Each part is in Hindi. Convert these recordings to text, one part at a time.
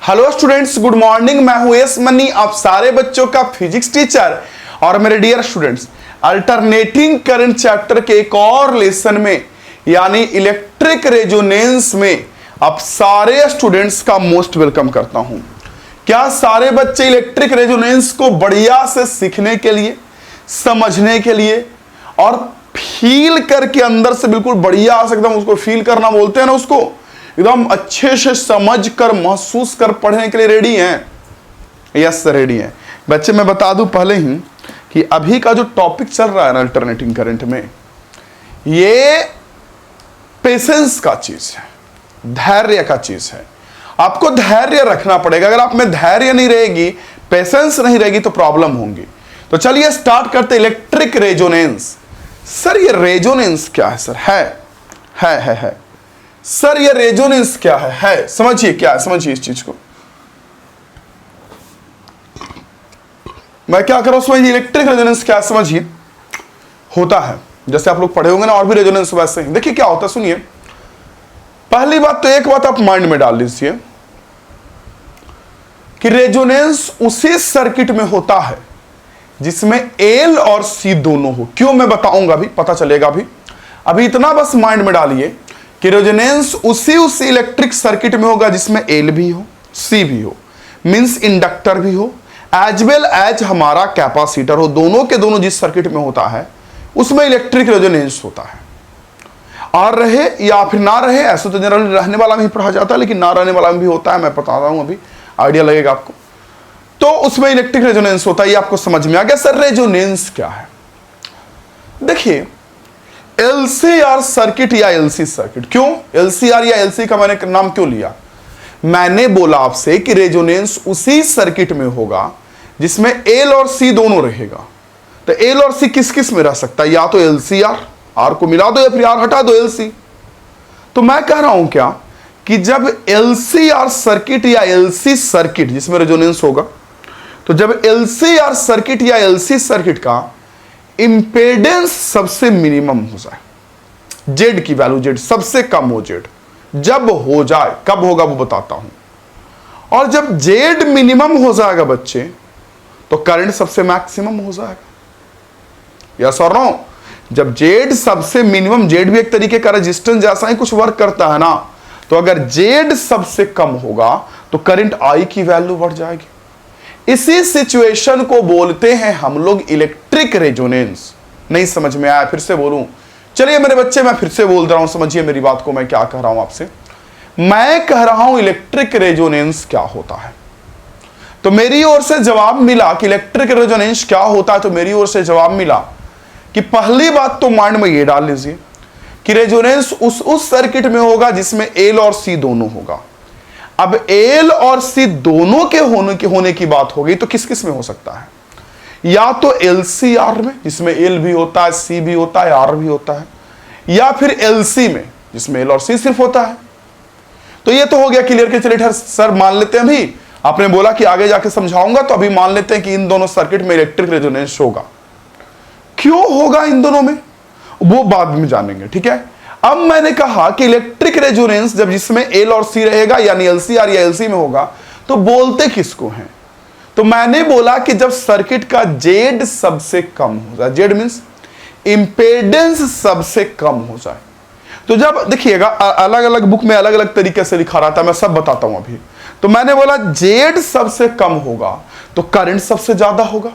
Hello students, good morning. मैं हूं एस मनी, आप सारे बच्चों का फिजिक्स टीचर। और मेरे dear students, alternating current chapter के एक और लेसन में यानी इलेक्ट्रिक रेजोनेंस में आप सारे स्टूडेंट्स का मोस्ट वेलकम करता हूं। क्या सारे बच्चे इलेक्ट्रिक रेजोनेंस को बढ़िया से सीखने के लिए, समझने के लिए और फील करके अंदर से बिल्कुल बढ़िया एकदम उसको फील करना बोलते हैं ना, उसको एकदम अच्छे से समझ कर महसूस कर पढ़ने के लिए रेडी हैं? यस सर, रेडी हैं बच्चे। मैं बता दूं पहले ही कि अभी का जो टॉपिक चल रहा है ना अल्टरनेटिंग करंट में, ये पेशेंस का चीज है, धैर्य का चीज है। आपको धैर्य रखना पड़ेगा। अगर आप में धैर्य नहीं रहेगी, पेशेंस नहीं रहेगी तो प्रॉब्लम होंगी। तो चलिए स्टार्ट करते। Electric resonance. सर ये रेजोनेंस क्या है? सर है सर ये रेजोनेंस क्या है? समझिए क्या है, समझिए इस चीज को। मैं क्या कर रहा हूं, समझिए इलेक्ट्रिक रेजोनेंस क्या है, समझिए। होता है जैसे आप लोग पढ़े होंगे ना, और भी रेजोनेंस वैसे ही। देखिए क्या होता है, सुनिए। पहली बात तो एक बात आप माइंड में डाल लीजिए कि रेजोनेंस उसी सर्किट में होता है जिसमें एल और सी दोनों हो। क्यों, मैं बताऊंगा, अभी पता चलेगा। अभी इतना बस माइंड में डालिए कि रेजोनेंस उसी इलेक्ट्रिक सर्किट में होगा जिसमें एल भी हो, सी भी हो, मींस इंडक्टर भी हो, एज वेल एज हमारा कैपेसिटर हो। दोनों के दोनों जिस सर्किट में होता है उसमें इलेक्ट्रिक रेजोनेंस होता है। और रहे या फिर ना रहे, ऐसे तो जनरली रहने वाला में ही पढ़ा जाता है, लेकिन ना रहने वाला में भी होता है। मैं बता रहा हूं, अभी आइडिया लगेगा आपको। तो उसमें इलेक्ट्रिक रेजोनेंस होता है। ये आपको समझ में आ गया। सर रेजोनेंस क्या है? देखिए एलसीआर सर्किट या एलसी सर्किट। क्यों एलसीआर या एलसी का मैंने नाम क्यों लिया? मैंने बोला आपसे कि रेजोनेंस उसी सर्किट में होगा जिसमें एल और सी दोनों रहेगा। तो एल और सी किस किस में रह सकता है? या तो एलसीआर, आर को मिला दो या फिर आर हटा दो, एलसी। तो मैं कह रहा हूं क्या कि जब एलसीआर सर्किट या एलसी सर्किट जिसमें रेजोनेंस होगा, तो जब एलसीआर सर्किट या एलसी सर्किट का इंपेडेंस सबसे मिनिमम हो जाए, जेड की वैल्यू जेड सबसे कम हो, जेड जब हो जाए, कब होगा वो बताता हूं। और जब जेड मिनिमम हो जाएगा बच्चे, तो करंट सबसे मैक्सिमम हो जाएगा। यस और नो? जब जेड सबसे मिनिमम, जेड भी एक तरीके का रेजिस्टेंस जैसा ही कुछ वर्क करता है ना, तो अगर जेड सबसे कम होगा तो करंट आई की वैल्यू बढ़ जाएगी। इसी सिचुएशन को बोलते हैं हम लोग इलेक्ट्रिक रेजोनेंस। नहीं समझ में आया? फिर से बोलूं? चलिए मेरे बच्चे, मैं फिर से बोल रहा हूं, समझिए मेरी बात को। मैं क्या कह रहा हूं आपसे? मैं कह रहा हूं इलेक्ट्रिक रेजोनेंस क्या होता है। तो मेरी ओर से जवाब मिला कि इलेक्ट्रिक रेजोनेंस क्या होता है। तो मेरी ओर से जवाब मिला कि पहली बात तो माइंड में ये डाल लीजिए कि रेजोनेंस उस सर्किट में होगा जिसमें एल और सी दोनों होगा। अब एल और सी दोनों के होने की बात होगी तो किस किस में हो सकता है? या तो एलसीआर में जिसमें एल भी होता है, सी भी होता है, आर भी होता है, या फिर एलसी में जिसमें एल और सी सिर्फ होता है। तो ये तो हो गया क्लियर के। चलिए सर मान लेते हैं, अभी आपने बोला कि आगे जाके समझाऊंगा, तो अभी मान लेते हैं कि इन दोनों सर्किट में इलेक्ट्रिक रेजोनेंस होगा। क्यों होगा इन दोनों में, वो बाद में जानेंगे, ठीक है। अब मैंने कहा कि इलेक्ट्रिक रेजोनेंस जब जिसमें एल और सी रहेगा यानी एलसीआर या एलसी में होगा, तो बोलते किसको हैं? तो मैंने बोला कि जब सर्किट का जेड सबसे कम हो जाए, जेड मींस इंपेडेंस सबसे कम हो जाए। तो जब देखिएगा अलग अलग बुक में अलग अलग तरीके से लिखा रहता है, मैं सब बताता हूं अभी। तो मैंने बोला जेड सबसे कम होगा तो करंट सबसे ज्यादा होगा।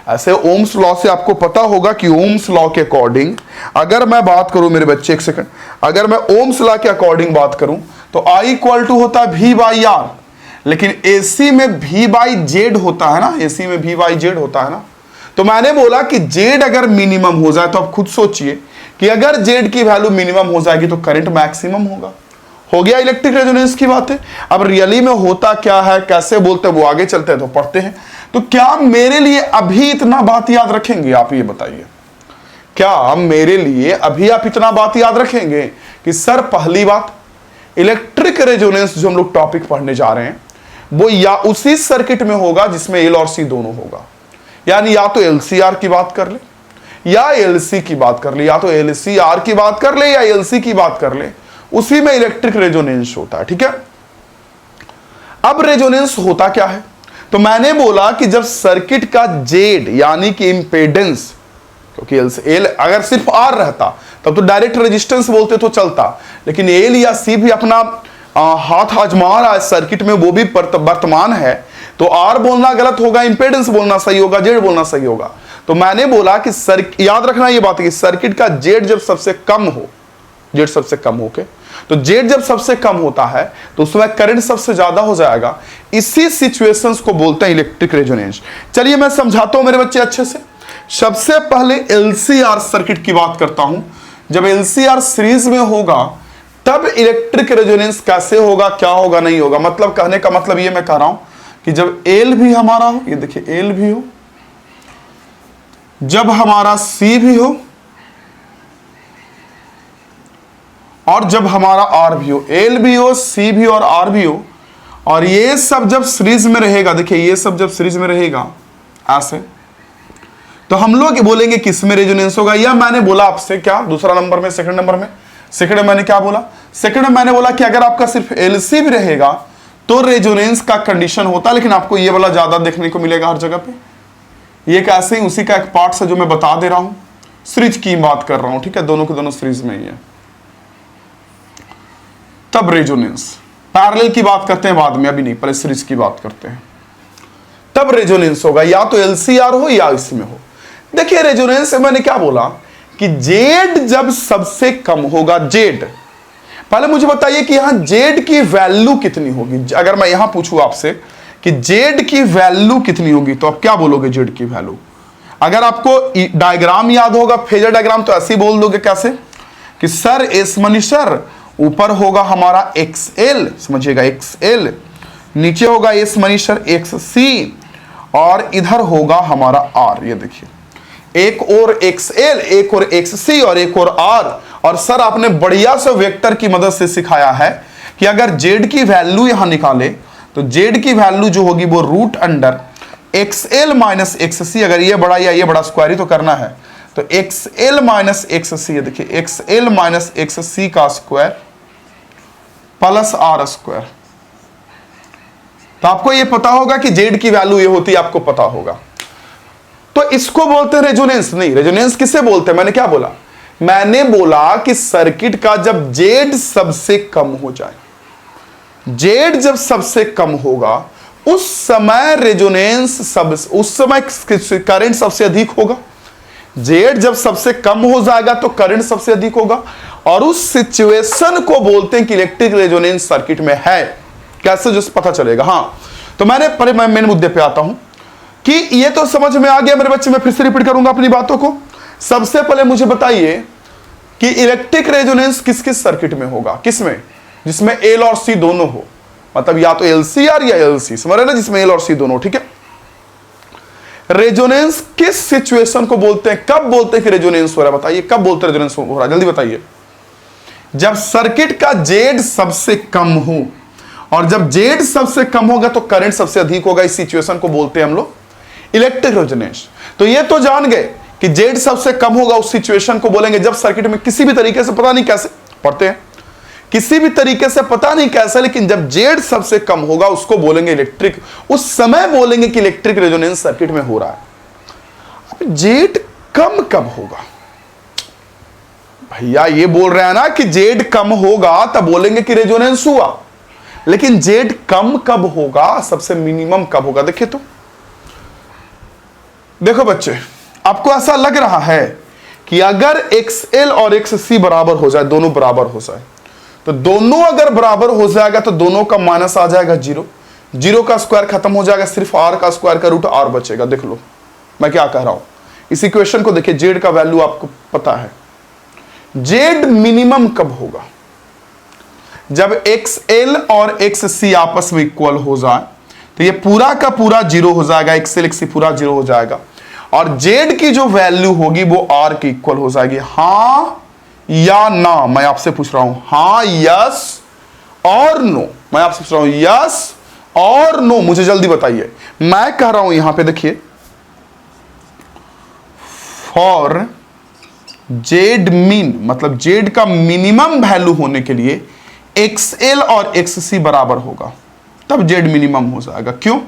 ऐसे ओम्स लॉ से आपको पता होगा कि ओम्स लॉ के अकॉर्डिंग अगर मैं बात करूं, मेरे बच्चे एक सेकंड, अगर मैं ओम्स लॉ के अकॉर्डिंग बात करूं तो I इक्वल टू होता है V बाई आर, लेकिन AC में V बाई जेड होता है ना, AC में V बाई जेड होता है ना। तो मैंने बोला कि जेड अगर मिनिमम हो जाए, तो आप खुद सोचिए कि अगर जेड की वैल्यू मिनिमम हो जाएगी तो करंट मैक्सिमम होगा। हो गया इलेक्ट्रिक रेजोनेंस की बात है। अब रियली में होता क्या है, कैसे बोलते हैं, वो आगे चलते हैं तो पढ़ते हैं। तो क्या मेरे लिए अभी इतना बात याद रखेंगे? आप ये बताइए, क्या मेरे लिए अभी आप इतना बात याद रखेंगे कि सर पहली बात इलेक्ट्रिक रेजोनेंस जो हम लोग टॉपिक पढ़ने जा रहे हैं वो या उसी सर्किट में होगा जिसमें एल और सी दोनों होगा। यानी या तो एलसीआर की बात कर ले या एलसी की बात कर ले, या तो एलसीआर की बात कर ले या एलसी की बात कर ले, उसी में इलेक्ट्रिक रेजोनेंस होता है, ठीक है। अब रेजोनेंस होता क्या है? तो मैंने बोला कि जब सर्किट का जेड यानी कि इंपेडेंस, क्योंकि एल अगर सिर्फ आर रहता तब तो डायरेक्ट रेजिस्टेंस बोलते तो चलता, लेकिन एल या सी भी अपना हाथ आजमा रहा है सर्किट में, वो भी वर्तमान है, तो आर बोलना गलत होगा, इंपेडेंस बोलना सही होगा, जेड बोलना सही होगा। तो मैंने बोला कि याद रखना ये बात है कि सर्किट का जेड जब सबसे कम हो, जेड सबसे कम हो के, तो जेड जब सबसे कम होता है तो उसमें करंट सबसे ज्यादा हो जाएगा। इसी सिचुएशंस को बोलते हैं इलेक्ट्रिक रेजोनेंस। चलिए मैं समझाता हूं मेरे बच्चे अच्छे से। सबसे पहले एलसीआर सर्किट की बात करता हूं। जब एलसीआर सीरीज में होगा तब इलेक्ट्रिक रेजोनेंस कैसे होगा, क्या होगा, नहीं होगा। मतलब कहने का मतलब ये मैं कह रहा हूं कि जब एल भी हमारा हो, ये देखिए एल भी हो, जब हमारा सी भी हो, और जब हमारा आर भी हो, एल भी हो, सी भी और आर भी हो, और ये सब जब सीरीज में रहेगा, देखिए ये सब जब सीरीज में रहेगा ऐसे, तो हम लोग बोलेंगे किस में रेजोनेंस होगा। या मैंने बोला आपसे क्या दूसरा नंबर में, सेकंड नंबर में, सेकंड में मैंने क्या बोला, सेकंड में मैंने बोला कि अगर आपका सिर्फ एलसी भी रहेगा तो रेजोनेंस का कंडीशन होता, लेकिन आपको ये वाला ज्यादा देखने को मिलेगा हर जगह पे। ये कैसे ही उसी का एक पार्ट है जो मैं बता दे रहा हूं, सीरीज की बात कर रहा हूं, ठीक है, दोनों के दोनों सीरीज में ही है। तब रेजोनेंस, पैरेलल की बात करते हैं बाद में, अभी नहीं, पहले सीरीज की बात करते हैं। तब रेजोनेंस होगा, या तो एलसीआर हो या इसमें हो। देखिए रेजोनेंस से मैंने क्या बोला कि जेड जब सबसे कम होगा, जेड, पहले मुझे बताइए कि यहां जेड की वैल्यू कितनी होगी। अगर मैं यहां पूछूं आपसे कि जेड की वैल्यू कितनी होगी तो आप क्या बोलोगे जेड की वैल्यू? अगर आपको डायग्राम याद होगा, फेजर डायग्राम, तो ऐसे ही बोल दोगे कैसे कि सर एस मनी सर, ऊपर होगा हमारा XL, समझिएगा XL, नीचे होगा एस मनी सर XC, और इधर होगा हमारा R। ये देखिए एक और XL, एक और XC और एक और R। और सर आपने बढ़िया से वेक्टर की मदद से सिखाया है कि अगर जेड की वैल्यू यहां निकाले तो जेड की वैल्यू जो होगी वो root under XL minus XC, अगर ये बड़ा या ये बड़ा स्क्वायर ही तो करना है, तो XL माइनस XC, देखिए XL माइनस XC का स्क्वायर प्लस R स्क्वायर। तो आपको ये पता होगा कि जेड की वैल्यू ये होती है, आपको पता होगा। तो इसको बोलते हैं रेजोनेंस। नहीं, रेजोनेंस किसे बोलते हैं? मैंने क्या बोला? मैंने बोला कि सर्किट का जब जेड सबसे कम हो जाए, जेड जब सबसे कम होगा उस समय रेजोनेंस उस समय करंट सबसे अधिक होगा। जेड जब सबसे कम हो जाएगा तो करंट सबसे अधिक होगा, और उस सिचुएशन को बोलते हैं कि इलेक्ट्रिक रेजोनेंस सर्किट में है। कैसे जो पता चलेगा? हाँ, तो मैं मेन मुद्दे पे आता हूं कि ये तो समझ में आ गया मेरे बच्चे। मैं फिर से रिपीट करूंगा अपनी बातों को। सबसे पहले मुझे बताइए कि इलेक्ट्रिक रेजोनेंस किस किस सर्किट में होगा? किसमें? जिसमें एल और सी दोनों हो, मतलब या तो एलसीआर या एलसी, समझ रहे ना, जिसमें एल और सी दोनों, ठीक है। रेजोनेंस किस सिचुएशन को बोलते हैं? कब बोलते हैं कि रेजोनेंस हो रहा है? बताइए कब बोलते हैं रेजोनेंस हो रहा है, जल्दी बताइए। जब सर्किट का जेड सबसे कम हो, और जब जेड सबसे कम होगा तो करंट सबसे अधिक होगा। इस सिचुएशन को बोलते हैं हम लोग इलेक्ट्रिक रेजोनेंस। तो ये तो जान गए कि जेड सबसे कम होगा, उस सिचुएशन को बोलेंगे जब सर्किट में किसी भी तरीके से, पता नहीं कैसे पढ़ते हैं, किसी भी तरीके से पता नहीं कैसे, लेकिन जब जेड सबसे कम होगा उसको बोलेंगे इलेक्ट्रिक। उस समय बोलेंगे कि इलेक्ट्रिक रेजोनेंस सर्किट में हो रहा है। अब जेड कम कब होगा? भैया ये बोल रहे हैं ना कि जेड कम होगा तब बोलेंगे कि रेजोनेंस हुआ, लेकिन जेड कम कब होगा, सबसे मिनिमम कब होगा? देखिए तो देखो बच्चे, आपको ऐसा लग रहा है कि अगर XL और XC बराबर हो जाए, दोनों बराबर हो जाए, तो दोनों अगर बराबर हो जाएगा तो दोनों का माइनस आ जाएगा जीरो, जीरो का स्क्वायर खत्म हो जाएगा, सिर्फ R का स्क्वायर का रूट R बचेगा। देख लो मैं क्या कह रहा हूं, इस इक्वेशन को देखिए। जेड का वैल्यू आपको पता है, जेड मिनिमम कब होगा? जब XL और XC आपस में इक्वल हो जाए, तो ये पूरा का पूरा जीरो हो जाएगा, XL XC पूरा जीरो हो जाएगा, और जेड की जो वैल्यू होगी वो R की इक्वल हो जाएगी। हां या ना? मैं आपसे पूछ रहा हूं, हां, यस और नो। मैं आपसे पूछ रहा हूं यस और नो, मुझे जल्दी बताइए। मैं कह रहा हूं यहां पे देखिए, फॉर जेड मीन, मतलब जेड का मिनिमम वैल्यू होने के लिए XL और XC बराबर होगा, तब जेड मिनिमम हो जाएगा। क्यों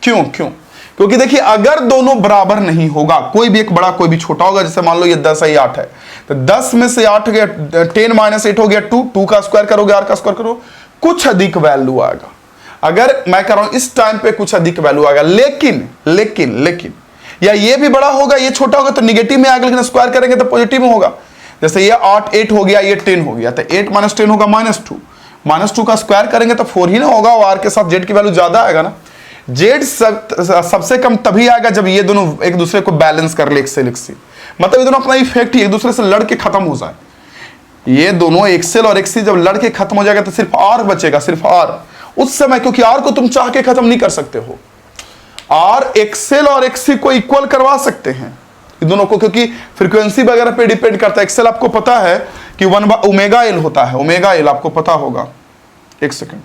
क्यों क्यों? क्योंकि देखिए अगर दोनों बराबर नहीं होगा, कोई भी एक बड़ा कोई भी छोटा होगा, जैसे मान लो ये 10 है ये 8 है, तो 10 में से 8 गया 10 माइनस 8 हो गया 2, 2 का स्क्वायर करोगे r का स्क्वायर करो, कुछ अधिक वैल्यू आएगा। अगर मैं कह रहा हूं इस टाइम पे कुछ अधिक वैल्यू आएगा, लेकिन लेकिन लेकिन या ये भी बड़ा होगा ये छोटा होगा तो निगेटिव में आएगा, लेकिन स्क्वायर करेंगे तो पॉजिटिव में होगा। जैसे ये 8 हो गया, ये 10 हो गया, तो 8 माइनस 10 होगा -2, -2 का स्क्वायर करेंगे तो 4 ही ना होगा, और r के साथ z की वैल्यू ज्यादा आएगा ना। जेड सबसे कम तभी आएगा जब ये दोनों एक दूसरे को बैलेंस कर ले, एक्सेल एक्सी, मतलब ये दोनों अपना इफेक्ट ही एक दूसरे से लड़ के खत्म हो जाए। ये दोनों एक्सेल और एक्सी जब लड़ के खत्म हो जाएगा तो सिर्फ आर बचेगा, सिर्फ आर उस समय, क्योंकि आर को तुम चाह के खत्म नहीं कर सकते हो। आर एक्सेल और एक्सी को इक्वल करवा सकते हैं इन दोनों को, क्योंकि फ्रीक्वेंसी वगैरह पे डिपेंड करता है। एक्सेल आपको पता है कि 1/ω होता है, ω आपको पता होगा, एक सेकेंड,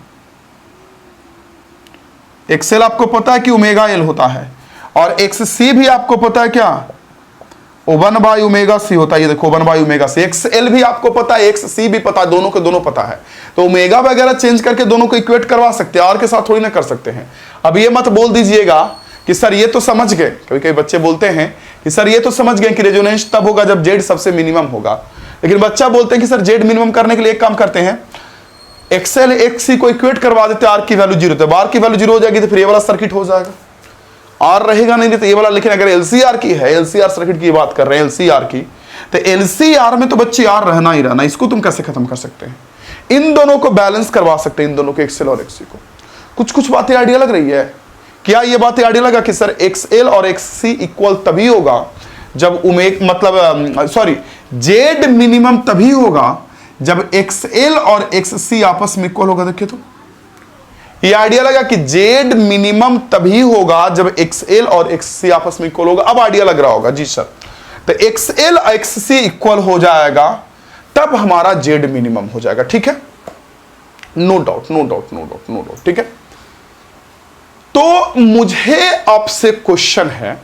एक्सेल आपको पता है कि ω होता है, और XC भी आपको पता है क्या, 1/ωc होता है। ये देखो 1/ωc। XL भी आपको पता है, XC भी पता है, दोनों के दोनों पता है। तो ओमेगा वगैरह चेंज करके दोनों को इक्वेट करवा सकते हैं, आर के साथ थोड़ी ना कर सकते हैं। अब ये मत बोल दीजिएगा कि सर ये तो समझ गए, कभी कभी बच्चे बोलते हैं कि सर ये तो समझ गए कि रेजोनेंस तब होगा जब जेड सबसे मिनिमम होगा, लेकिन बच्चा बोलते हैं कि सर जेड मिनिमम करने के लिए एक काम करते हैं, एक्सेल एक्सी को इक्वेट करवा देते, आर की वैल्यू 0, तो आर की वैल्यू 0 हो जाएगी तो फिर ये वाला सर्किट हो जाएगा, आर रहेगा नहीं तो ये वाला। लेकिन अगर एलसीआर की है, एलसीआर सर्किट की बात कर रहे हैं, एलसीआर की, तो एलसीआर में तो बच्चे आर रहना ही रहना, इसको तुम कैसे खत्म कर सकते हैं? इन दोनों को बैलेंस करवा सकते हैं, इन दोनों को, एक्सेल और एक्सी को। कुछ कुछ बातें आइडिया लग रही है क्या? ये बातें आइडिया लगा कि सर एक्सएल और एक्सी इक्वल तभी होगा जब जेड मिनिमम तभी होगा जब एक्सएल और एक्ससी आपस में इक्वल होगा। देखिए तो ये आइडिया लगा कि जेड मिनिमम तभी होगा जब एक्सएल और एक्ससी आपस में इक्वल होगा। अब आइडिया लग रहा होगा जी सर, तो एक्सएल एक्ससी इक्वल हो जाएगा तब हमारा जेड मिनिमम हो जाएगा। ठीक है, no doubt no doubt no doubt no doubt. ठीक है, तो मुझे आपसे क्वेश्चन है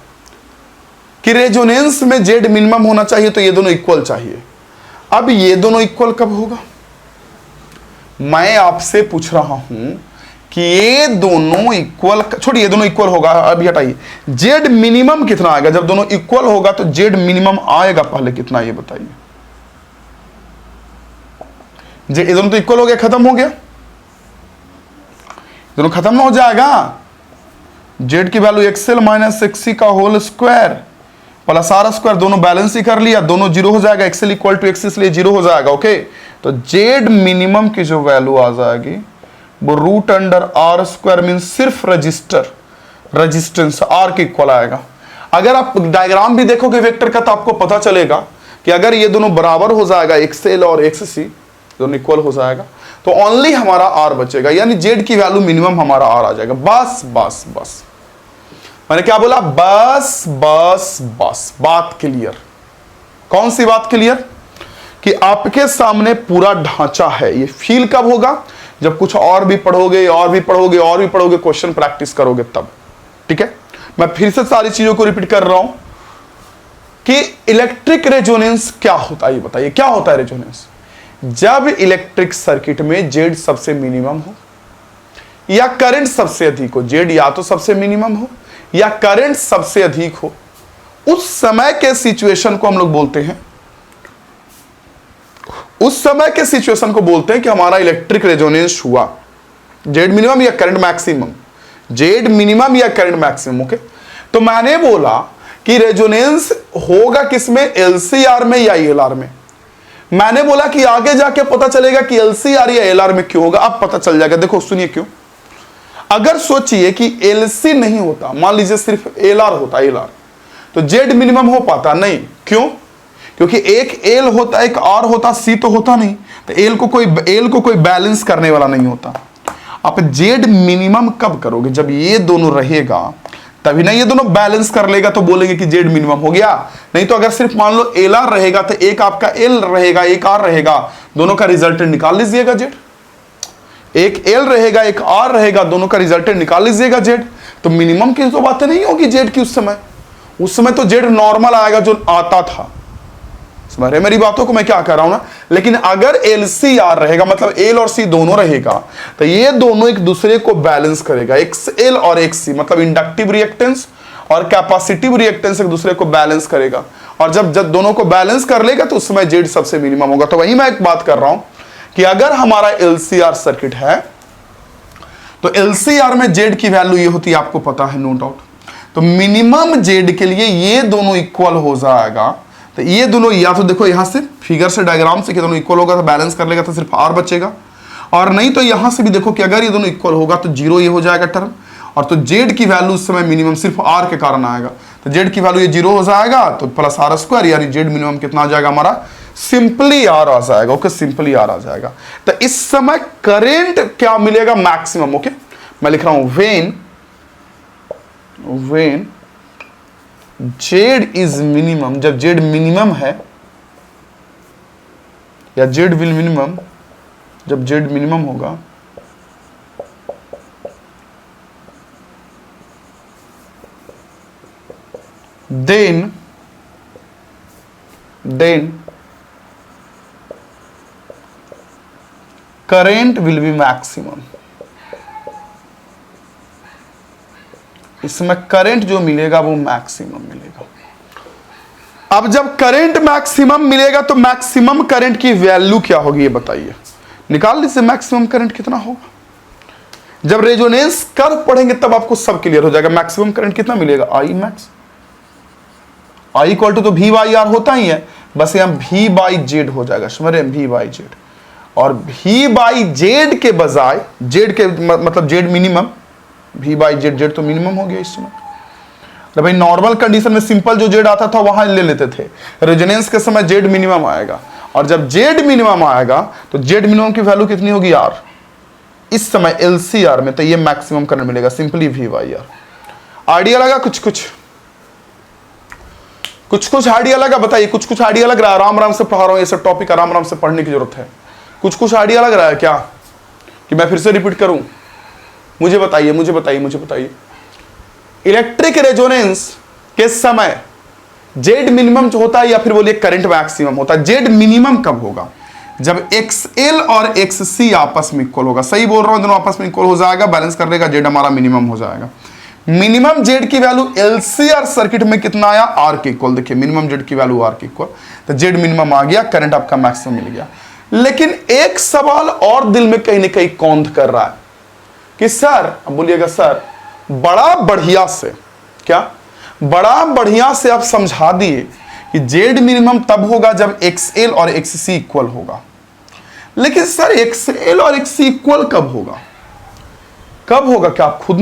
कि रेजोनेंस में जेड मिनिमम होना चाहिए तो ये दोनों इक्वल चाहिए। अब ये दोनों इक्वल कब होगा? मैं आपसे पूछ रहा हूं कि ये दोनों इक्वल, छोड़िए ये दोनों इक्वल होगा, अभी हटाइए, जेड मिनिमम कितना आएगा जब दोनों इक्वल होगा? तो जेड मिनिमम आएगा पहले कितना, ये बताइए। ये दोनों तो इक्वल हो गया, खत्म हो गया, दोनों खत्म ना हो जाएगा। जेड की वैल्यू एक्सएल माइनस एक्सी का whole square plus R square, दोनों बैलेंस ही कर लिया, दोनों 0 हो जाएगा, एक्सएल इक्वल टू एक्सी इसलिए 0 हो जाएगा। ओके, तो जेड मिनिमम की जो वैल्यू आ जाएगी वो root under R square mean सिर्फ रेजिस्टेंस आर के इक्वल आएगा। अगर आप डायग्राम भी देखोगे वेक्टर का तो आपको पता चलेगा कि अगर ये दोनों बराबर हो जाएगा, एक्सएल और एक्ससी दोनों इक्वल हो जाएगा, तो ओनली हमारा आर बचेगा, यानी जेड की वैल्यू मिनिमम हमारा आर आ जाएगा। बस बस बस, मैंने क्या बोला? बस बस बस, बात क्लियर। कौन सी बात क्लियर? कि आपके सामने पूरा ढांचा है। ये फील कब होगा? जब कुछ और भी पढ़ोगे और भी पढ़ोगे और भी पढ़ोगे, क्वेश्चन प्रैक्टिस करोगे तब। ठीक है, मैं फिर से सारी चीजों को रिपीट कर रहा हूं कि इलेक्ट्रिक रेजोनेंस क्या होता है, ये बताइए क्या होता है रेजोनेंस? जब इलेक्ट्रिक सर्किट में जेड सबसे मिनिमम हो या करंट सबसे अधिक हो, जेड या तो सबसे मिनिमम हो या करंट सबसे अधिक हो, उस समय के सिचुएशन को हम लोग बोलते हैं, उस समय के सिचुएशन को बोलते हैं कि हमारा इलेक्ट्रिक रेजोनेंस हुआ, जेड मिनिमम या करंट मैक्सिमम, जेड मिनिमम या करंट मैक्सिमम। ओके, तो मैंने बोला कि रेजोनेंस होगा किसमें? एलसीआर में या एलआर में। मैंने बोला कि आगे जाके पता चलेगा कि एलसीआर या एलआर में क्यों होगा, अब पता चल जाएगा। देखो सुनिए क्यों। अगर सोचिए कि एलसी नहीं होता, मान लीजिए सिर्फ एलआर होता, एलआर, तो जेड मिनिमम हो पाता नहीं। क्यों? क्योंकि एक एल होता, एक आर होता, सी तो होता नहीं, तो एल को कोई बैलेंस करने वाला नहीं होता। आप जेड मिनिमम कब करोगे? जब ये दोनों रहेगा तभी ना ये दोनों बैलेंस कर लेगा, तो बोलेंगे कि जेड मिनिमम हो गया। नहीं तो अगर सिर्फ मान लो एल आर रहेगा तो एक आपका एल रहेगा एक आर रहेगा, दोनों का रिजल्टेंट निकाल लीजिएगा जेड। एक एल रहेगा एक आर रहेगा, दोनों का रिजल्टेंट निकाल लीजिएगा जेड। तो मिनिमम की तो बातें नहीं होगी जेड की। उस समय तो जेड नॉर्मल आएगा जो आता था। समझ रहे मेरी बातों को मैं क्या कर रहा हूं ना। लेकिन अगर LCR रहेगा, मतलब एल और सी दोनों रहेगा, तो ये दोनों एक दूसरे को बैलेंस करेगा। XL और XC मतलब इंडक्टिव रिएक्टेंस और कैपेसिटिव रिएक्टेंस एक दूसरे को बैलेंस करेगा, और जब दोनों को बैलेंस कर लेगा तो उस समय जेड सबसे मिनिमम होगा। तो वही मैं एक बात कर रहा हूं कि अगर हमारा LCR सर्किट है तो LCR में जेड की वैल्यू ये होती है, आपको पता है, नो डाउट। तो मिनिमम जेड के लिए ये दोनों इक्वल हो जाएगा। तो ये दोनों, या तो देखो यहां से फिगर से, डायग्राम से कि दोनों इक्वल होगा तो बैलेंस कर लेगा तो सिर्फ आर बचेगा, और नहीं तो यहां से भी देखो कि अगर ये दोनों इक्वल होगा तो जीरो ये हो जाएगा टर्म, और तो जेड की वैल्यू उस समय मिनिमम सिर्फ आर के कारण आएगा। तो जेड की वैल्यू ये जीरो हो जाएगा तो प्लस आर स्क्वायर, यानी जेड मिनिमम कितना आ जाएगा हमारा, सिंपली आर आ जाएगा। ओके, सिंपली आर आ जाएगा। तो इस समय करेंट क्या मिलेगा, मैक्सिमम। ओके, मैं लिख रहा हूं वेन जेड इज मिनिमम, जब जेड मिनिमम है, या जेड विल मिनिमम, जब जेड मिनिमम होगा, then current will be maximum। इसमें करंट जो मिलेगा वो मैक्सिमम मिलेगा। अब जब करंट मैक्सिमम मिलेगा तो मैक्सिमम करंट की वैल्यू क्या होगी ये बताइए, निकाल लीजिए मैक्सिमम करंट कितना होगा। जब रेजोनेंस कर्व पढ़ेंगे तब आपको सब क्लियर हो जाएगा। मैक्सिमम करंट कितना मिलेगा, I max, I equal to तो V बाई आर होता ही है, बस यहां V बाई जेड हो जाएगा, समझ रहे हैं, V बाई जेड। और V बाई जेड के बजाय, जेड के मतलब Z minimum, V by Z, Z तो मिनिमम हो गया इस समय। तो भाई नॉर्मल कंडीशन में सिंपल जो जेड आता था वहां ले लेते थे, रेजोनेंस के समय जेड मिनिमम आएगा, और जब जेड मिनिमम आएगा तो जेड मिनिमम की वैल्यू कितनी होगी, आर। इस समय LCR में तो ये मैक्सिमम करंट मिलेगा, simply V by R. Idea लगा कुछ आइडिया लगा, बताइए कुछ आइडिया लग रहा है। आराम से पढ़ा रहा हूं, ये सब टॉपिक आराम से पढ़ने की जरूरत है। कुछ आइडिया लग रहा है क्या, कि मैं फिर से रिपीट करूं? मुझे बताइए। इलेक्ट्रिक रेजोनेंस के समय जेड मिनिमम जो होता है, या फिर बोलिए करंट मैक्सिमम होता है। जेड मिनिमम कब होगा, जब XL और XC आपस में इक्वल होगा। सही बोल रहा हूं, दोनों आपस में इक्वल हो जाएगा, बैलेंस कर लेगा, जेड हमारा मिनिमम हो जाएगा। मिनिमम जेड की वैल्यू LCR सर्किट में कितना आया, आर के इक्वल। देखिए मिनिमम जेड की वैल्यू आर के इक्वल, तो जेड मिनिमम आ गया, करंट आपका मैक्सिमम मिल गया। लेकिन एक सवाल और दिल में कहीं ना कहीं कौंध कर रहा है कि सर, अब बोलिएगा सर, बड़ा बढ़िया से आप समझा दिए कि जेड मिनिमम तब होगा जब XL और XC इक्वल होगा। लेकिन सर XL और XC इक्वल कब होगा क्या आप खुद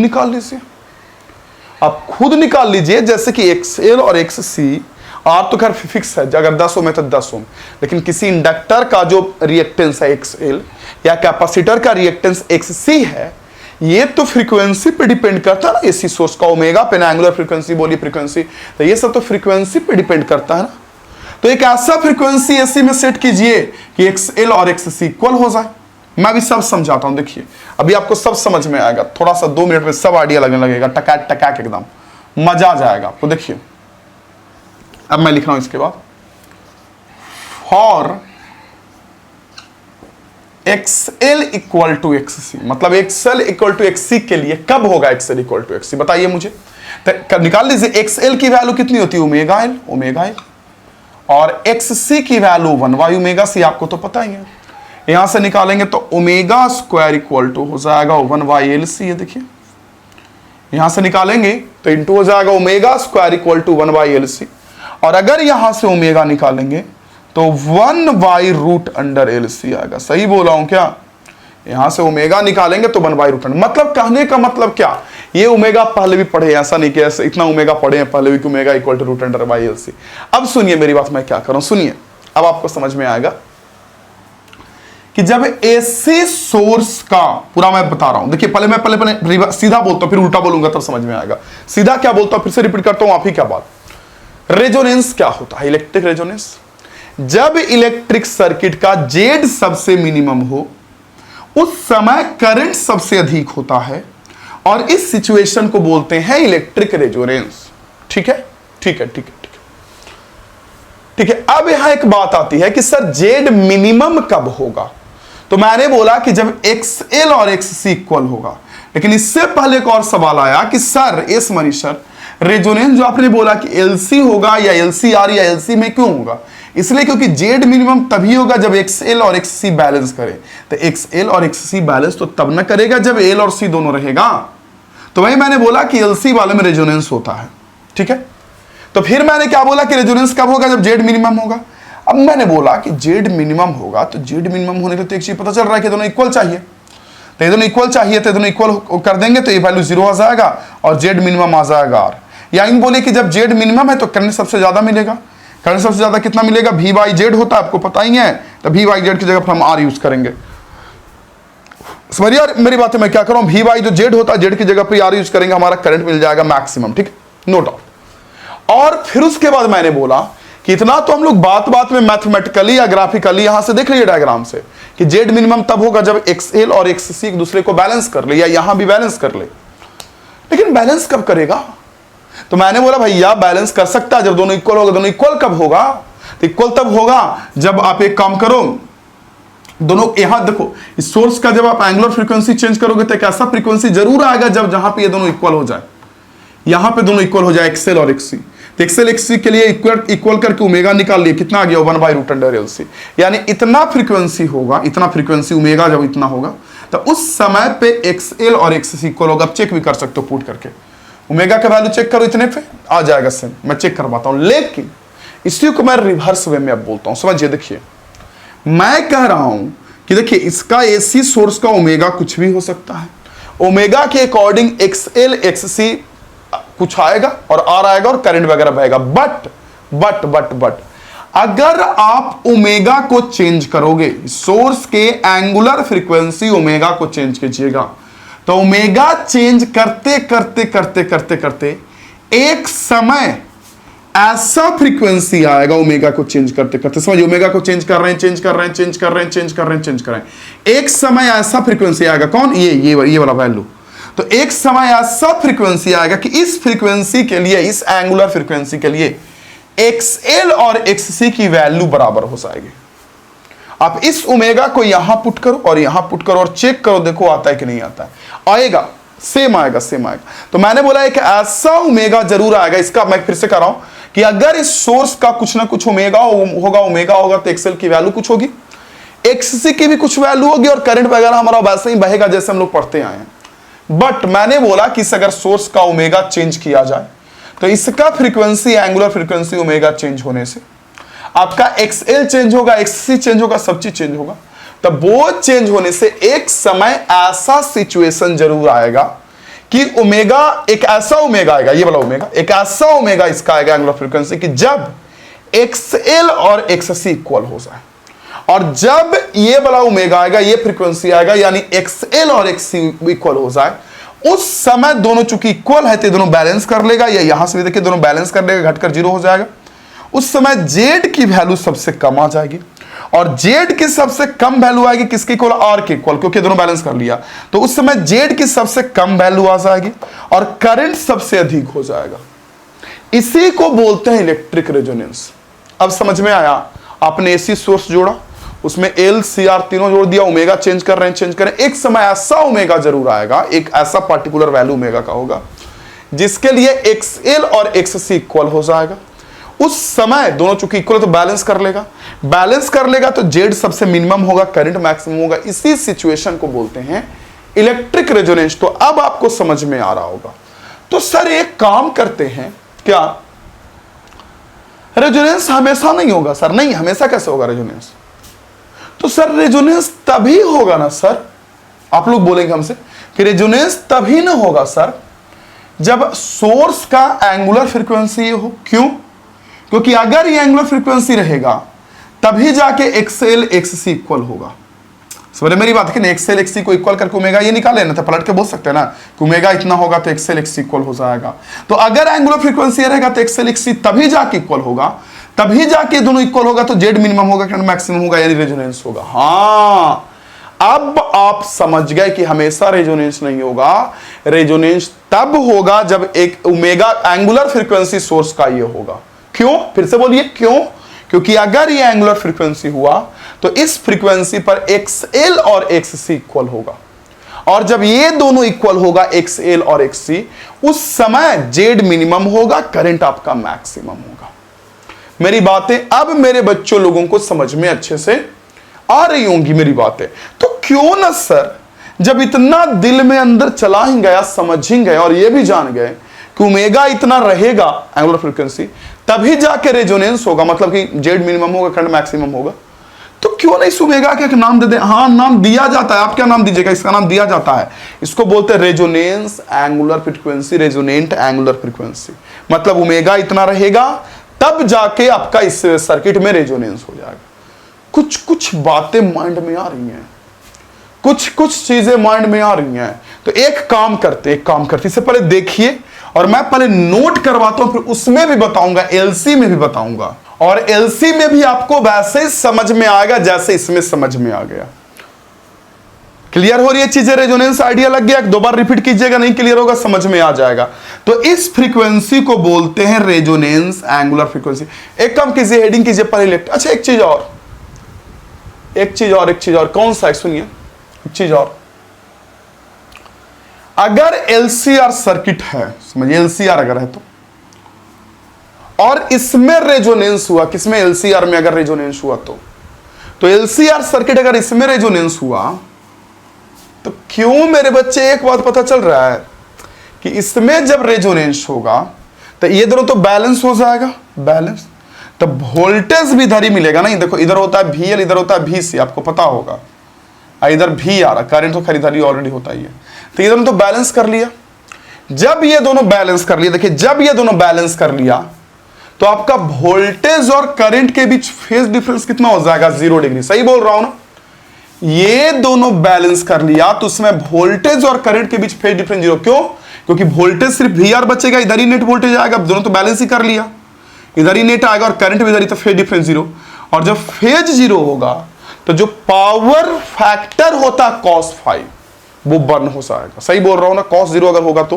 निकाल लीजिए। जैसे कि XL और XC, आर तो खैर फिक्स है, अगर 10 ओम है तो 10 ओम, लेकिन किसी इंडक्टर का जो रिएक्टेंस है XL या कैपेसिटर का रिएक्टेंस XC है, ये तो फ्रीक्वेंसी पे डिपेंड करता है ना। AC सोर्स का ओमेगा पे, एंगुलर फ्रीक्वेंसी बोलिए फ्रीक्वेंसी, तो ये सब तो फ्रीक्वेंसी पे डिपेंड करता है ना। तो एक ऐसा फ्रीक्वेंसी AC में सेट कीजिए कि XL और XC इक्वल हो जाए। मैं भी सब समझाता हूं, देखिए अभी आपको सब समझ में आएगा, थोड़ा सा 2 मिनट में सब आइडिया लगने लगेगा, टकाक एकदम मजा आ जाएगा आपको। देखिए अब मैं लिख रहा हूं इसके बाद, for XL equal to XC, मतलब XL इक्वल टू XC के लिए कब होगा XL इक्वल टू XC, बताइए मुझे। तो निकाल लीजिए, XL की वैल्यू कितनी होती है, ओमेगा एल, और XC की वैल्यू 1 ओमेगा C, आपको तो पता ही है। यहां से निकालेंगे तो ओमेगा स्क्वायर इक्वल टू हो जाएगा 1/LC। ये देखिए यहां से निकालेंगे तो इंटू हो जाएगा omega square equal to 1/LC, और अगर यहां से ओमेगा निकालेंगे तो 1/√LC आएगा। सही बोला हूं क्या? यहां से ओमेगा निकालेंगे तो 1/√, मतलब कहने का मतलब क्या, ये ओमेगा पहले भी पढ़े, ऐसा नहीं कि ऐसे इतना ओमेगा पढ़े हैं पहले भी कि ओमेगा इक्वल टू √LC। अब सुनिए मेरी बात, मैं क्या करूं, सुनिए अब आपको समझ में आएगा कि जब AC सोर्स का, पूरा मैं बता रहा हूं, देखिए पहले सीधा बोलता हूं फिर उल्टा बोलूंगा तब समझ में आएगा। सीधा क्या बोलता हूं फिर से रिपीट करता हूं, आप ही क्या बात। रेजोनेंस क्या होता है, इलेक्ट्रिक रेजोनेंस, जब इलेक्ट्रिक सर्किट का जेड सबसे मिनिमम हो उस समय करंट सबसे अधिक होता है, और इस सिचुएशन को बोलते हैं इलेक्ट्रिक रेजोनेंस। ठीक है। ठीक है, अब यहां एक बात आती है कि सर जेड मिनिमम कब होगा। तो मैंने बोला कि जब XL और XC इक्वल होगा। लेकिन इससे पहले एक और सवाल आया कि sir S Manish sir, resonance जो आपने बोला कि LC होगा या LCR या LC में क्यों होगा? इसलिए क्योंकि जेड मिनिमम तभी होगा जब XL और XC बैलेंस करे। तो XL और XC बैलेंस तो तब ना करेगा जब L और C दोनों रहेगा। तो वही मैंने बोला कि LC वाले में रेजोनेंस होता है। ठीक है, तो फिर मैंने क्या बोला कि रेजोनेंस कब होगा? जब जेड मिनिमम होगा। अब मैंने बोला कि जेड मिनिमम होगा, तो जेड मिनिमम होने के तो एक चीज पता चल रहा है कि दोनों इक्वल चाहिए। तो ये दोनों इक्वल चाहिए, तो दोनों इक्वल कर देंगे तो ये वैल्यू 0 आ जाएगा और जेड मिनिमम आ जाएगा R। या इन बोले कि जब जेड मिनिमम है तो करंट सबसे ज्यादा मिलेगा। करंट सबसे ज्यादा कितना मिलेगा? V/Z होता है, आपको पता ही है। तो V/Z की जगह पर हम R यूज करेंगे। समझिए यार मेरी बात है, मैं क्या कर रहा हूं, V/Z जो जेड होता है, जेड की जगह पर R यूज करेंगे, हमारा करंट मिल जाएगा मैक्सिमम। ठीक है, नो डाउट। और फिर उसके बाद मैंने बोला कि इतना तो हम लोग बात बात में मैथमेटिकली या ग्राफिकली यहां से देख लीजिए डायग्राम से कि जेड मिनिमम तब होगा जब XL और XC एक दूसरे को बैलेंस कर ले, या यहां भी बैलेंस कर ले। लेकिन बैलेंस कब करेगा? तो मैंने बोला भैया बैलेंस कर सकता है जब दोनों इक्वल होगा। दोनों इक्वल कब होगा? तो इक्वल तब होगा जब आप एक काम करो, दोनों यहां देखो, इस सोर्स का जब आप एंगुलर फ्रीक्वेंसी चेंज करोगे तो एक ऐसा फ्रीक्वेंसी जरूर आएगा जब जहां पे ये दोनों इक्वल हो जाए। यहां पे दोनों इक्वल हो जाए XL और XC। तो XL XC के लिए इक्वल करके ओमेगा निकाल लिए, कितना आ गया? 1/√LC। यानी इतना फ्रीक्वेंसी होगा, इतना फ्रीक्वेंसी ओमेगा जब इतना होगा तो उस समय पे XL और XC इक्वल होगा। अब चेक भी कर सकते हो पुट करके, ओमेगा का वैल्यू चेक करो, इतने पे आ जाएगा सेम। मैं चेक करवाता हूं, लेकिन इसी को मैं रिवर्स वे में अब बोलता हूं। समझिए, देखिए मैं कह रहा हूं कि देखिए इसका AC सोर्स का ओमेगा कुछ भी हो सकता है। ओमेगा के अकॉर्डिंग XL XC कुछ आएगा और R आएगा और करंट वगैरह बहेगा। बट अगर आप ओमेगा को चेंज करोगे, सोर्स के एंगुलर फ्रीक्वेंसी ओमेगा को चेंज कीजिएगा, तो ओमेगा चेंज करते करते करते करते करते एक समय ऐसा फ्रीक्वेंसी आएगा ओमेगा को चेंज करते करते। समझिए, ओमेगा को चेंज कर रहे हैं, चेंज कर रहे हैं, चेंज कर रहे हैं, चेंज कर रहे हैं, चेंज कर रहे हैं। एक समय ऐसा फ्रीक्वेंसी आएगा, कौन? ये वाला वैल्यू। तो एक समय ऐसा फ्रीक्वेंसी आएगा कि इस फ्रीक्वेंसी के लिए, इस एंगुलर फ्रीक्वेंसी के लिए XL और XC की वैल्यू बराबर हो जाएगी। आप इस ओमेगा को यहां पुट करो और यहां पुट करो और चेक करो, देखो आता है कि नहीं आता है। आएगा, सेम आएगा, सेम आएगा। तो मैंने बोला एक ऐसा ओमेगा जरूर आएगा। इसका मैं फिर से कह रहा हूं कि अगर इस सोर्स का कुछ ना कुछ ओमेगा होगा तो XL की वैल्यू कुछ होगी, XC की भी कुछ वैल्यू होगी और करंट वगैरह हमारा वैसे ही बहेगा जैसे हम लोग पढ़ते आए हैं। बट मैंने बोला कि अगर सोर्स का ओमेगा चेंज किया जाए तो इसका frequency, angular frequency omega change होने से आपका XL चेंज होगा, XC चेंज होगा, सब चीज चेंज होगा। तो वो चेंज होने से एक समय ऐसा सिचुएशन जरूर आएगा कि ओमेगा, एक ऐसा ओमेगा आएगा, ये वाला ओमेगा, एक ऐसा ओमेगा इसका आएगा एंगुलर फ्रीक्वेंसी कि जब XL और XC इक्वल हो जाए। और जब ये वाला ओमेगा आएगा, ये फ्रीक्वेंसी आएगा, यानी XL और XC इक्वल हो जाए, उस समय दोनों चूंकि इक्वल है तो दोनों बैलेंस कर लेगा, या यहां से भी देखिए दोनों बैलेंस कर लेगा, घटकर 0 हो जाएगा। उस समय Z की वैल्यू सबसे कम आ जाएगी और Z की सबसे कम वैल्यू आएगी किसके इक्वल? R के इक्वल, क्योंकि दोनों बैलेंस कर लिया। तो उस समय Z की सबसे कम वैल्यू आ जाएगी और करंट सबसे अधिक हो जाएगा। इसी को बोलते हैं इलेक्ट्रिक रेजोनेंस। अब समझ में आया? आपने AC सोर्स जोड़ा, उसमें L C R तीनों जोड़ दिया, ओमेगा चेंज कर रहे हैं, चेंज कर रहे हैं। एक समय ऐसा ओमेगा जरूर आएगा, एक ऐसा पार्टिकुलर वैल्यू ओमेगा का होगा जिसके लिए XL और XC इक्वल हो जाएगा। उस समय दोनों चूंकि इक्वल तो बैलेंस कर लेगा, बैलेंस कर लेगा तो Z सबसे मिनिमम होगा, करंट मैक्सिमम होगा। इसी सिचुएशन को बोलते हैं इलेक्ट्रिक रेजोनेंस। तो अब आपको समझ में आ रहा होगा। तो सर एक काम करते हैं, क्या रेजोनेंस हमेशा नहीं होगा? सर नहीं, हमेशा कैसे होगा रेजोनेंस? तो सर रेजोनेंस तभी होगा ना सर, आप लोग बोलेंगे हमसे कि रेजोनेंस तभी ना होगा सर जब सोर्स का एंगुलर फ्रीक्वेंसी हो। क्यों? क्योंकि अगर ये एंगुलर फ्रीक्वेंसी रहेगा तभी जाके XL XC इक्वल होगा। समझे मेरी बात? कि XL XC को इक्वल करके ओमेगा ये निकाले ना, तो पलट के बोल सकते हैं ना कि ओमेगा इतना होगा तो XL XC इक्वल हो जाएगा। तो अगर एंगुलर फ्रीक्वेंसी रहेगा तो XL XC तभी जाके इक्वल होगा, तभी जाके दोनों इक्वल होगा तो Z मिनिमम होगा, करंट मैक्सिमम होगा, यानी रेजोनेंस होगा। हाँ, अब आप समझ गए कि हमेशा रेजोनेंस नहीं होगा। रेजोनेंस तब होगा जब एक ओमेगा एंगुलर फ्रीक्वेंसी सोर्स का ये होगा। क्यों? फिर से बोलिए क्यों? क्योंकि अगर ये एंगुलर फ्रीक्वेंसी हुआ तो इस फ्रीक्वेंसी पर XL और XC इक्वल होगा, और जब ये दोनों इक्वल होगा XL और XC, उस समय Z मिनिमम होगा, करंट आपका मैक्सिमम होगा। मेरी बातें अब मेरे बच्चों लोगों को समझ में अच्छे से आ रही होंगी मेरी बातें। तो क्यों ना सर, जब इतना दिल में अंदर चला ही गया, समझ ही गए और ये भी जान गए कि ओमेगा इतना रहेगा एंगुलर फ्रीक्वेंसी, तभी जाके रेजोनेंस होगा, मतलब कि जेड मिनिमम होगा, करंट मैक्सिमम होगा, तो क्यों नहीं ओमेगा का एक नाम दे दे। हाँ, नाम दिया जाता है। आप क्या नाम दीजिएगा? इसका नाम दिया जाता है, इसको बोलते हैं resonance angular frequency, resonant angular frequency. मतलब ओमेगा इतना रहेगा तब जाके आपका इस सर्किट में रेजोनेंस हो जाएगा। कुछ कुछ बातें माइंड में आ रही हैं, कुछ कुछ चीजें माइंड में आ रही हैं। तो एक काम करते इससे पहले देखिए, और मैं पहले नोट करवाता हूं, फिर उसमें भी बताऊंगा, एलसी में भी बताऊंगा, और एलसी में भी आपको वैसे ही समझ में आएगा जैसे इसमें समझ में आ गया। क्लियर हो रही है चीजें? रेजोनेंस आइडिया लग गया? दो बार रिपीट कीजिएगा, नहीं क्लियर होगा समझ में आ जाएगा। तो इस फ्रीक्वेंसी को बोलते हैं रेजोनेंस एंगुलर फ्रीक्वेंसी। एक काम कीजिए, हेडिंग कीजिए पहले। अच्छा, एक चीज और, कौन सा है? सुनिए, एक चीज और, अगर एलसीआर सर्किट है, समझिए एलसीआर अगर है और इसमें रेजोनेंस हुआ, किसमें? एलसीआर में अगर रेजोनेंस हुआ तो एलसीआर सर्किट अगर इसमें रेजोनेंस हुआ तो क्यों मेरे बच्चे, एक बात पता चल रहा है कि इसमें जब रेजोनेंस होगा तो ये दोनों तो बैलेंस हो जाएगा, बैलेंस, तो वोल्टेज भी इधर ही मिलेगा। नहीं, देखो इधर होता है VL, इधर होता है VC, आपको पता होगा, इधर भी आ रहा, करंट तो खरीदारी ऑलरेडी होता ही है। तो ये दोनों तो बैलेंस कर लिया। जब ये दोनों बैलेंस कर लिया, देखिए जब ये दोनों बैलेंस कर लिया तो आपका वोल्टेज और करंट के बीच फेज डिफरेंस कितना हो जाएगा? 0 डिग्री। सही बोल रहा हूं ना? ये दोनों बैलेंस कर लिया तो उसमें वोल्टेज और करंट के बीच फेज डिफरेंस 0। क्यों? क्योंकि वोल्टेज सिर्फ VR बचेगा, इधर ही नेट वोल्टेज आएगा। दोनों तो बैलेंस ही कर लिया, इधर ही नेट आएगा और करंट भी इधर ही, तो फेज डिफरेंस 0। और जब फेज 0 होगा तो जो पावर फैक्टर होता है cos phi, वो बर्न हो जाएगा। सही बोल रहा हूं ना? cos 0 अगर होगा तो,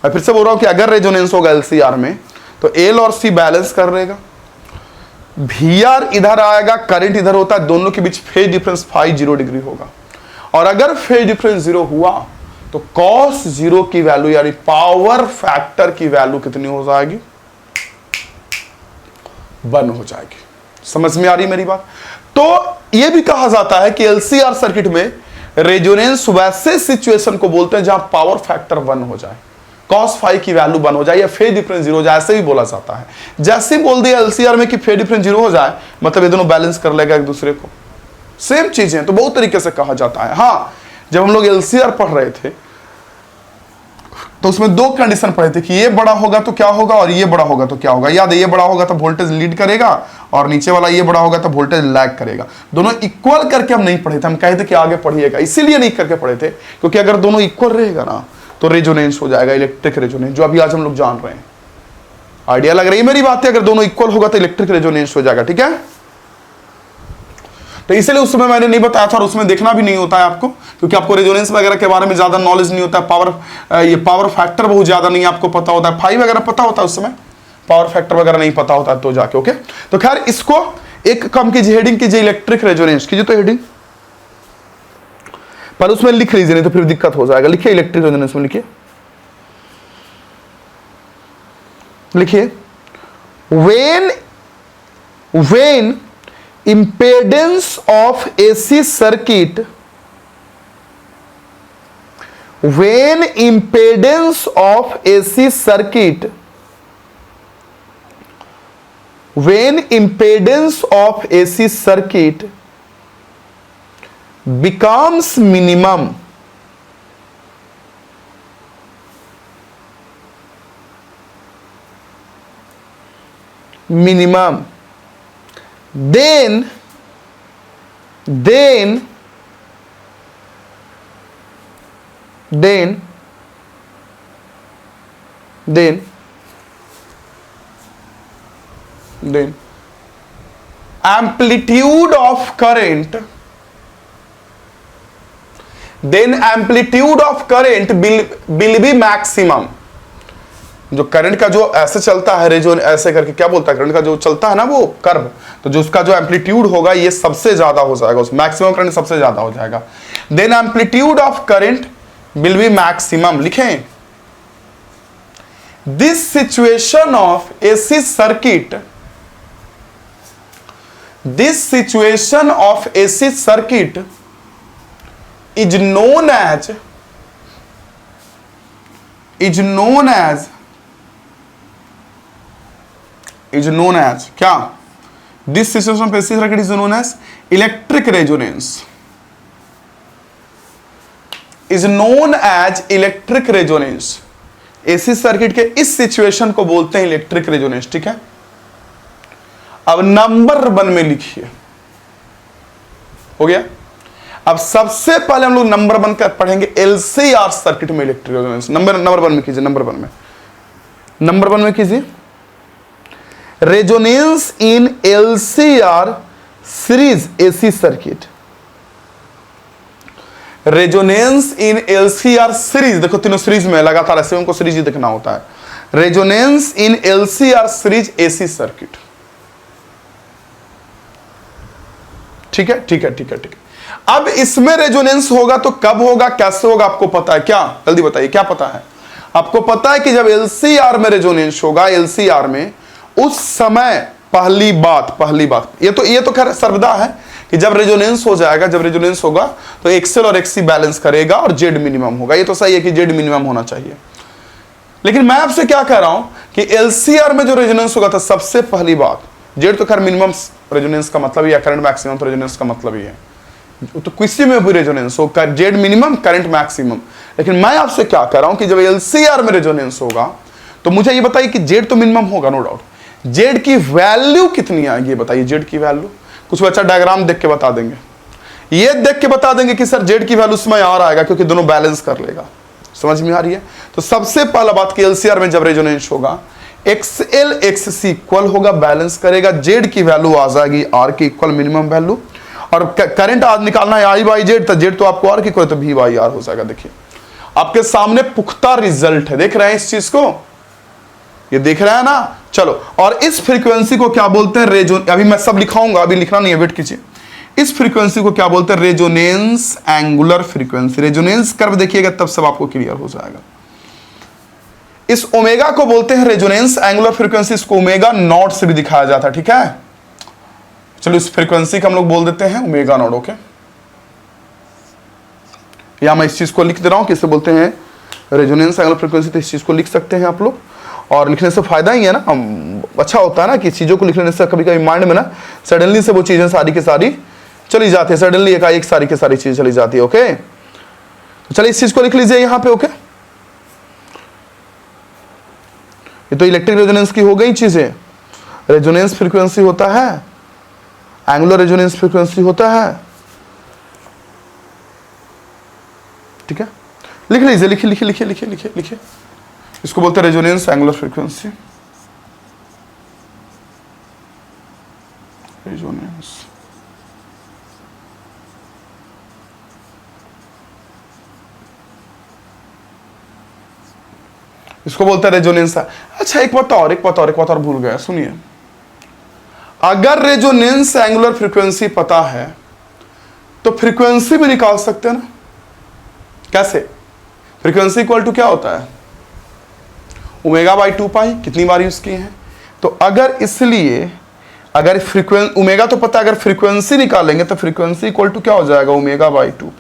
मैं फिर से बोल रहा हूं कि अगर रेजोनेंस होगा LCR में तो L और C बैलेंस कर लेगा, VR इधर आएगा, करंट इधर होता है, दोनों के बीच फेज डिफरेंस phi 0 डिग्री होगा। और अगर फेज डिफरेंस 0 हुआ तो cos 0 की वैल्यू यानी पावर फैक्टर की वैल्यू कितनी हो जाएगी? बर्न हो जाएगी। समझ में आ रही मेरी बात? तो यह भी कहा जाता है कि LCR सर्किट में रेजोनेंस वैसे सिचुएशन को बोलते हैं जहां पावर फैक्टर 1 हो जाए, cos phi की वैल्यू 1 हो जाए या फेज डिफरेंस 0 हो जाए, ऐसे भी बोला जाता है। जैसे बोल दिया LCR में कि फेज डिफरेंस 0 हो जाए, मतलब ये दोनों बैलेंस कर लेगा एक दूसरे को। सेम चीजें तो बहुत तरीके से कहा जाता है। हाँ, जब हम लोग LCR पढ़ रहे थे तो उसमें दो कंडीशन पढ़े थे कि ये बड़ा होगा तो क्या होगा और ये बड़ा होगा तो क्या होगा। याद है, ये बड़ा होगा तो वोल्टेज लीड करेगा और नीचे वाला ये बड़ा होगा तो वोल्टेज लैग करेगा। दोनों इक्वल करके हम नहीं पढ़े थे, हम कहे थे कि आगे पढ़िएगा, इसीलिए नहीं करके पढ़े थे क्योंकि अगर दोनों इक्वल रहेगा ना तो रेजोनेंस हो जाएगा, इलेक्ट्रिक रेजोनेंस, जो अभी आज हम लोग जान रहे हैं। आइडिया लग रही है मेरी बात है? अगर दोनों इक्वल होगा तो इलेक्ट्रिक रेजोनेंस हो जाएगा। ठीक है, तो इसलिए उस समय मैंने नहीं बताया था और उसमें देखना भी नहीं होता है आपको, क्योंकि आपको रेजोनेंस वगैरह के बारे में ज्यादा नॉलेज नहीं होता है। ये पावर फैक्टर बहुत ज्यादा नहीं आपको पता होता है, फाई वगैरह पता होता है, उस समय पावर फैक्टर वगैरह नहीं पता होता है तो जाके। ओके, तो खैर इसको एक कम कीजिए, हेडिंग कीजिए इलेक्ट्रिक रेजोनेंस कीजिए। तो हेडिंग पर उसमें लिख लीजिए, नहीं तो फिर दिक्कत हो जाएगा। लिखिए इलेक्ट्रिक रेजोनेंस में, लिखिए when impedance of AC circuit, when impedance of AC circuit, when impedance of AC circuit becomes minimum, then amplitude of current will be maximum। जो करंट का जो ऐसे चलता है, रेजो ऐसे करके क्या बोलता है, करंट का जो चलता है ना वो कर्व, तो जो उसका जो एम्पलीट्यूड होगा ये सबसे ज्यादा हो जाएगा, उस मैक्सिमम करंट सबसे ज्यादा हो जाएगा। Then amplitude of current will be maximum. लिखें, this situation of AC circuit, this situation of AC circuit is known as क्या? This situation of AC circuit is known as electric resonance, is known as electric resonance। AC circuit के इस सिचुएशन को बोलते हैं इलेक्ट्रिक रेजोनेंस। ठीक है, अब नंबर 1 में लिखिए, हो गया। अब सबसे पहले हम लोग नंबर 1 का पढ़ेंगे एलसीआर सर्किट में इलेक्ट्रिक रेजोनेंस। नंबर 1 में कीजिए, नंबर 1 में कीजिए, resonance in LCR series AC circuit. Resonance in LCR series, देखो तीनों सीरीज में लगातार ऐसे उनको सीरीज ही देखना होता है। Resonance in LCR series AC circuit. ठीक है, ठीक है, ठीक है, ठीक है। अब इसमें रेजोनेंस होगा तो कब होगा, कैसे होगा, आपको पता है क्या? जल्दी बताइए, क्या पता है? आपको पता है कि जब एलसीआर में रेजोनेंस होगा, एलसीआर में, उस समय पहली बात ये तो खैर सर्वदा है कि जब रेजोनेंस हो जाएगा, जब रेजोनेंस होगा तो एक्सएल और एक्ससी बैलेंस करेगा और जेड मिनिमम होगा। ये तो सही है कि जेड मिनिमम होना चाहिए। लेकिन मैं आपसे क्या कह रहा हूं कि एलसीआर में जो रेजोनेंस होगा, तो सबसे पहली बात, जेड तो खैर मिनिमम रेजोनेंस का मतलब ही है, करंट मैक्सिमम तो रेजोनेंस का मतलब ही है, तो किसी में भी रेजोनेंस हो, जेड मिनिमम करंट मैक्सिमम। लेकिन मैं आपसे क्या कह रहा हूं कि जब एलसीआर में रेजोनेंस होगा तो मुझे ये बताइए कि जेड तो मिनिमम होगा, नो डाउट। जेड की वैल्यू कितनी आएगी, ये बताइए, जेड की वैल्यू। कुछ बच्चा डायग्राम देख के बता देंगे, ये देख के बता देंगे कि सर जेड की वैल्यू उसमें आ आएगा, क्योंकि दोनों बैलेंस कर लेगा। समझ में आ रही है? तो सबसे पहला बात कि एलसीआर में जब रेजोनेंस होगा, एक्सएल एक्ससी इक्वल होगा, बैलेंस करेगा, जेड की वैल्यू आ जाएगी आर की इक्वल मिनिमम वैल्यू, और करंट आज निकालना है आई बाई जेड, तो जेड तो आपको आर की इक्वल, तो भी बाई आर हो जाएगा। देखिए आपके सामने पुख्ता रिजल्ट है, देख रहे हैं इस चीज को, ये देख रहे हैं ना। चलो, और इस फ्रीक्वेंसी को क्या बोलते हैं? अभी मैं सब लिखाऊंगा, अभी लिखना नहीं है, वेट कीजिए। इस फ्रीक्वेंसी को क्या बोलते हैं? Resonance angular frequency. Resonance curve देखिएगा तब सब आपको क्लियर हो जाएगा। इस ओमेगा को बोलते हैं रेजोनेंस एंगुलर फ्रीक्वेंसी, इसको ओमेगा नॉट से भी दिखाया जाता है। ठीक है, चलो इस फ्रीक्वेंसी का हम लोग बोल देते हैं ओमेगा नॉट। ओके, या मैं इस चीज को लिख दे रहा हूं कि इसे बोलते हैं रेजोनेंस एंगुलर फ्रीक्वेंसी, तो इस चीज को लिख सकते हैं आप लोग, और लिखने से फायदा ही है ना, हम अच्छा होता है ना कि चीजों को लिखने से कभी कभी माइंड में ना सडनली से वो चीजें सारी की सारी चली जाती है, सडनली एक सारी की सारी चीज चली जाती है। ओके, तो चलिए इस चीज को लिख लीजिए यहां पे। ओके, ये तो इलेक्ट्रिक रेजोनेंस की हो गई चीजें। रेजोनेंस फ्रीक्वेंसी होता है, एंगुलर रेजोनेंस फ्रीक्वेंसी होता है। ठीक है, लिख लीजिए, लिखिए लिखिए लिखिए लिखिए लिखिए लिखिए। इसको बोलते हैं रेजोनेंस एंगुलर फ्रीक्वेंसी। रेजोनेंस इसको बोलते हैं रेजोनेंस। अच्छा, एक बात और भूल गया, सुनिए। अगर रेजोनेंस एंगुलर फ्रीक्वेंसी पता है तो फ्रीक्वेंसी भी निकाल सकते हैं ना। कैसे? फ्रीक्वेंसी इक्वल टू क्या होता है? ओमेगा बाई 2 पाई। कितनी बार यूज किए हैं? तो अगर इसलिए अगर फ्रीक्वेंसी ओमेगा तो पता है, अगर फ्रीक्वेंसी निकालेंगे तो फ्रीक्वेंसी इक्वल टू क्या हो जाएगा? Omega by 2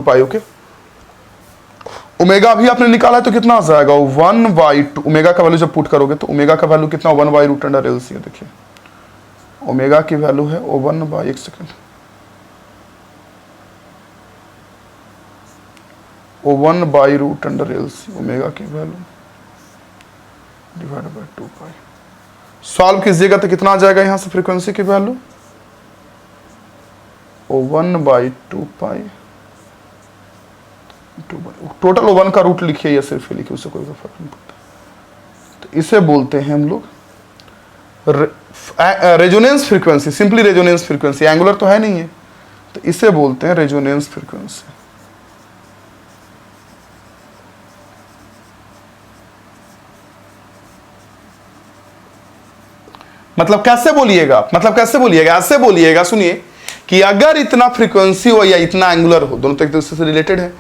pi. Okay, omega भी आपने निकाला है तो कितना आ जाएगा? 1/2। ओमेगा का वैल्यू जब पुट करोगे तो ओमेगा का वैल्यू कितना? 1/√LC है। देखिए ओमेगा की वैल्यू है 1/, एक सेकेंड, 1/√LC ओमेगा की value divide by 2 pi. Solve कीजिएगा तो कितना आ जाएगा यहां से फ्रीक्वेंसी की वैल्यू? 1/2 पाई। टोटल 1 का रूट लिखिए या सिर्फ लिखिए, उससे कोई फर्क नहीं पड़ता। तो इसे बोलते हैं हम लोग resonance frequency, simply resonance frequency, angular तो है नहीं है, तो इसे बोलते हैं रेजोनेंस फ्रीक्वेंसी। मतलब कैसे बोलिएगा, ऐसे बोलिएगा, सुनिए कि अगर इतना फ्रीक्वेंसी हो या इतना एंगुलर हो, दोनों तो एक दूसरे से रिलेटेड है,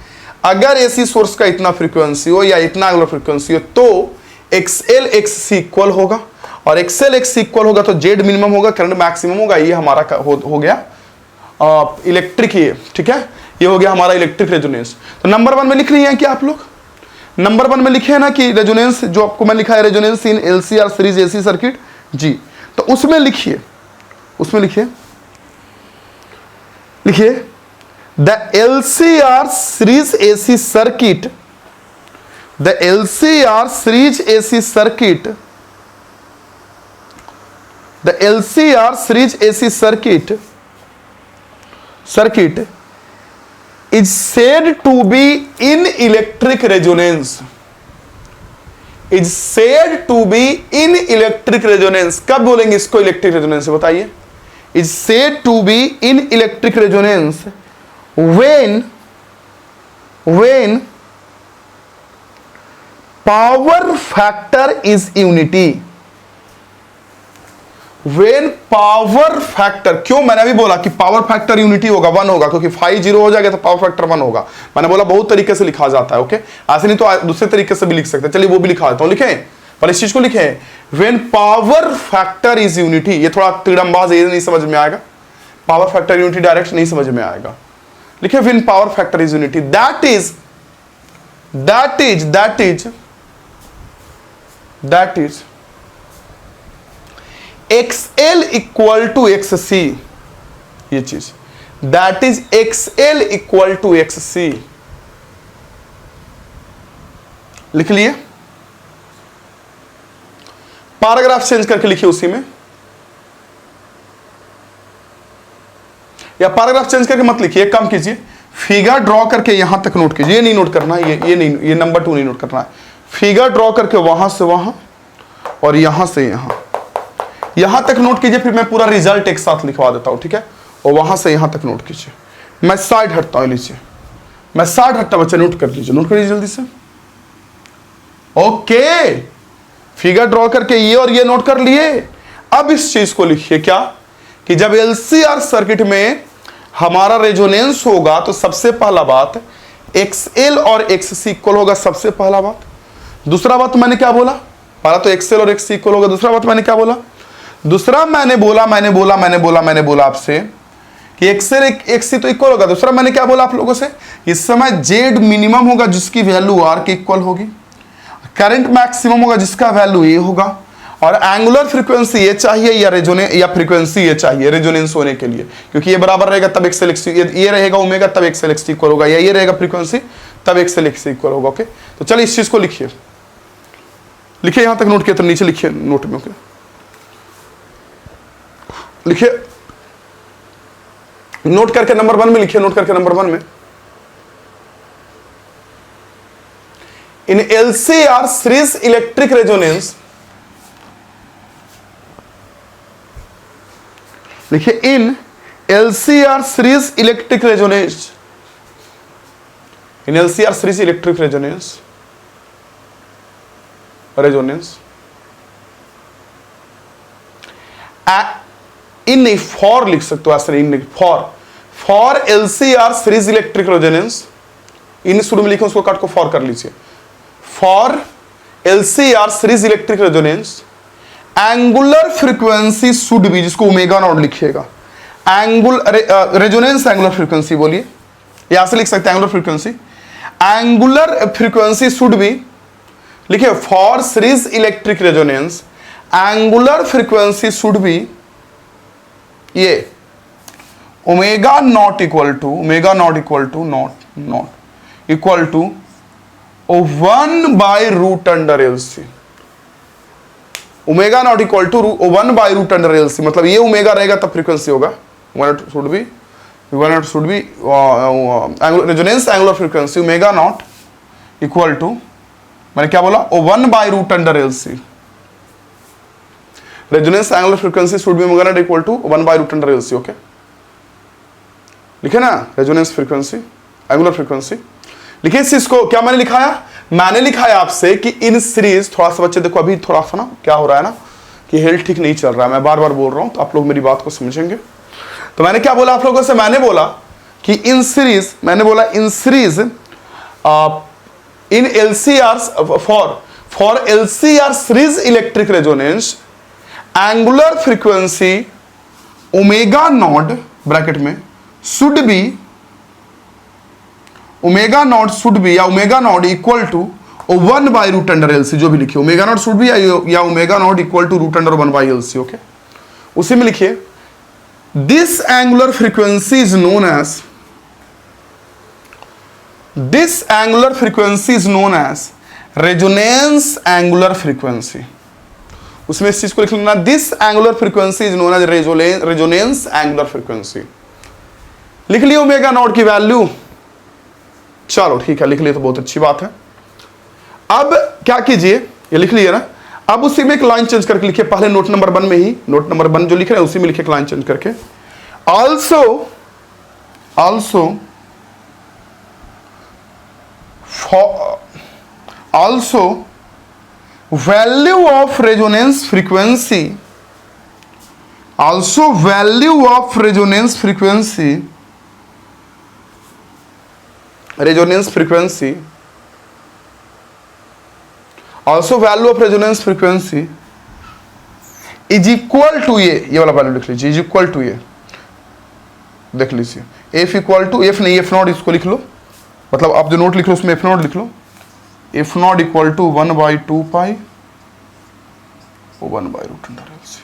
अगर एसी सोर्स का इतना फ्रीक्वेंसी हो या इतना एंगुलर फ्रीक्वेंसी हो तो एक्सएल एक्ससी इक्वल होगा, और एक्सएल एक्ससी इक्वल होगा तो जेड मिनिमम होगा, करंट मैक्सिमम होगा। ये हमारा हो गया इलेक्ट्रिक, ये ठीक है, ये हो गया हमारा इलेक्ट्रिक रेजोनेंस। तो नंबर 1 में लिख रही हैं कि आप लोग नंबर 1 में लिखे हैं ना कि रेजोनेंस, जो आपको मैं लिखा है resonance in LCR series AC circuit जी, तो उसमें लिखिए the LCR series AC circuit, the LCR series AC circuit, the LCR series AC circuit is said to be in electric resonance, is said to be in electric resonance। कब बोलेंगे इसको इलेक्ट्रिक रेजोनेंस, बताइए। is said to be in electric resonance when power factor is unity, when power factor, क्यों मैंने अभी बोला कि पावर फैक्टर यूनिटी होगा, 1 होगा, क्योंकि 5 0 हो जाएगा तो पावर फैक्टर 1 होगा। मैंने बोला बहुत तरीके से लिखा जाता है, ओके, ऐसे नहीं तो दूसरे तरीके से भी लिख सकते हैं, चलिए वो भी लिखा देता हूं, लिखें पर इस चीज को लिखें, when power factor is unity. ये थोड़ा तिड़म्बाज, ये नहीं समझ में आएगा, पावर फैक्टर यूनिटी डायरेक्ट नहीं समझ में आएगा, लिखे when power factor is unity, that is XL equal to XC, ये चीज, that is XL equal to XC, लिख लिए, पैराग्राफ चेंज करके लिखिए उसी में, या पैराग्राफ चेंज करके मत लिखिए, कम कीजिए, फिगर ड्रॉ करके यहां तक नोट कीजिए, ये नहीं नोट करना, ये नहीं, ये नंबर 2 नहीं नोट करना है, फिगर ड्रॉ करके वहां से वहां और यहां से यहां तक नोट कीजिए, फिर मैं पूरा रिजल्ट एक साथ लिखवा देता हूं, ठीक है, और वहां से यहां तक नोट कीजिए। मैं साइड हटता हूं, लीजिए, मैं साइड हटता, बच्चे नोट कर लीजिए, नोट करिए जल्दी से, ओके, फिगर ड्रॉ करके ये और ये नोट कर लिए। अब इस चीज को लिखिए क्या, कि जब एलसीआर सर्किट में हमारा रेजोनेंस होगा तो सबसे पहला बात एक्सएल और एक्ससी इक्वल होगा, सबसे पहला बात। दूसरा बात मैंने क्या बोला, पहला तो एक्सएल और एक्ससी इक्वल होगा, दूसरा बात मैंने क्या बोला, दूसरा मैंने बोला आपसे कि एक्सएल एक्ससी तो इक्वल होगा। दूसरा मैंने क्या बोला आप लोगों से, इस समय जेड मिनिमम होगा जिसकी वैल्यू आर के इक्वल होगी, करंट मैक्सिमम होगा जिसका वैल्यू ए होगा, और एंगुलर फ्रीक्वेंसी ये चाहिए या फ्रीक्वेंसी ये चाहिए रेजोनेंस होने के लिए, क्योंकि ये बराबर रहेगा तब एक्सएल एक्ससी, ये रहेगा ओमेगा तब एक्सएल एक्ससी इक्वल होगा, या ये रहेगा फ्रीक्वेंसी तब एक्सएल एक्ससी इक्वल होगा। ओके, तो चलिए इस चीज को लिखिए, यहां तक नोट किया तो नीचे लिखिए नोट में, ओके लिखिए, नोट करके नंबर 1 में लिखिए, नोट करके नंबर 1 में, in LCR series electric resonance, लिखिए in LCR series electric resonance, in LCR series electric resonance in नहीं, फॉर लिख सकते हो, ऐसे नहीं, for LCR series electric resonance, in शुरू में लिखे उसको काट को फॉर कर लीजिए, for LCR series electric resonance angular frequency should be, जिसको ओमेगा नॉट लिखिएगा, रेजोनेंस एंगुलर फ्रीक्वेंसी बोलिए, यहां से लिख सकते हैं एंगुलर फ्रीक्वेंसी शुड बी, लिखिए for series electric resonance angular frequency should be, ये omega not equal to 1/√LC, omega not equal to 1/√LC, मतलब ये ओमेगा रहेगा तब फ्रीक्वेंसी होगा, should be resonance angular frequency omega not equal to, मैंने क्या बोला, 1/√LC, resonance angular frequency should be omega not equal to 1/√LC। Okay, लिखे ना, रेजोनेंस फ्रीक्वेंसी एंगुलर फ्रीक्वेंसी, लिखिए इस चीज को, क्या मैंने लिखाया, मैंने लिखाया आपसे कि इन सीरीज, थोड़ा सा बच्चे देखो अभी थोड़ा सा ना क्या हो रहा है ना, कि हेल्थ ठीक नहीं चल रहा है, मैं बार बार बोल रहा हूं तो आप लोग मेरी बात को समझेंगे। तो मैंने क्या बोला आप लोगों से, मैंने बोला कि इन सीरीज, मैंने बोला in series in LCR for LCR series electric resonance angular frequency omega not bracket में should be, omega not should be या omega not equal to 1 by root under LC, जो भी लिखिए ओमेगा नॉट शुड बी या omega not equal to root under 1 by LC। Okay, उसी में लिखिए this angular frequency is known as, this angular frequency is known as resonance angular frequency. उसमें इस चीज को लिख लेना, this angular frequency is known as resonance angular frequency. लिख लिया ओमेगा नॉट की वैल्यू, चलो ठीक है लिख लिया तो बहुत अच्छी बात है। अब क्या कीजिए, ये लिख लिया ना, अब उसी में एक लाइन चेंज करके लिखिए, पहले नोट नंबर 1 में ही, नोट नंबर 1 जो लिख रहे हैं उसी में लिखिए लाइन चेंज करके, also value of resonance frequency, also value of resonance frequency, resonance frequency, also value of resonance frequency is equal to ये वाला वैल्यू लिख लीजिए, is equal to ये देख लीजिए, f इक्वल टू, f नहीं f नॉट इसको लिख लो, मतलब आप जो नोट लिख लो उसमें f नॉट लिख लो, f not equal to 1 by 2 pi 1 by root under LC।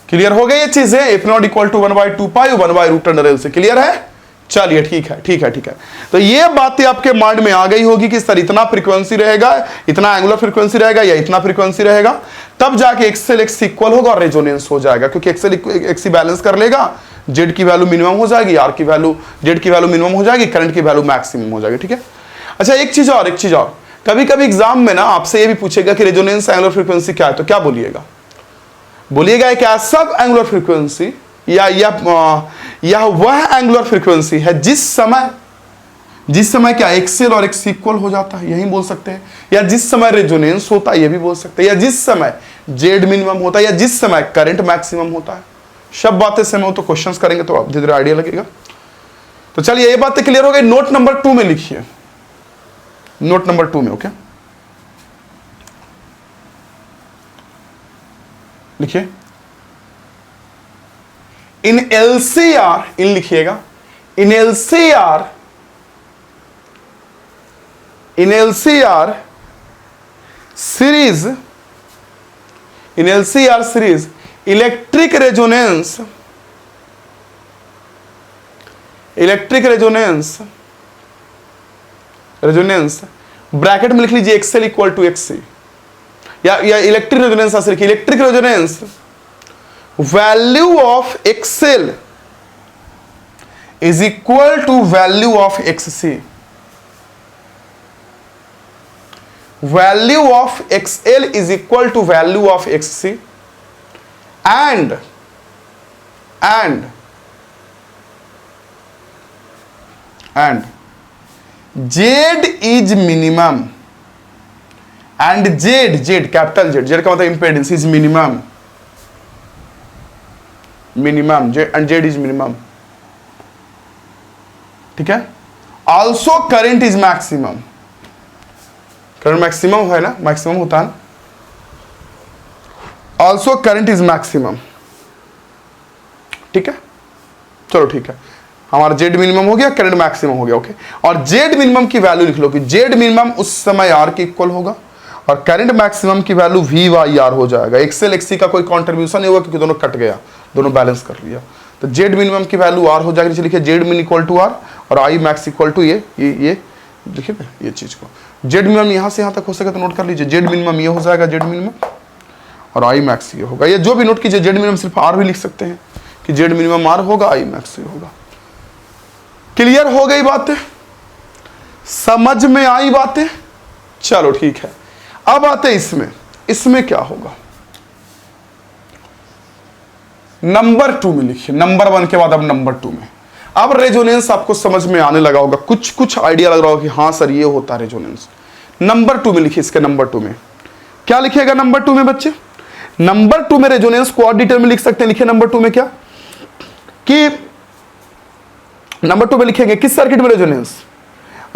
Clear हो गई ये चीजें, f not equal to 1 by 2 pi 1 by root under LC। Clear है, चलिए ठीक है ठीक है ठीक है। तो ये बातें आपके माइंड में आ गई होगी कि सर इतना फ्रीक्वेंसी रहेगा, इतना एंगुलर फ्रीक्वेंसी रहेगा या इतना फ्रीक्वेंसी रहेगा, तब जाके एक्सएल एक्स इक्वल होगा और रेजोनेंस हो जाएगा, क्योंकि एक्सएल एक्स बैलेंस कर लेगा, जेड की वैल्यू मिनिमम हो जाएगी, आर की वैल्यू, जेड की वैल्यू मिनिमम हो जाएगी, करंट की वैल्यू मैक्सिमम हो जाएगी। ठीक है, अच्छा एक चीज और, कभी कभी एग्जाम में ना आपसे ये भी पूछेगा कि रेजोनेंस एंगुलर फ्रीक्वेंसी क्या है, तो क्या बोलिएगा, बोलिएगा एक ऐसा एंगुलर फ्रीक्वेंसी या वह एंगुलर फ्रीक्वेंसी है जिस समय क्या एक्सएल और एक्स इक्वल हो जाता है, यही बोल सकते हैं, या जिस समय रेजोनेंस होता है, ये भी बोल सकते हैं, या जिस समय जेड मिनिमम होता है, या जिस समय करंट मैक्सिमम होता है। सब बातें सेम हो तो क्वेश्चंस करेंगे तो आप धीरे धीरे आइडिया लगेगा। तो चलिए ये बातें क्लियर हो गई, नोट नंबर 2 में लिखिए, नोट नंबर 2 में। ओके लिखिए, इन LCR, इन लिखिएगा, इन LCR series, in LCR series electric resonance bracket में लिख लीजिए XL इक्वल टू XC, या इलेक्ट्रिक रेजोनेंस ऐसे लिखिए, electric resonance value of XL is equal to value of XC, value of XL is equal to value of XC and Z is minimum and Z capital Z का मतलब impedance is minimum, and Z is minimum। ठीक है, also current is maximum, current maximum है ना, मैक्सिमम होता है, also current is maximum। ठीक है, चलो ठीक है, हमारा Z मिनिमम हो गया, करंट मैक्सिमम हो गया। ओके, और Z मिनिमम की वैल्यू लिख लो कि Z मिनिमम उस समय R के इक्वल होगा और करंट मैक्सिमम की वैल्यू V/R हो जाएगा। एक्सएल एक्सी का कोई कंट्रीब्यूशन नहीं होगा क्योंकि दोनों कट गया, दोनों बैलेंस कर लिया। तो Z मिनिमम की वैल्यू R हो जाएगी, लिखिए Z मिन इक्वल टू R और I मैक्स इक्वल टू ये देखिए ये चीज को, Z मिनिमम यहाँ से यहाँ तक हो सके तो नोट कर लीजिए, Z मिनिमम ये हो जाएगा Z मिनिमम और I मैक्स ये होगा। ये जो भी नोट कीजिए, Z मिनिमम सिर्फ R भी लिख सकते हैं कि Z मिनिमम R होगा, I मैक्स ये होगा। क्लियर हो गई बातें, समझ में आई बातें? चलो ठीक है, अब आते इसमें क्या होगा। नंबर 2 में लिखिए, नंबर 1 के बाद अब नंबर 2 में। अब रेजोनेंस आपको समझ में आने लगा होगा, कुछ आइडिया लग रहा होगा कि हाँ सर ये होता है रेजोनेंस। नंबर 2 में लिखिए, इसके नंबर 2 में क्या लिखिएगा? नंबर 2 में बच्चे नंबर 2 में रेजोनेंस को और डिटेल में लिख सकते हैं। लिखिए नंबर 2 में क्या, कि नंबर 2 में लिखेंगे किस सर्किट में रेजोनेंस,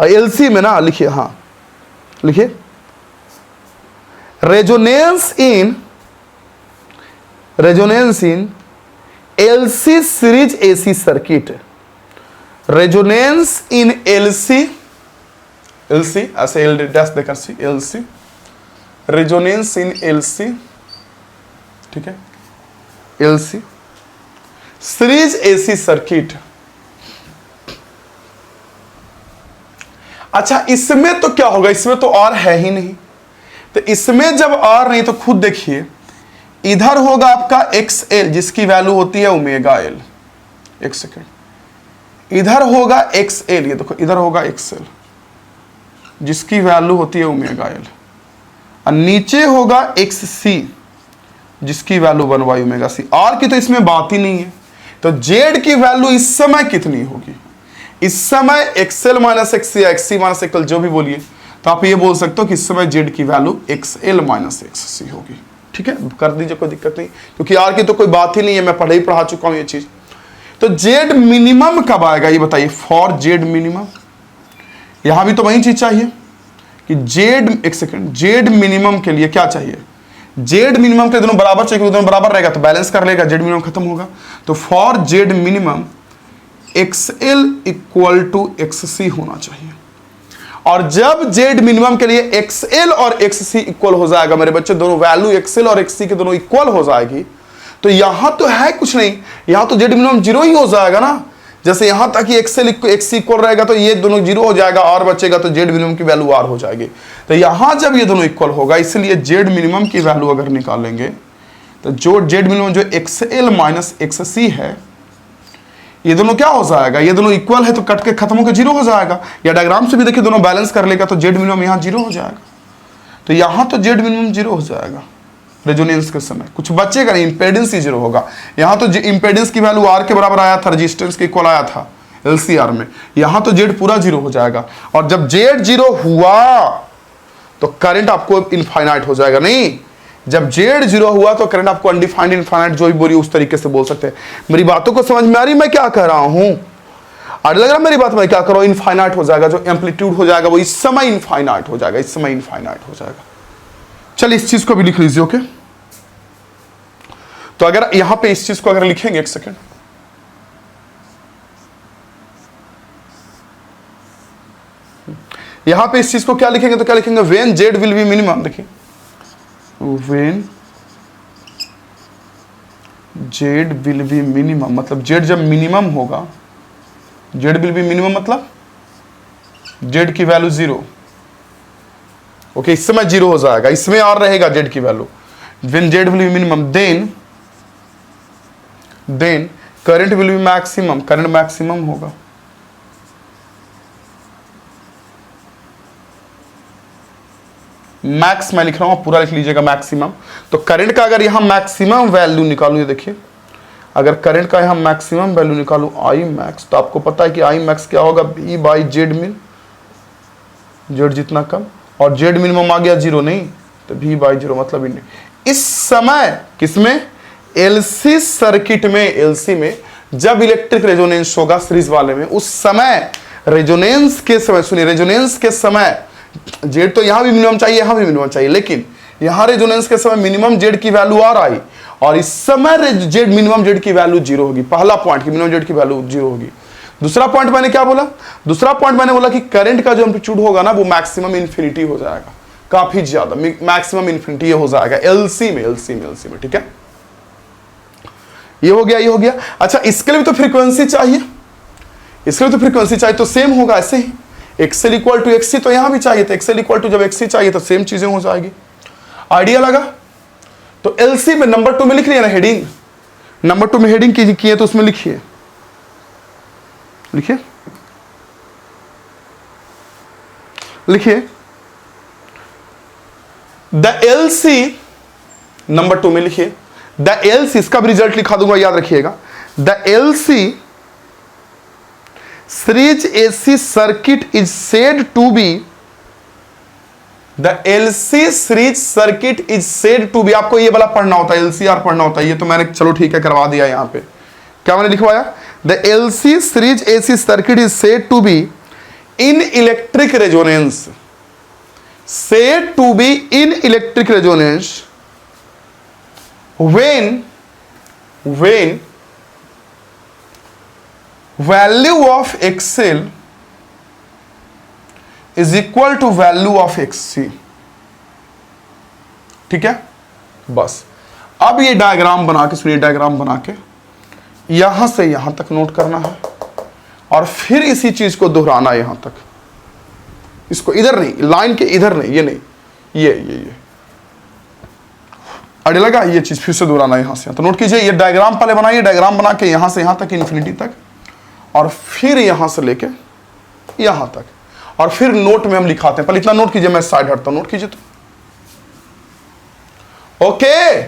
एलसी में ना, लिखिए, हाँ लिखिए resonance in LC series AC circuit. Resonance in LC ऐसे एल डैश देकर सी, एलसी रेजोनेंस इन एलसी, ठीक है, एलसी सीरीज एसी सर्किट। अच्छा इसमें तो क्या होगा, इसमें तो आर है ही नहीं, तो इसमें जब आर नहीं तो खुद देखिए, इधर होगा आपका एक्स एल जिसकी वैल्यू होती है ओमेगा एल, एक सेकेंड, इधर होगा एक्स एल, ये देखो इधर होगा एक्स एल जिसकी वैल्यू होती है ओमेगा एल, और नीचे होगा एक्स सी जिसकी वैल्यू 1 ओमेगा सी। आर की तो इसमें बात ही नहीं है, तो जेड की वैल्यू इस समय कितनी होगी, इस समय एक्सएल माइनस एक्स या एक्स सी माइनस एक्सएल जो भी बोलिए, तो आप ये बोल सकते हो कि इस समय जेड की वैल्यू एक्सएल माइनस एक्स सी होगी। ठीक है, कर दीजिए, कोई दिक्कत नहीं, क्योंकि आर की तो कोई बात ही नहीं है, मैं पढ़ा चुका हूं ये चीज। तो जेड मिनिमम कब आएगा ये बताइए, फॉर जेड मिनिमम, यहां भी तो वही चीज चाहिए कि जेड, एक सेकेंड, जेड मिनिमम के लिए क्या चाहिए, जेड मिनिमम के दोनों बराबर चाहिए, दोनों बराबर रहेगा तो बैलेंस कर लेगा, जेड मिनिमम खत्म होगा। तो for Z minimum XL equal to XC होना चाहिए, और जब जेड मिनिमम के लिए XL और XC इक्वल हो जाएगा मेरे बच्चे, दोनों वैल्यू XL और XC के दोनों इक्वल हो जाएगी, तो यहां तो है कुछ नहीं, यहां तो जेड मिनिमम 0 ही हो जाएगा ना। जैसे यहां तक कि XL XC इक्वल रहेगा तो ये दोनों 0 हो जाएगा, और बचेगा तो जेड मिनिमम की वैल्यू R हो जाएगी। तो यहां जब ये दोनों इक्वल होगा, इसलिए जेड मिनिमम की वैल्यू अगर निकालेंगे तो जो जेड मिनिमम जो XL माइनस XC है, ये दोनों क्या हो जाएगा, ये दोनों इक्वल है तो कट के खत्म होकर 0 हो जाएगा, या डायग्राम से भी देखिए दोनों बैलेंस कर लेगा तो जेड मिनिमम यहाँ 0 हो जाएगा। तो यहाँ तो जेड मिनिमम 0 हो जाएगा रेजोनेंस के समय, कुछ बचेगा नहीं, इंपेडेंस ही 0 होगा। यहाँ तो इंपेडेंस की वैल्यू आर के बराबर आया था, रजिस्टेंस के इक्वल आया था एलसीआर में, यहाँ तो जेड पूरा 0 हो जाएगा, और जब जेड 0 हुआ तो करंट आपको इनफाइनाइट हो जाएगा। नहीं, जब जेड 0 हुआ तो करंट आपको अनडिफाइंड इनफाइनाइट जो भी बोली उस तरीके से बोल सकते हैं। मेरी बातों को समझ में आ रही मैं क्या कह रहा हूं, और लग रहा मेरी बात मैं क्या कर रहा हूं, इनफाइनाइट हो जाएगा, जो एम्पलीट्यूड हो जाएगा वो इस समय इनफाइनाइट हो जाएगा, इस समय इनफाइनाइट हो जाएगा। चलिए इस चीज को भी लिख लीजिए, ओके। तो अगर यहां पे इस चीज को अगर लिखेंगे, एक सेकेंड, यहां पे इस चीज को क्या लिखेंगे, तो क्या लिखेंगे, when Z will be minimum, देखिए when Z will be minimum, मतलब जेड जब मिनिमम होगा, जेड विल बी मिनिमम मतलब जेड की वैल्यू 0, ओके, इस समय 0 हो जाएगा, इसमें और रहेगा जेड की value. when Z will be minimum then current will be maximum, current maximum होगा। मैक्स मैं लिख रहा हूं, पूरा लिख लीजिएगा मैक्सिमम। तो करंट का अगर यहां मैक्सिमम वैल्यू निकालू, ये देखिए, अगर करंट का यहां मैक्सिमम वैल्यू निकालू आई मैक्स, तो आपको पता है कि आई मैक्स क्या होगा, बी बाई जेड मिन, जेड जितना कम, और जेड मिनिमम आ गया 0, नहीं तो भी बाई 0 मतलब इन। इस समय किसमें, एलसी सर्किट में, एलसी में जब इलेक्ट्रिक रेजोनेंस होगा सीरीज वाले में, उस समय रेजोनेंस के समय, सुनिए, रेजोनेंस के समय जेड तो यहां भी मिनिमम चाहिए, यहां भी मिनिमम चाहिए, लेकिन यहां रेजोनेंस के समय मिनिमम जेड की वैल्यू आर आई, और इस समय जेड मिनिमम जेड की वैल्यू 0 होगी। पहला पॉइंट कि मिनिमम जेड की वैल्यू 0 होगी। दूसरा पॉइंट मैंने क्या बोला, दूसरा पॉइंट मैंने बोला कि करंट का जो एम्पलीट्यूड होगा ना, वो मैक्सिमम इन्फिनिटी हो जाएगा, काफी ज्यादा मैक्सिमम इन्फिनिटी हो जाएगा एलसी में, ठीक है। ये हो गया, ये हो गया। अच्छा, इसके लिए भी तो फ्रीक्वेंसी चाहिए, इसके लिए तो फ्रीक्वेंसी चाहिए, तो सेम होगा ऐसे ही, एक्सएल इक्वल टू एक्ससी, तो यहां भी चाहिए, तो एक्सएल इक्वल टू जब एक्ससी चाहिए तो सेम चीजें हो जाएगी। आइडिया लगा। तो एलसी में नंबर 2 में लिख लिया ना हेडिंग, नंबर 2 में हेडिंग किए तो उसमें लिखिए, लिखिए द एलसी, नंबर 2 में लिखिए द एलसी, इसका भी रिजल्ट लिखा दूंगा, याद रखिएगा। The LC series AC circuit is said to be द LC series circuit is said to be, आपको ये वाला पढ़ना होता है, एलसीआर पढ़ना होता है, ये तो मैंने चलो ठीक है करवा दिया यहां पे। क्या मैंने लिखवाया? The LC series AC circuit is said to be in electric resonance, said to be in electric resonance when value of XL is equal to value of XC। ठीक है, बस अब ये डायग्राम बना के, सुनिए डायग्राम बना के यहां से यहां तक नोट करना है और फिर इसी चीज को दोहराना यहां तक, इसको इधर नहीं, लाइन के इधर नहीं, ये नहीं, ये अड़े लगा, ये चीज फिर से दोहराना यहां से। तो नोट कीजिए, ये डायग्राम पहले बनाइए, डायग्राम बना के यहां से यहां तक इन्फिनिटी तक, और फिर यहां से लेके यहां तक, और फिर नोट में हम लिखाते हैं। पहले इतना नोट कीजिए, मैं साइड हटता हूं, नोट कीजिए तो। ओके,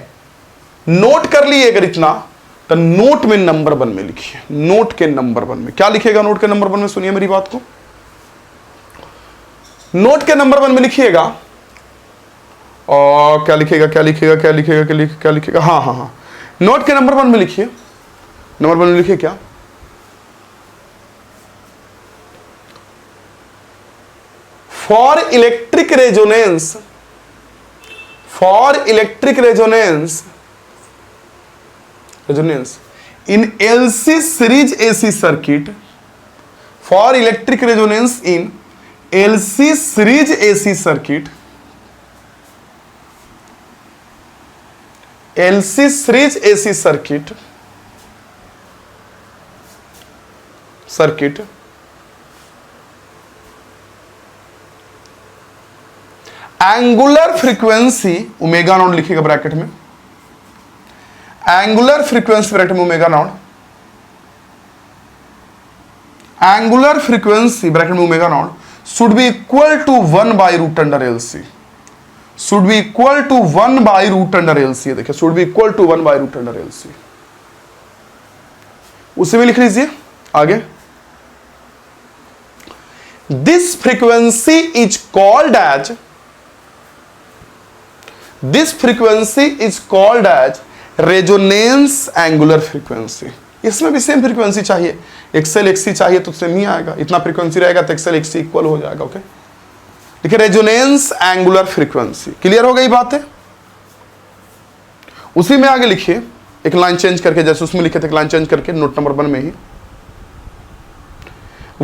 नोट कर लिए अगर इतना, तो नोट में नंबर 1 में लिखिए, नोट के नंबर 1 में क्या लिखेगा? नोट के नंबर 1 में सुनिए मेरी बात को, नोट के नंबर 1 में लिखिएगा, और क्या लिखेगा, क्या लिखेगा, क्या लिखेगा, क्या लिखेगा, हाँ हाँ हाँ, नोट के नंबर 1 में लिखिए, नंबर 1 में लिखिए क्या? For electric resonance, for electric resonance in LC series AC circuit, for electric resonance in LC series AC circuit, LC series AC circuit angular frequency omega not लिखिएगा ब्रैकेट में, एंगुलर फ्रीक्वेंसी ब्रैकेट में omega not, angular frequency bracket में omega not should be equal to 1 by root under LC, should be equal to 1 by root under LC, देखिए should be equal to 1 by root under LC, उसी में लिख लीजिए आगे। This frequency is called as, this frequency is called as resonance angular frequency। इसमें भी सेम फ्रीक्वेंसी चाहिए, एक्सएल एक्सी चाहिए तो सेम ही आएगा, इतना फ्रीक्वेंसी रहेगा तो एक्सएल एक्सी इक्वल हो जाएगा। ओके, देखिए रेजोनेंस एंगुलर फ्रीक्वेंसी, क्लियर हो गई बात है? उसी में आगे लिखिए एक लाइन चेंज करके, जैसे उसमें लिखे थे एक लाइन चेंज करके नोट नंबर 1 में ही,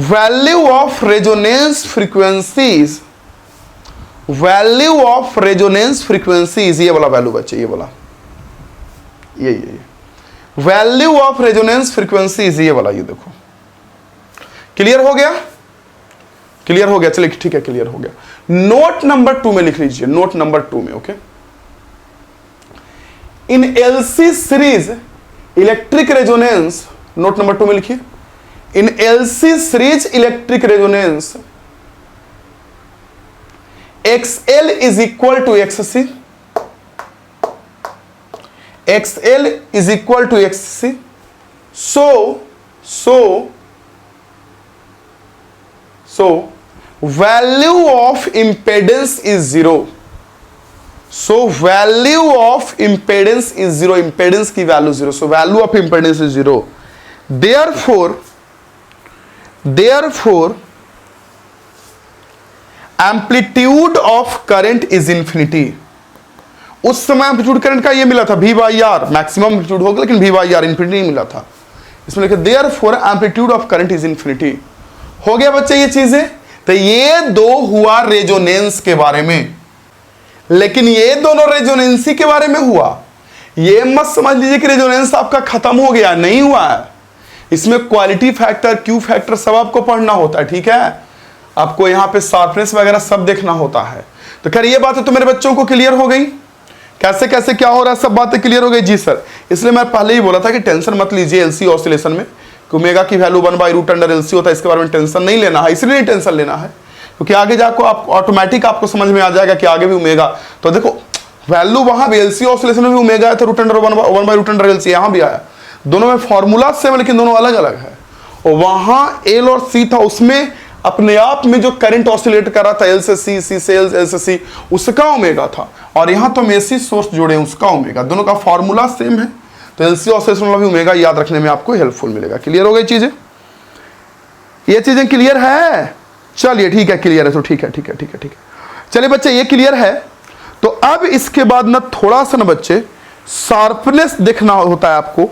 value of resonance frequencies, value of resonance frequencies, ये वाला वैल्यू बच्चे, ये वाला, ये वैल्यू ऑफ रेजोनेंस फ्रीक्वेंसीज, ये वाला, ये देखो, क्लियर हो गया? क्लियर हो गया, चलिए ठीक है, क्लियर हो गया। नोट नंबर 2 में लिख लीजिए, नोट नंबर 2 में, okay, in LC series electric resonance, note number 2 में लिखिए, in LC series electric resonance XL is equal to XC, XL is equal to XC, so value of impedance is 0, so value of impedance is 0, impedance की value 0, so value of impedance is 0, therefore amplitude of current is infinity. उस समय एम्पलीट्यूड करंट का ये मिला था V/R, मैक्सिमम एम्पलीट्यूड होगा, लेकिन V/R इंफिनिटी नहीं मिला था, इसमें लिखा therefore amplitude of current is infinity. हो गया बच्चे ये चीजें? तो ये दो हुआ रेजोनेंस के बारे में, लेकिन ये दोनों रेजोनेंसी के बारे में हुआ। ये मत समझ लीजिए कि रेजोनेंस आपका खत्म हो गया, नहीं हुआ है। इसमें क्वालिटी फैक्टर, क्यू फैक्टर सब आपको पढ़ना होता है, ठीक है? आपको यहाँ पे शार्पनेस वगैरह सब देखना होता है। तो खैर ये बातें तो मेरे बच्चों को क्लियर हो गई, कैसे कैसे क्या हो रहा है, सब बातें क्लियर हो गई जी सर। इसलिए मैं पहले ही बोला था कि टेंशन मत लीजिए एलसी ऑसिलेशन में, कि ओमेगा की वैल्यू 1/√LC होता है, इसके बारे में टेंशन नहीं लेना है। इसलिए नहीं टेंशन लेना है क्योंकि आगे जाकर आप ऑटोमेटिक आपको समझ में आ जाएगा कि आगे भी ओमेगा, तो देखो वैल्यू वहां भी एलसी ऑसिलेशन में भी ओमेगा आया था, √1/√LC यहाँ भी आया। दोनों में फॉर्मूला सेम, लेकिन दोनों अलग अलग है। और वहां एल और सी था, उसमें अपने आप में जो करंट ऑसिलेट कर रहा था एल से सी, सी से एल से सी, उसका ओमेगा था, और यहां तो हम एसी सोर्स जोड़े हैं उसका ओमेगा, दोनों का फॉर्मूला सेम है, तो एलसी ऑसिलेशन वाला भी ओमेगा याद रखने में आपको हेल्पफुल मिलेगा। क्लियर हो गई चीजें? ये चीजें क्लियर है? चलिए ठीक है, क्लियर है तो ठीक है, ठीक है, ठीक है, ठीक है। चलिए बच्चे ये क्लियर है। तो अब इसके बाद ना थोड़ा सा ना बच्चे शार्पनेस देखना होता है आपको,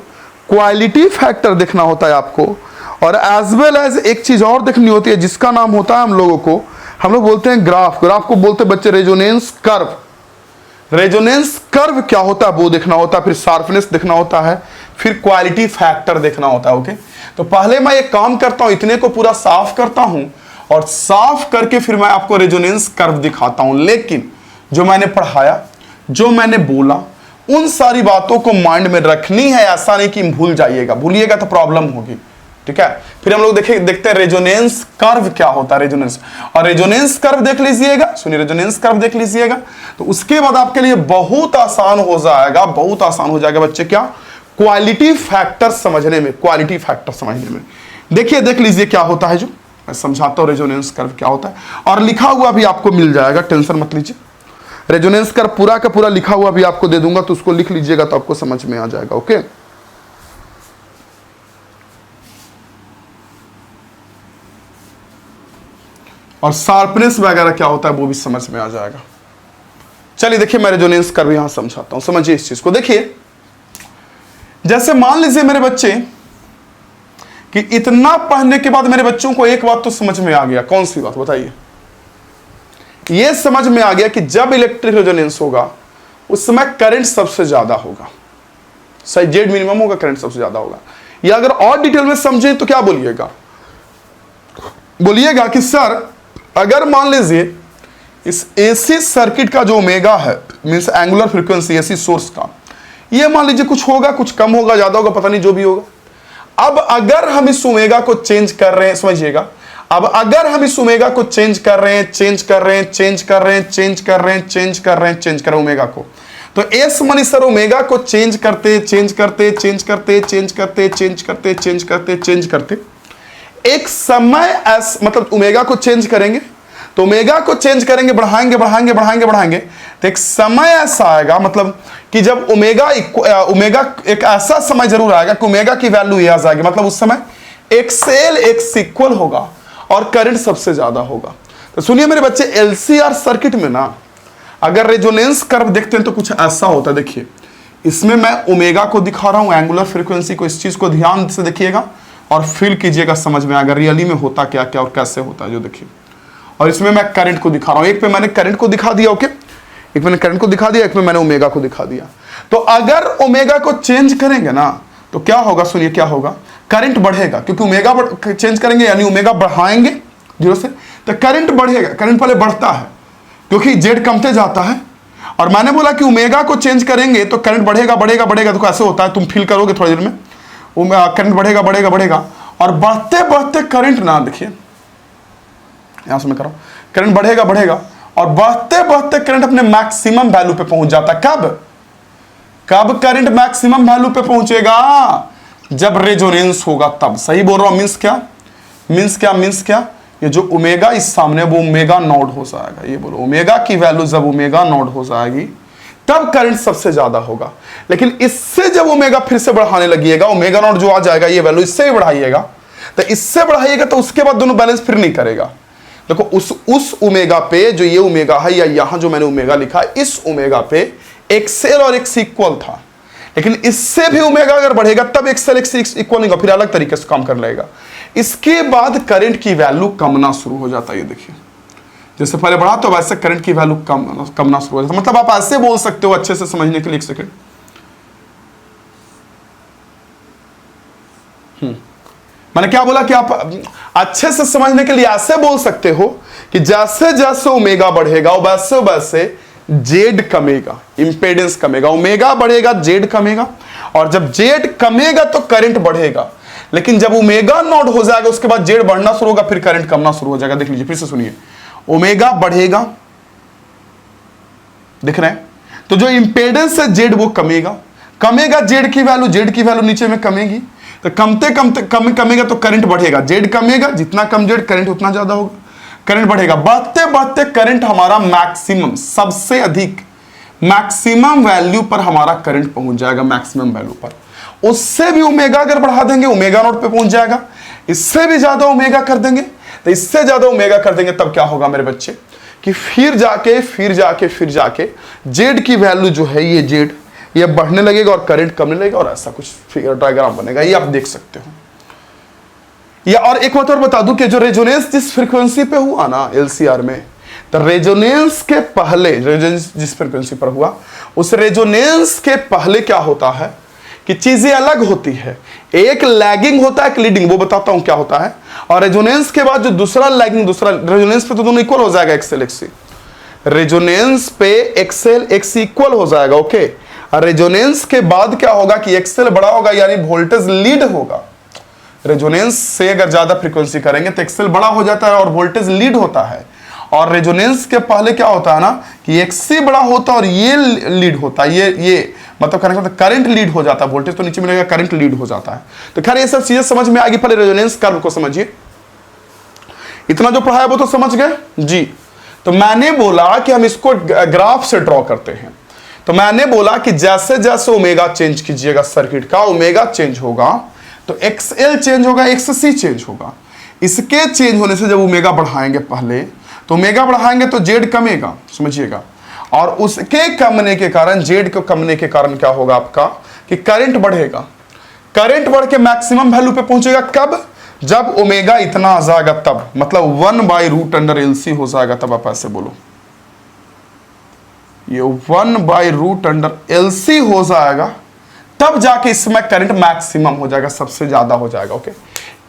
क्वालिटी फैक्टर देखना होता है आपको, और एज वेल एज एक चीज और देखनी होती है जिसका नाम होता है हम लोग बोलते हैं ग्राफ। ग्राफ को बोलते हैं बच्चे रेजोनेंस कर्व। रेजोनेंस कर्व क्या होता है वो देखना होता है, फिर शार्पनेस देखना होता है, फिर क्वालिटी फैक्टर देखना होता है। ओके, तो पहले मैं एक काम करता हूं, इतने को पूरा साफ करता हूं, और साफ करके फिर मैं आपको रेजोनेंस कर्व दिखाता हूं। लेकिन जो मैंने पढ़ाया, जो मैंने बोला, उन सारी बातों को माइंड में रखनी है, ऐसा नहीं कि भूल जाइएगा, भूलिएगा तो प्रॉब्लम होगी। ठीक है, फिर हम लोग देखते हैं रेजोनेंस कर्व क्या होता है। रेजोनेंस और रेजोनेंस कर्व देख लीजिएगा, सुनिए रेजोनेंस कर्व देख लीजिएगा, तो उसके बाद आपके लिए बहुत आसान हो जाएगा, बहुत आसान हो जाएगा बच्चे क्या, क्वालिटी फैक्टर समझने में, क्वालिटी फैक्टर समझने में। देखिए देख लीजिए क्या होता है, जो मैं समझाता हूं रेजोनेंस कर्व क्या होता है, और लिखा हुआ भी आपको मिल जाएगा, टेंशन मत लीजिए। रेजोनेंस कर्व पूरा का पूरा लिखा हुआ भी आपको दे दूंगा, तो उसको लिख लीजिएगा तो आपको समझ में आ जाएगा। ओके, और शार्पनेस वगैरह क्या होता है वो भी समझ में आ जाएगा। चलिए देखिए मैं रेजोनेंस कर्व यहां समझाता हूं, समझिए इस चीज को। देखिए जैसे मान लीजिए मेरे बच्चे कि इतना पढ़ने के बाद मेरे बच्चों को एक बात तो समझ में आ गया, कौन सी बात बताइए? यह समझ में आ गया कि जब इलेक्ट्रिक रेजोनेंस होगा उस समय करंट सबसे ज्यादा होगा, सही, जेड मिनिमम होगा, करंट सबसे ज्यादा होगा। या अगर और डिटेल में समझें तो क्या बोलिएगा, बोलिएगा कि सर अगर मान लीजिए इस एसी सर्किट का जो ओमेगा है, means angular frequency AC source का, ये मान लीजिए कुछ होगा, कुछ कम होगा, ज्यादा होगा, पता नहीं, जो भी होगा। अब अगर हम इस ओमेगा को चेंज कर रहे हैं, समझिएगा, अब अगर हम इस ओमेगा को चेंज कर रहे हैं, चेंज कर रहे हैं, चेंज कर रहे हैं, चेंज कर रहे हैं, चेंज कर रहे हैं, चेंज कर रहे हैं ओमेगा को, तो एस मनी सर ओमेगा को चेंज करते चेंज करते चेंज करते चेंज करते चेंज करते चेंज करते चेंज करते एक समय एस, मतलब ओमेगा को चेंज करेंगे, तो ओमेगा को चेंज करेंगे, बढ़ाएंगे बढ़ाएंगे बढ़ाएंगे बढ़ाएंगे, तो एक समय ऐसा आएगा, मतलब कि जब ओमेगा एक ऐसा समय जरूर आएगा कि ओमेगा की वैल्यू ये आ जाएगी, मतलब उस समय एक्सएल एक्स इक्वल होगा और करंट सबसे ज्यादा होगा। तो सुनिए मेरे बच्चे, एलसीआर सर्किट में ना अगर रेजोनेंस कर्व देखते हैं तो कुछ ऐसा होता है। देखिए इसमें मैं ओमेगा को दिखा रहा हूं, एंगुलर फ्रीक्वेंसी को, इस चीज को ध्यान से देखिएगा और फील कीजिएगा, समझ में आएगा रियली में होता क्या क्या और कैसे होता है, जो देखिए। और इसमें मैं करंट को दिखा रहा हूं, एक पे मैंने करंट को दिखा दिया, ओके, एक मैंने करंट को दिखा दिया, एक में मैंने ओमेगा को दिखा दिया। तो अगर ओमेगा को चेंज करेंगे ना तो क्या होगा, सुनिए क्या होगा, करंट बढ़ेगा, क्योंकि ओमेगा चेंज करेंगे यानी ओमेगा बढ़ाएंगे 0 से, तो करंट बढ़ेगा। करंट पहले बढ़ता है क्योंकि जेड कमते जाता है, और मैंने बोला कि ओमेगा को चेंज करेंगे तो करंट बढ़ेगा बढ़ेगा बढ़ेगा। तो कैसे होता है तुम फील करोगे थोड़ी देर में, करंट बढ़ेगा बढ़ेगा बढ़ेगा, और बढ़ते बढ़ते करंट ना, देखिए यहां से मैं कर रहा हूं, करंट बढ़ेगा बढ़ेगा और बढ़ते बढ़ते करंट अपने मैक्सिमम वैल्यू पे पहुंच जाता है। कब कब करंट मैक्सिमम वैल्यू पे पहुंचेगा, जब रेजोनेंस होगा तब। सही बोल रहा हूं, मींस क्या, मींस क्या, मींस क्या, ये जो ओमेगा इस सामने वो ओमेगा नॉट हो जाएगा, ये बोलो ओमेगा की वैल्यू जब ओमेगा नॉट हो जाएगी तब करंट सबसे ज्यादा होगा। लेकिन इससे जब ओमेगा फिर से बढ़ाने लगिएगा, ओमेगा नॉट जो आ जाएगा ये वैल्यू, इससे भी बढ़ाइएगा, तो इससे बढ़ाइएगा तो उसके बाद दोनों बैलेंस फिर नहीं करेगा। देखो उस ओमेगा पे जो ये ओमेगा है, या यहां जो मैंने ओमेगा लिखा है, इस ओमेगा पे एक्सएल और एक्स इक्वल था, लेकिन इससे भी ओमेगा अगर बढ़ेगा तब एक्सएल एक्स इक्वल नहीं होगा, फिर अलग तरीके से काम कर लेगा। इसके बाद करंट की वैल्यू कमना शुरू हो जाता है। ये देखिए जैसे पहले बढ़ा तो वैसे करंट की वैल्यू कमना शुरू हो जाता है। मतलब आप ऐसे बोल सकते हो अच्छे से समझने के लिए, एक सेकंड, मैंने क्या बोला कि आप अच्छे से समझने के लिए ऐसे बोल सकते हो कि जैसे जैसे ओमेगा बढ़ेगा वैसे वैसे जेड कमेगा, इंपेडेंस कमेगा, ओमेगा बढ़ेगा जेड कमेगा, और जब जेड कमेगा तो करंट बढ़ेगा। लेकिन जब ओमेगा नॉट हो जाएगा उसके बाद जेड बढ़ना शुरू होगा, फिर करंट कमना शुरू हो जाएगा। देख लीजिए फिर से सुनिए, ओमेगा बढ़ेगा, दिख रहे हैं, तो जो इंपेडेंस है जेड वो कमेगा, कमेगा जेड की वैल्यू नीचे में कमेगी, तो कमते कमते कमेगा तो करंट बढ़ेगा, जेड कमेगा, जितना कम जेड करंट उतना ज्यादा होगा, करंट बढ़ेगा। बढ़ते बढ़ते करंट हमारा मैक्सिमम, सबसे अधिक मैक्सिमम वैल्यू पर हमारा करंट पहुंच जाएगा, मैक्सिमम वैल्यू पर। उससे भी ओमेगा अगर बढ़ा देंगे ओमेगा नॉट पे पहुंच जाएगा, इससे भी ज्यादा ओमेगा कर देंगे, तो इससे ज्यादा ओमेगा कर देंगे, तब क्या होगा मेरे बच्चे कि फिर जाके जेड की वैल्यू जो है ये जेड ये बढ़ने लगेगा और करंट कमने लगेगा, और ऐसा कुछ फिगर डायग्राम बनेगा, ये आप देख सकते हो। या और एक बात और बता दूं कि जो रेजोनेंस जिस फ्रीक्वेंसी पे हुआ ना एलसीआर में, तो रेजोनेंस के पहले, रेजोनेंस जिस फ्रीक्वेंसी पर हुआ उस रेजोनेंस के पहले क्या होता है कि चीजें अलग होती है, एक लैगिंग होता है, एक लीडिंग, वो बताता हूं क्या होता है। और रेजोनेंस के बाद जो दूसरा लैगिंग, दूसरा रेजोनेंस पे तो दोनों इक्वल हो जाएगा, एक्सएल एक्सी, रेजोनेंस पे एक्सएल एक्सी इक्वल हो जाएगा, ओके। और रेजोनेंस के बाद क्या होगा कि एक्सएल बड़ा होगा, यानी वोल्टेज लीड होगा। रेजोनेंस से अगर ज्यादा फ्रीक्वेंसी करेंगे तो एक्सएल बड़ा हो जाता है और वोल्टेज लीड होता है। और रेजोनेंस के पहले क्या होता है ना कि एक्सी बड़ा होता है और ये लीड होता है, ये मतलब करंट लीड हो जाता है, वोल्टेज तो नीचे मिलेगा, करंट लीड हो जाता है। तो खैर ये सब चीजें समझ में आएगी, पहले रेजोनेंस कर्व को समझिए। इतना जो पढ़ा है वो तो समझ गए जी। तो मैंने बोला कि हम इसको ग्राफ से ड्रॉ करते हैं। तो मैंने बोला कि जैसे जैसे ओमेगा चेंज कीजिएगा सर्किट का, ओमेगा चेंज होगा तो एक्सएल चेंज होगा, एक्ससी चेंज होगा। इसके चेंज होने से जब ओमेगा बढ़ाएंगे पहले, तो ओमेगा बढ़ाएंगे तो जेड कमेगा, समझिएगा। और उसके कमने के कारण, जेड को कमने के कारण क्या होगा आपका कि करंट बढ़ेगा। करंट बढ़ के मैक्सिमम वैल्यू पे पहुंचेगा कब? जब ओमेगा इतना आ जाएगा तब, मतलब 1/√LC हो जाएगा तब। आप ऐसे बोलो, ये 1/√LC हो जाएगा तब जाके इसमें करंट मैक्सिमम हो जाएगा, सबसे ज्यादा हो जाएगा, ओके।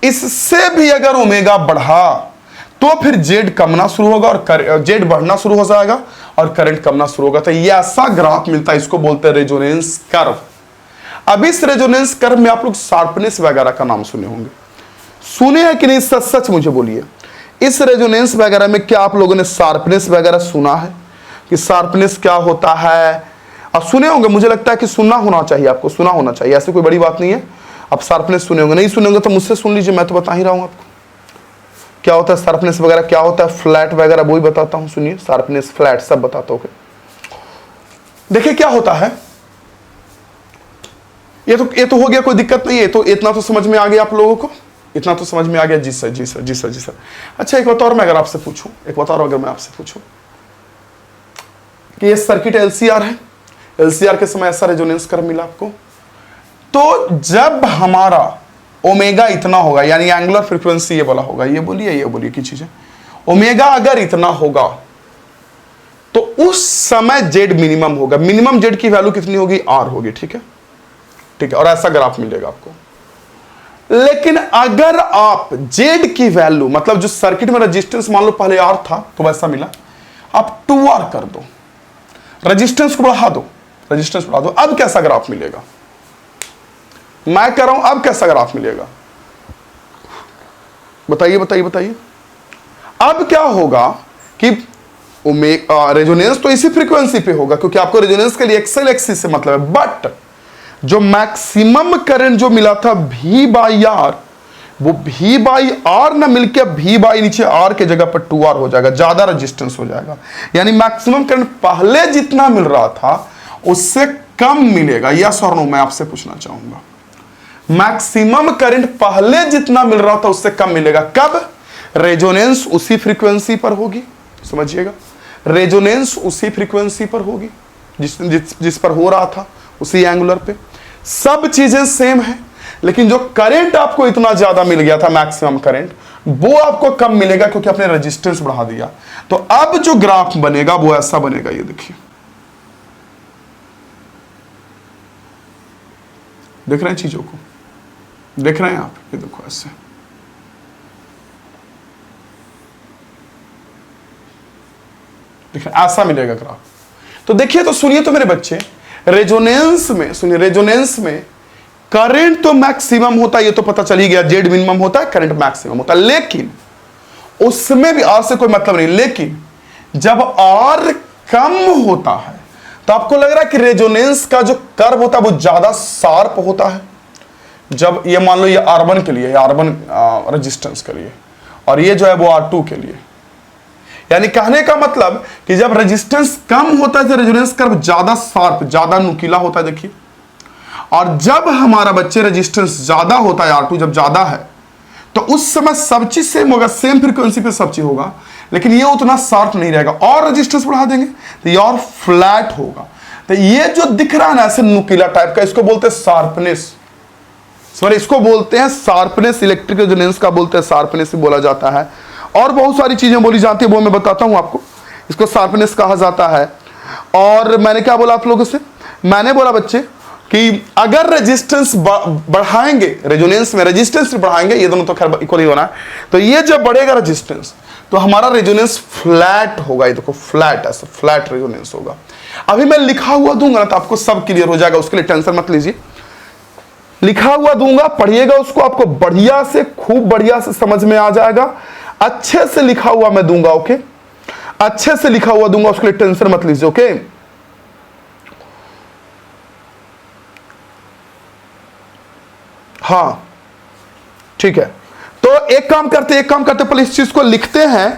इससे भी अगर ओमेगा बढ़ा तो फिर जेड कमना शुरू होगा और जेड बढ़ना शुरू हो जाएगा और करंट कमना शुरू होगा। तो ये ऐसा ग्राफ मिलता है, इसको बोलते हैं रेजोनेंस कर्व। अब इस रेजोनेंस कर्व में आप लोग शार्पनेस वगैरह का नाम सुने होंगे, सुने हैं कि नहीं? सच सच मुझे बोलिए, इस रेजोनेंस वगैरह में क्या आप लोगों ने शार्पनेस वगैरह सुना है कि शार्पनेस क्या होता है? अब सुने होंगे, मुझे लगता है कि सुनना होना चाहिए, आपको सुना होना चाहिए, ऐसी कोई बड़ी बात नहीं है। आप शार्पनेस सुने होंगे, नहीं सुने होंगे तो मुझसे सुन लीजिए, मैं तो बता ही रहा हूं आपको क्या होता है शार्पनेस वगैरह, क्या होता है फ्लैट वगैरह, वो ही बताता हूं, सुनिए। शार्पनेस, फ्लैट सब बताता हूं। देखिए क्या होता है, ये तो हो गया, कोई दिक्कत नहीं है। तो इतना तो समझ में आ गया आप लोगों को, इतना तो समझ में आ गया? जी सर, जी सर, जी सर, जी सर। अच्छा एक बात और मैं अगर आपसे पूछूं, एक बात और अगर मैं आपसे पूछूं कि ये सर्किट एलसीआर है, एलसीआर के समय ऐसा रेजोनेंस कर्व मिला आपको, तो जब हमारा ओमेगा इतना होगा, यानी एंगुलर फ्रीक्वेंसी ये वाला होगा, ये बोलिए की चीज है, ओमेगा अगर इतना होगा तो उस समय जेड मिनिमम होगा। मिनिमम जेड की वैल्यू कितनी होगी? आर होगी, ठीक है, ठीक है। और ऐसा ग्राफ मिलेगा आपको। लेकिन अगर आप जेड की वैल्यू, मतलब जो सर्किट में रेजिस्टेंस मान लो पहले आर था तो वैसा मिला, आप 2R कर दो, रेजिस्टेंस को बढ़ा दो, रेजिस्टेंस बढ़ा दो, अब कैसा ग्राफ मिलेगा? मैं कह रहा हूं अब कैसा ग्राफ मिलेगा? बताइए बताइए बताइए। अब क्या होगा कि रेजोनेंस तो इसी फ्रीक्वेंसी पे होगा, क्योंकि आपको रेजोनेंस के लिए एक्सएल एक्सिस से मतलब है। बट जो मैक्सिमम करंट जो मिला था V/R, वो V/R ना मिलके V नीचे R के जगह पर 2R हो जाएगा, ज्यादा रेजिस्टेंस हो जाएगा। यानी मैक्सिमम करंट पहले जितना मिल रहा था उससे कम मिलेगा। यस और नो मैं आपसे पूछना चाहूंगा, मैक्सिमम करंट पहले जितना मिल रहा था उससे कम मिलेगा। कब? रेजोनेंस उसी फ्रीक्वेंसी पर होगी, समझिएगा, रेजोनेंस उसी फ्रीक्वेंसी पर होगी जिस पर हो रहा था, उसी एंगुलर पे। सब चीजें सेम है, लेकिन जो करंट आपको इतना ज्यादा मिल गया था मैक्सिमम करंट, वो आपको कम मिलेगा क्योंकि आपने रेजिस्टेंस बढ़ा दिया। तो अब जो ग्राफ बनेगा वो ऐसा बनेगा, ये देखिए, देख रहे हैं चीजों को, देख रहे हैं आप? ये देखो ऐसे, ऐसा मिलेगा ग्राफ। तो देखिए, तो सुनिए तो मेरे बच्चे, रेजोनेंस में सुनिए, रेजोनेंस में करंट तो मैक्सिमम होता है, ये तो पता चल ही गया, जेड मिनिमम होता है, करंट मैक्सिमम होता है। लेकिन उसमें भी आर से कोई मतलब नहीं, लेकिन जब आर कम होता है तो आपको लग रहा है कि रेजोनेंस का जो कर्व होता है वो ज्यादा शार्प होता है, जब ये मान लो ये R1 के लिए, R1 रेजिस्टेंस के लिए, और ये जो है वो R2 के लिए। यानी कहने का मतलब कि जब रेजिस्टेंस कम होता है तो रेजोनेंस कर्व ज्यादा शार्प, ज्यादा नुकीला होता है, देखिए। और जब हमारा बच्चे रेजिस्टेंस ज्यादा होता है, R2 जब ज्यादा है, तो उस समय सब चीज सेम होगा, सेम फ्रीक्वेंसी पे सब चीज होगा, लेकिन ये उतना शार्प नहीं रहेगा। और रेजिस्टेंस बढ़ा देंगे तो ये और फ्लैट होगा। तो ये जो दिख रहा है ना ऐसे नुकीला टाइप का, इसको बोलते हैं शार्पनेस, सॉरी इसको बोलते हैं शार्पनेस, इलेक्ट्रिक रेजोनेंस का बोलते हैं शार्पनेस ही बोला जाता है। और बहुत सारी चीजें बोली जाती है, वो मैं बताता हूं आपको, इसको शार्पनेस कहा जाता है। और मैंने क्या बोला आप लोगों से, मैंने बोला बच्चे कि अगर रेजिस्टेंस बढ़ाएंगे, रेजोनेंस में रेजिस्टेंस बढ़ाएंगे, ये दोनों तो खैर इक्वल ही होना है, तो ये जब बढ़ेगा रेजिस्टेंस तो हमारा रेजोनेंस फ्लैट होगा। ये देखो फ्लैट, ऐसा फ्लैट रेजोनेंस होगा। अभी मैं लिखा हुआ दूंगा ना तो आपको सब क्लियर हो जाएगा, उसके लिए टेंशन मत लीजिए। लिखा हुआ दूंगा, पढ़िएगा उसको, आपको बढ़िया से, खूब बढ़िया से समझ में आ जाएगा। अच्छे से लिखा हुआ मैं दूंगा, ओके, अच्छे से लिखा हुआ दूंगा, उसके लिए टेंशन मत लीजिए, ओके। हाँ ठीक है, तो एक काम करते पहले इस चीज को लिखते हैं,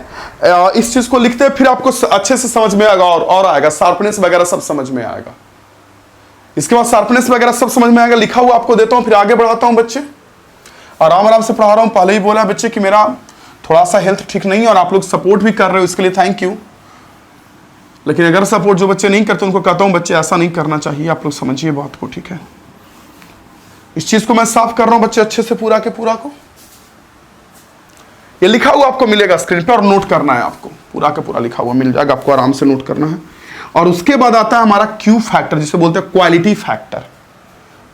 इस चीज को लिखते हैं, फिर आपको अच्छे से समझ में आएगा और आएगा, शार्पनेस वगैरह सब समझ में आएगा। इसके बाद शार्पनेस वगैरह सब समझ में आएगा, लिखा हुआ आपको देता हूं, फिर आगे बढ़ाता हूं। बच्चे आराम आराम से पढ़ा रहा हूं, पहले ही बोला बच्चे कि मेरा थोड़ा सा हेल्थ ठीक नहीं है और आप लोग सपोर्ट भी कर रहे हो, इसके लिए थैंक यू। लेकिन अगर सपोर्ट जो बच्चे नहीं करते उनको कहता हूं बच्चे ऐसा नहीं करना चाहिए, आप लोग समझिए बात को, ठीक है। इस चीज को मैं साफ कर रहा हूं बच्चे अच्छे से, पूरा के पूरा को। ये लिखा हुआ आपको मिलेगा स्क्रीन पे और नोट करना है आपको, पूरा का पूरा लिखा हुआ मिल जाएगा, आपको आराम से नोट करना है। और उसके बाद आता है हमारा क्यू फैक्टर, जिसे बोलते हैं क्वालिटी फैक्टर।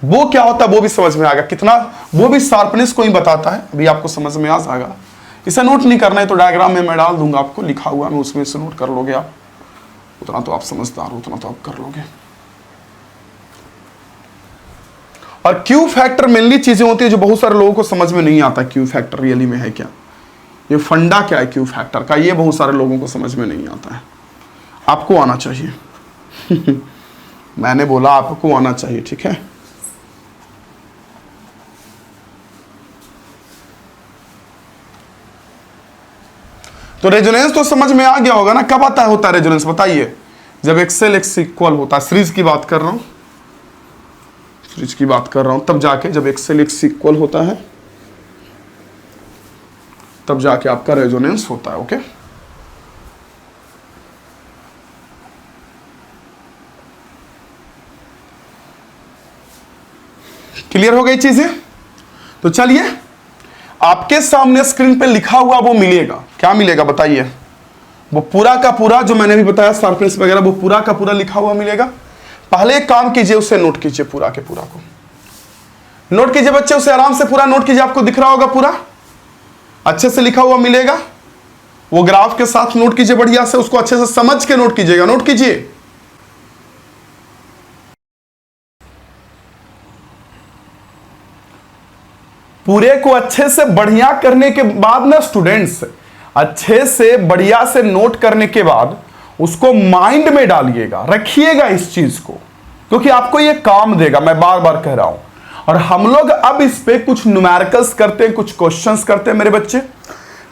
वो क्या होता है वो भी समझ में आएगा, कितना, वो भी शार्पनेस को ही बताता है, अभी आपको समझ में आ जाएगा। इसे नोट नहीं करना है तो डायग्राम में मैं डाल दूंगा आपको, लिखा हुआ मैं, उसमें से नोट कर लोगे आप, उतना तो आप समझदार हो, उतना तो आप कर लोगे। और क्यू फैक्टर मेनली चीजें होती है जो बहुत सारे लोगों को समझ में नहीं आता, क्यू फैक्टर रियली में है क्या, ये फंडा क्या है क्यू फैक्टर का, ये बहुत सारे लोगों को समझ में नहीं आता है। आपको आना चाहिए मैंने बोला आपको आना चाहिए, ठीक है। तो रेजोनेंस तो समझ में आ गया होगा ना, कब आता होता है रेजोनेंस बताइए, जब एक्सेल एक्स इक्वल होता है, सीरीज की बात कर रहा हूं, सीरीज की बात कर रहा हूं, तब जाके जब एक्सेल एक्स इक्वल होता है तब जाके आपका रेजोनेंस होता है, ओके। क्लियर हो गई चीजें? तो चलिए आपके सामने स्क्रीन पे लिखा हुआ वो मिलेगा, क्या मिलेगा बताइए, वो पूरा का पूरा जो मैंने भी बताया शार्पनेस वगैरह, वो पूरा का पूरा लिखा हुआ मिलेगा। पहले एक काम कीजिए, उसे नोट कीजिए, पूरा के पूरा को नोट कीजिए बच्चे, उसे आराम से पूरा नोट कीजिए, आपको दिख रहा होगा पूरा अच्छे से लिखा हुआ मिलेगा। वो ग्राफ के साथ नोट कीजिए बढ़िया से, उसको अच्छे से समझ के नोट कीजिएगा, नोट कीजिए। पूरे को अच्छे से बढ़िया करने के बाद ना स्टूडेंट्स, अच्छे से बढ़िया से नोट करने के बाद उसको माइंड में डालिएगा, रखिएगा इस चीज को, क्योंकि आपको ये काम देगा, मैं बार बार कह रहा हूं। और हम लोग अब इस पे कुछ न्यूमेरिकल्स करते हैं, कुछ क्वेश्चंस करते हैं मेरे बच्चे।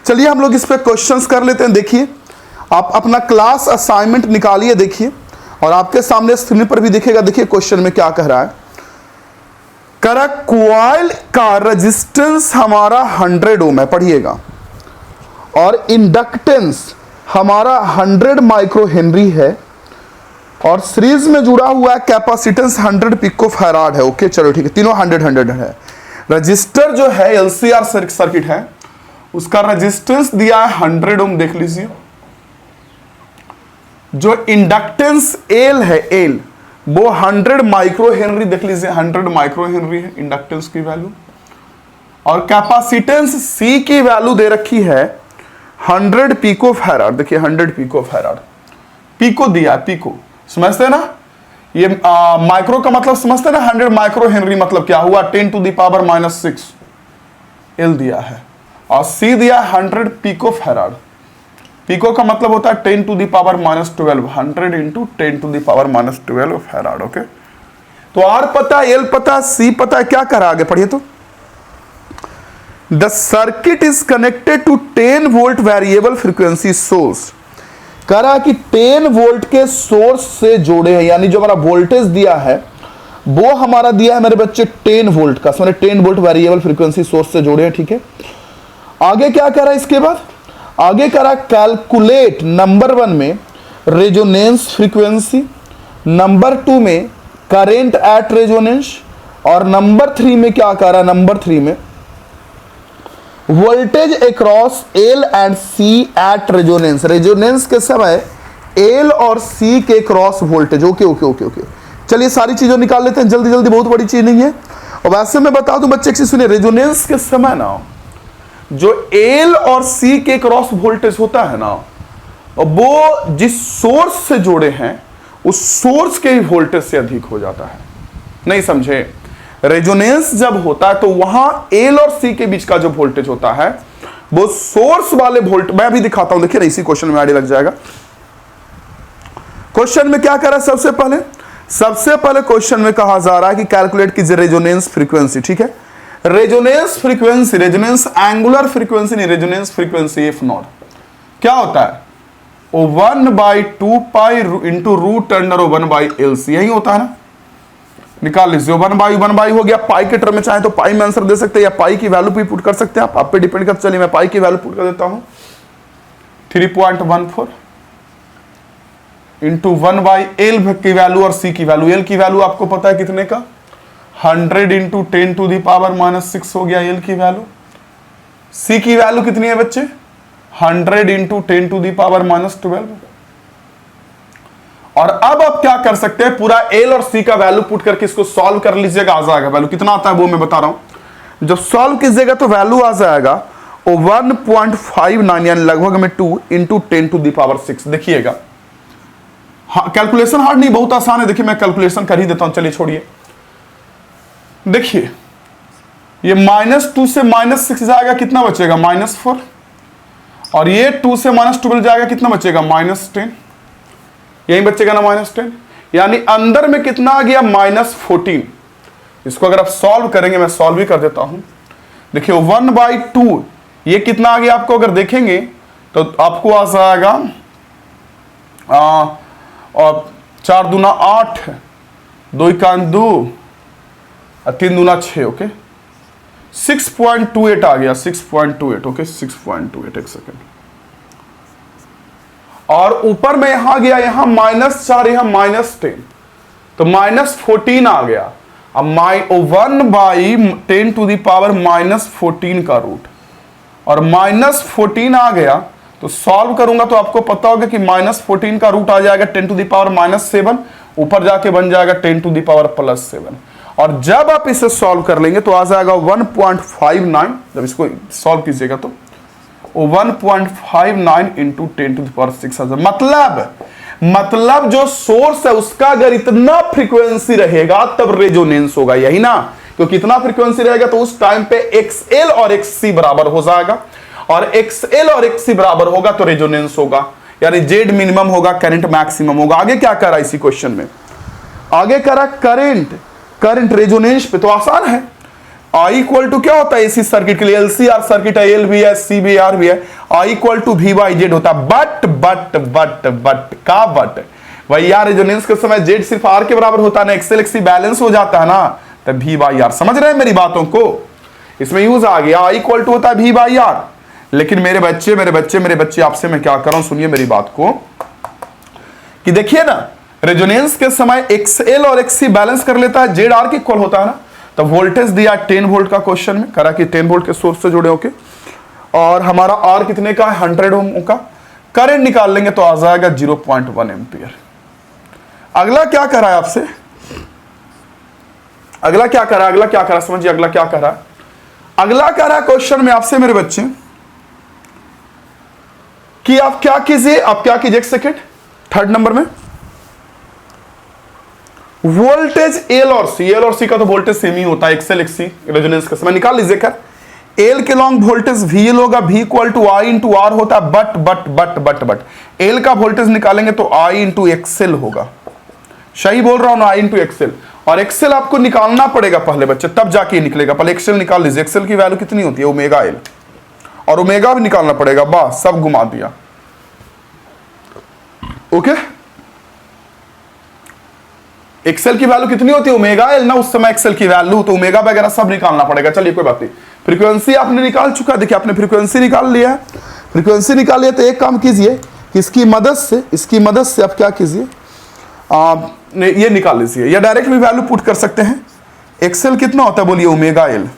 चलिए हम लोग इस पे क्वेश्चंस कर लेते हैं। देखिए आप अपना क्लास असाइनमेंट निकालिए, देखिए, और आपके सामने स्क्रीन पर भी दिखेगा। देखिए क्वेश्चन में क्या कह रहा है, कॉइल का रेजिस्टेंस हमारा 100 ओम है, पढ़िएगा, और इंडक्टेंस हमारा 100 माइक्रो हेनरी है, और सीरीज में जुड़ा हुआ है कैपेसिटेंस 100 पिको फैराड है, ओके चलो ठीक है, तीनों 100 है। रजिस्टर जो है एलसीआर सर्किट है, उसका रेजिस्टेंस दिया है 100 ओम, देख लीजिए। जो इंडक्टेंस एल है, एल वो 100 माइक्रो हेनरी, देख लीजिए 100 माइक्रो हेनरी है इंडक्टेंस की वैल्यू, और कैपेसिटेंस सी की वैल्यू दे रखी है 100 पिको फैराड, देखिए 100 पिको फैराड, पिको दिया है, पिको समझते हैं ना, ये माइक्रो का मतलब समझते हैं ना, 100 माइक्रो हेनरी मतलब क्या हुआ, 10⁻⁻⁶ एल दिया है, और सी दिया 100 पिको फैराड। पिको का मतलब होता है 10⁻⁻12, 100 इंटू 10⁻⁻12 फैराड, ओके। तो आर पता है, एल पता है, सी पता है, क्या करा आगे पढ़िए तो, the circuit is connected to 10 volt variable frequency source. कह रहा है कि 10 वोल्ट के सोर्स से जोड़े हैं, यानी जो हमारा वोल्टेज दिया है वो हमारा दिया है मेरे बच्चे 10 वोल्ट का, 10 वोल्ट वेरिएबल फ्रीक्वेंसी सोर्स से जोड़े हैं। ठीक है, आगे क्या कह रहा है इसके बाद, आगे कह रहा है कैलकुलेट नंबर 1 में रेजोनेंस फ्रीक्वेंसी, नंबर 2 में करेंट एट रेजोनेंस, और नंबर 3 में क्या कह रहा है, नंबर 3 में voltage across L and C at resonance. Resonance के समय एल और सी के cross voltage. Okay okay okay okay, चलिए सारी चीजों निकाल लेते हैं जल्दी जल्दी, बहुत बड़ी चीज नहीं है। और वैसे मैं बता दूं बच्चे से सुनिए, रेजोनेंस के समय ना जो एल और सी के क्रॉस वोल्टेज होता है ना, वो जिस सोर्स से जोड़े हैं उस सोर्स के वोल्टेज से अधिक हो जाता है। नहीं समझे, रेजोनेंस जब होता है तो वहां एल और सी के बीच का जो वोल्टेज होता है वो सोर्स वाले वोल्ट, मैं अभी दिखाता हूं, देखिए ना इसी क्वेश्चन में आईडी लग जाएगा। क्वेश्चन में क्या कर रहा है, सबसे पहले क्वेश्चन में कहा जा रहा है कि कैलकुलेट कीजिए रेजोनेंस फ्रीक्वेंसी। ठीक है, resonance frequency, resonance angular frequency नहीं, रेजोनेंस फ्रीक्वेंसी एफ नॉट क्या होता है, ओ 1/2 pi into root under 1/LC, यही होता है ना। निकाल लीजिए, 1/1 हो गया, पाई के टर्म में चाहे तो पाई में आंसर दे सकते हैं या पाई की वैल्यू भी पुट कर सकते हैं, आप पे डिपेंड करता। चलिए मैं पाई की वैल्यू पुट कर देता हूं, 3.14 इंटू 1/L की वैल्यू और सी की वैल्यू। एल की वैल्यू आपको पता है कितने का, 100 इंटू 10⁻⁻6 हो गया एल की वैल्यू। सी की वैल्यू कितनी है बच्चे, 100 इंटू 10⁻12। और अब आप क्या कर सकते हैं, पूरा एल और सी का वैल्यू पुट करके इसको सॉल्व कर लीजिएगा, आ जाएगा वैल्यू कितना आता है वो मैं बता रहा हूं। जब सॉल्व कीजिएगा तो वैल्यू आ जाएगा 1.59 यानी लगभग में 2 इंटू 10⁻6। देखिएगा, हाँ कैलकुलेशन हार्ड नहीं, बहुत आसान है। देखिए मैं कैलकुलेशन कर ही देता हूं, चलिए छोड़िए। देखिए ये -2 से -6 जाएगा, कितना बचेगा, -4, और ये 2 से -12 जाएगा, कितना बचेगा, -10, यही बचेगा ना -10, यानी अंदर में कितना आ गया, -14। इसको अगर आप सॉल्व करेंगे, मैं सॉल्व भी कर देता हूं। देखिए 1/2 ये कितना आ गया, आपको अगर देखेंगे तो आपको आ जाएगा और 4 दूना 8, 2 × 2 और 3 दूना 6, ओके 6.28 आ गया, 6.28, ओके 6.28, एक सेकेंड। और ऊपर में यहां गया, यहां -4, यहां -10, तो -14 आ गया। अब 1/10⁻⁻14 का रूट, और -14 आ गया तो सॉल्व करूंगा तो आपको पता होगा कि -14 का रूट आ जाएगा 10⁻⁻7, ऊपर जाके बन जाएगा 10⁻+7। और जब आप इसे सॉल्व कर लेंगे तो आ जाएगा 1.59, जब इसको सॉल्व कीजिएगा तो 1.59 इंटू 10⁻6। मतलब जो सोर्स है उसका अगर इतना फ्रीक्वेंसी रहेगा तब रेजोनेंस होगा, यही ना, क्योंकि इतना फ्रीक्वेंसी रहेगा तो उस टाइम पे XL और XC बराबर हो जाएगा, और XL और XC बराबर होगा तो रेजोनेंस होगा, यानी Z मिनिमम होगा, करंट मैक्सिमम होगा। आगे क्या करा इसी क्वेश्चन में, आगे करा करंट रेजोनेंस पे, तो आसान है। I इक्वल टू क्या होता है इसी सर्किट के लिए, LCR सर्किट है, L भी है, C भी R भी है, I इक्वल टू V/Z होता है। बट भाई यार रेजोनेंस के समय Z सिर्फ R के बराबर होता है ना, XL XC बैलेंस हो जाता है ना, तब V/R। समझ रहे हैं मेरी बातों को, इसमें यूज आ गया, I इक्वल टू होता है V/R। लेकिन मेरे बच्चे आपसे मैं क्या कर रहा हूं, सुनिए मेरी बात को, कि देखिए ना रेजोनेंस के समय XL और XC बैलेंस कर लेता है, Z R के इक्वल होता है ना। तो वोल्टेज दिया 10 वोल्ट का, क्वेश्चन में करा कि 10 वोल्ट के सोर्स से जुड़े होके, और हमारा R कितने का है, 100 ओम का। करंट निकाल लेंगे तो आ जाएगा 0.1 एम्पियर। अगला क्या करा है आपसे, अगला क्या करा समझिए, अगला क्या करा क्वेश्चन में आपसे मेरे बच्चे कि आप क्या कीजिए, एक सेकेंड, 3rd नंबर में वोल्टेज एल और सी का तो वोल्टेज सेम ही होता है, XL XC रेजोनेंस का समय निकाल लीजिए कर। एल के लॉन्ग वोल्टेज VL होगा, V equal to I into R होता है, बट एल का वोल्टेज निकालेंगे तो I इंटू XL होगा, सही बोल रहा हूं ना, I इंटू XL। और एक्सेल आपको निकालना पड़ेगा पहले बच्चे, तब जाके निकलेगा। पहले एक्सेल निकाल लीजिए। एक्सेल की वैल्यू कितनी होती है? ओमेगा एल, और ओमेगा भी निकालना पड़ेगा। बस सब घुमा दिया। ओके, एक्सेल की वैल्यू कितनी होती है? ओमेगा एल ना उस समय एक्सेल की वैल्यू, तो ओमेगा वगैरह सब निकालना पड़ेगा। चलिए कोई बात नहीं। फ्रीक्वेंसी आपने निकाल चुका, देखिए आपने फ्रीक्वेंसी निकाल लिया है। फ्रीक्वेंसी निकाल लिया तो एक काम कीजिए कि इसकी मदद से आप क्या कीजिए, ये निकाल लीजिए, या डायरेक्ट भी वैल्यू पुट कर सकते हैं। एक्सेल कितना होता है बोलिए? Omega L.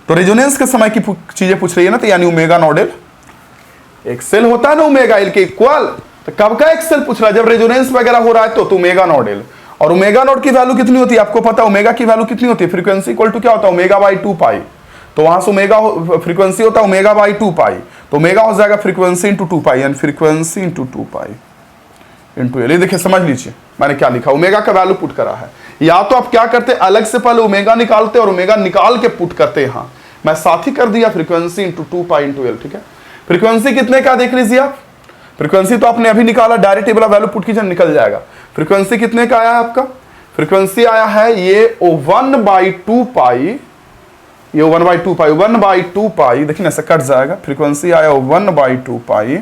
तो रेजोनेंस के समय की चीजें पूछ रही है ना, तो यानी ओमेगा नॉट एल। एक्सेल होता है ना ओमेगा एल के इक्वल, तो कब का एक्सेल पूछ रहा है? जब रेजोनेंस वगैरह हो रहा है तो ओमेगा नॉट एल। और ओमेगा नॉट की वैल्यू कितनी होती है आपको पता है? ओमेगा की वैल्यू कितनी होती है? फ्रीक्वेंसी इक्वल टू क्या होता है? ओमेगा बाई 2 पाई। तो वहां से ओमेगा फ्रीक्वेंसी होता है ओमेगा बाई 2 पाई, तो ओमेगा हो जाएगा फ्रीक्वेंसी इंटू 2 पाई, यानी frequency into 2 pi into L. ये देखिए समझ लीजिए मैंने क्या लिखा, ओमेगा का वैल्यू पुट करा है। या तो आप क्या करते, अलग से पहले ओमेगा निकालते और ओमेगा निकाल के पुट करते। यहां मैं साथ ही कर दिया, frequency into 2 pi into L. ठीक है, फ्रीक्वेंसी कितने का देख लीजिए आप। फ्रीक्वेंसी तो आपने अभी निकाला, डायरेक्ट टेबल वैल्यू पुट कीजिए, निकल जाएगा। फ्रीक्वेंसी कितने का आया है आपका? फ्रीक्वेंसी आया है ये 1/2 पाई, ये 1/2 पाई, 1/2 पाई, देखिए ऐसे कट जाएगा। फ्रीक्वेंसी आया 1/2 pi